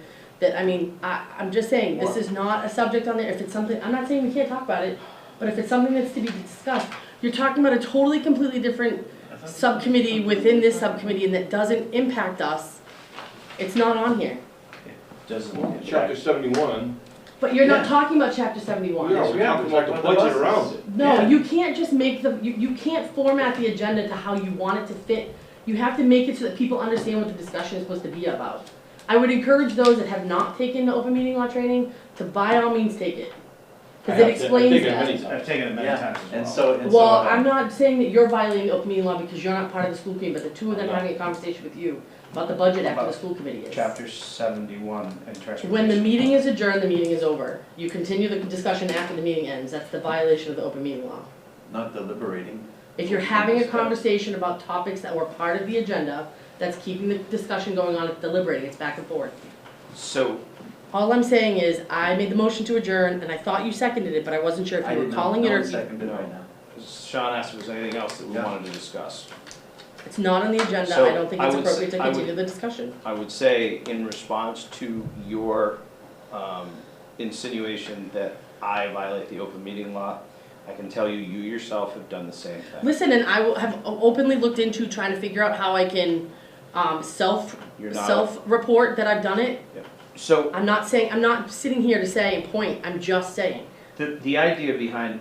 I'm just saying, this is not a subject on there. If it's something, I'm not saying we can't talk about it, but if it's something that's to be discussed, you're talking about a totally, completely different subcommittee within this subcommittee, and that doesn't impact us. It's not on here. Doesn't. Chapter 71. But you're not talking about chapter 71. No, we have to talk the budget around it. No, you can't just make you can't format the agenda to how you want it to fit. You have to make it so that people understand what the discussion is supposed to be about. I would encourage those that have not taken the open meeting law training to by all means take it. Because it explains that. I've taken it many times as well. I'm not saying that you're violating the open meeting law because you're not part of the school committee, but the two of them are having a conversation with you about the budget after the school committee is. Chapter 71 and transportation. When the meeting is adjourned, the meeting is over. You continue the discussion after the meeting ends. That's the violation of the open meeting law. Not deliberating. If you're having a conversation about topics that were part of the agenda, that's keeping the discussion going on, it's deliberating, it's back and forth. So, all I'm saying is, I made the motion to adjourn, and I thought you seconded it, but I wasn't sure if you were calling it or if you... seconded right now. Sean asked if there was anything else that we wanted to discuss. It's not on the agenda, So, I don't think it's appropriate to continue the discussion. I would say, in response to your insinuation that I violate the open meeting law, I can tell you, you yourself have done the same thing. Listen, and I will have openly looked into trying to figure out how I can You're not- self-report that I've done it. So I'm not sitting here to say and point, I'm just saying. the idea behind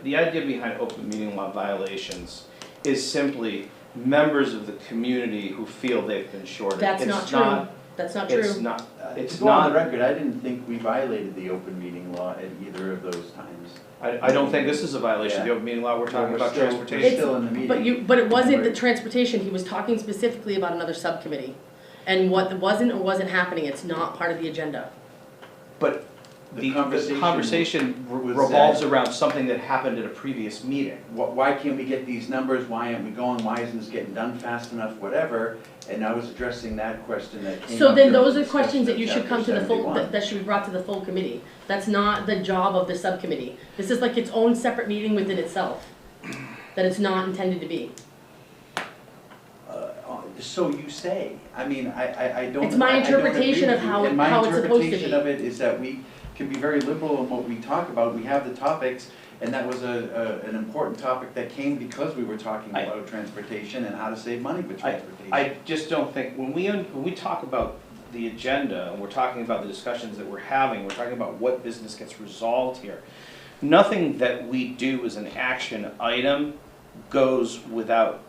open meeting law violations is simply members of the community who feel they've been shorted. That's not true. That's not true. It's not, it's To go on the not, record, I didn't think we violated the open meeting law at either of those times. I don't think this is a violation of the open meeting law, we're talking about We're transportation. still in the meeting. But it wasn't the transportation, he was talking specifically about another subcommittee. And what wasn't or wasn't happening, it's not part of the agenda. But The the conversation conversation was revolves that- around something that happened at a previous meeting. Why can't we get these numbers, why aren't we going, why isn't this getting done fast enough, whatever? And I was addressing that question that came up. So then during those the are questions that you should come to the full, discussion of that should be brought to the full committee. That's not the job of the subcommittee. This is like its own separate meeting within itself, that it's not intended to be. So you say, I mean, I don't. It's my I don't interpretation agree of with you. how And my it's supposed to interpretation be. of it is that we can be very liberal in what we talk about, we have the topics, and that was an important topic that came because we were talking about transportation and how to save money with transportation. I just don't think, when we talk about the agenda, and we're talking about the discussions that we're having, we're talking about what business gets resolved here. Nothing that we do as an action item goes without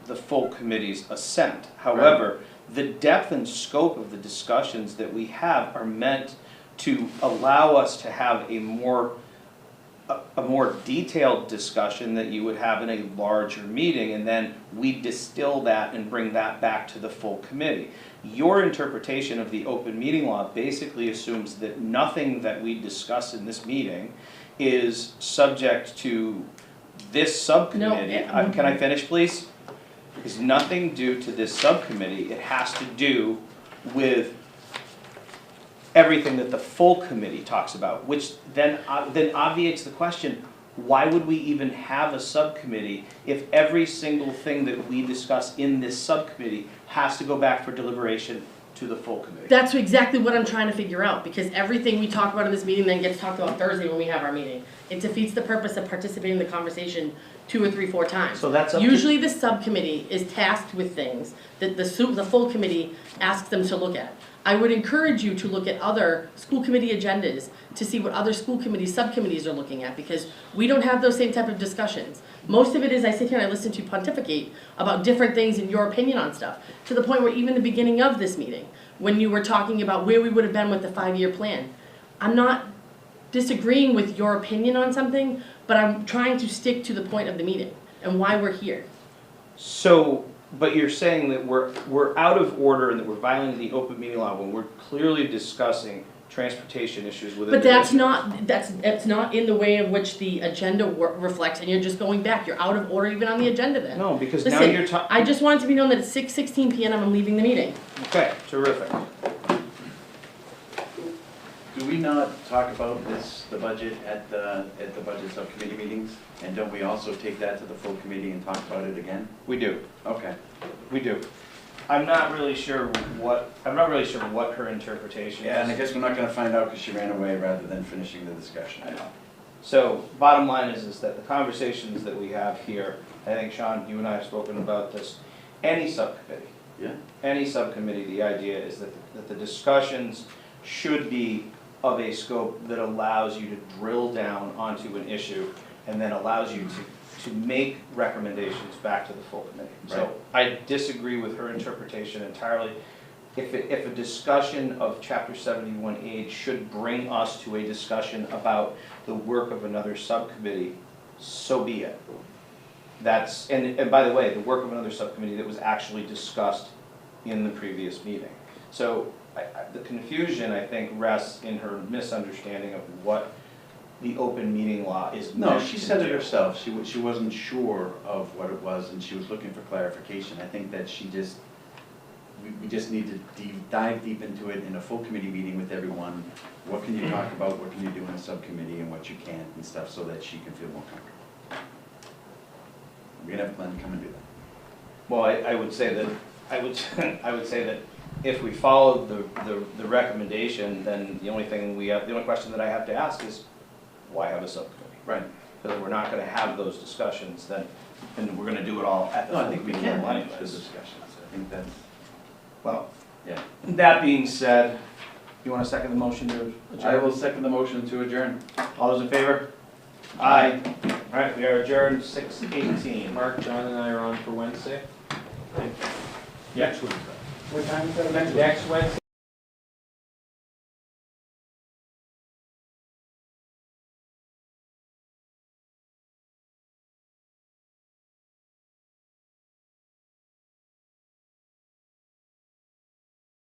the full committee's assent. However, the depth and scope of the discussions that we have are meant to allow us to have a more detailed discussion that you would have in a larger meeting, and then we distill that and bring that back to the full committee. Your interpretation of the open meeting law basically assumes that nothing that we discuss in this meeting is subject to this subcommittee. Can I finish, please? Because nothing due to this subcommittee, it has to do with everything that the full committee talks about, which then obviates the question, why would we even have a subcommittee if every single thing that we discuss in this subcommittee has to go back for deliberation to the full committee? That's exactly what I'm trying to figure out, because everything we talk about in this meeting then gets talked about Thursday when we have our meeting. It defeats the purpose of participating in the conversation 2 or 3, 4 times. So that's up to- Usually the subcommittee is tasked with things that the full committee asks them to look at. I would encourage you to look at other school committee agendas to see what other school committees, subcommittees are looking at, because we don't have those same type of discussions. Most of it is I sit here and I listen to you pontificate about different things and your opinion on stuff, to the point where even the beginning of this meeting, when you were talking about where we would have been with the 5-year plan, I'm not disagreeing with your opinion on something, but I'm trying to stick to the point of the meeting and why we're here. So, but you're saying that we're out of order and that we're violating the open meeting law when we're clearly discussing transportation issues within the But that's district. that's not in the way of which the agenda reflects, and you're just going back. You're out of order even on the agenda then. No, because now Listen, you're talking. I just want it to be known that it's 6:16 p.m. I'm leaving the meeting. Okay, terrific. Do we not talk about the budget at the budget subcommittee meetings? And don't we also take that to the full committee and talk about it again? We do, Okay. we do. I'm not really sure what her interpretation is. Yeah, and I guess we're not gonna find out because she ran away rather than finishing the discussion. I know. So, bottom line is that the conversations that we have here, I think, Sean, you and I have spoken about this, any subcommittee. Yeah. Any subcommittee, the idea is that the discussions should be of a scope that allows you to drill down onto an issue and then allows you to make recommendations back to the full committee. So I disagree with her interpretation entirely. If a discussion of Chapter 71A should bring us to a discussion about the work of another subcommittee, so be it. That's, and by the way, the work of another subcommittee that was actually discussed in the previous meeting. So the confusion, I think, rests in her misunderstanding of what the open meeting law is meant to do. No, she said it herself. She wasn't sure of what it was and she was looking for clarification. I think that we just need to dive deep into it in a full committee meeting with everyone. What can you talk about, what can you do in a subcommittee and what you can't and stuff so that she can feel more comfortable. We're gonna have Glenn come and do that. Well, I would say that, I would say that if we follow the recommendation, then the only question that I have to ask is, why have a subcommittee? Right. Because we're not gonna have those discussions, then we're gonna do it all at the No, I full think we committee can level manage the anyways. discussions. I think that's. Well, Yeah. that being said, you wanna second the motion to adjourn? I will second the motion to adjourn. All those in favor? Aye. Alright, we are adjourned 6:18. Mark, John, and I are on for Wednesday. Next week. What time is that? Next Wednesday.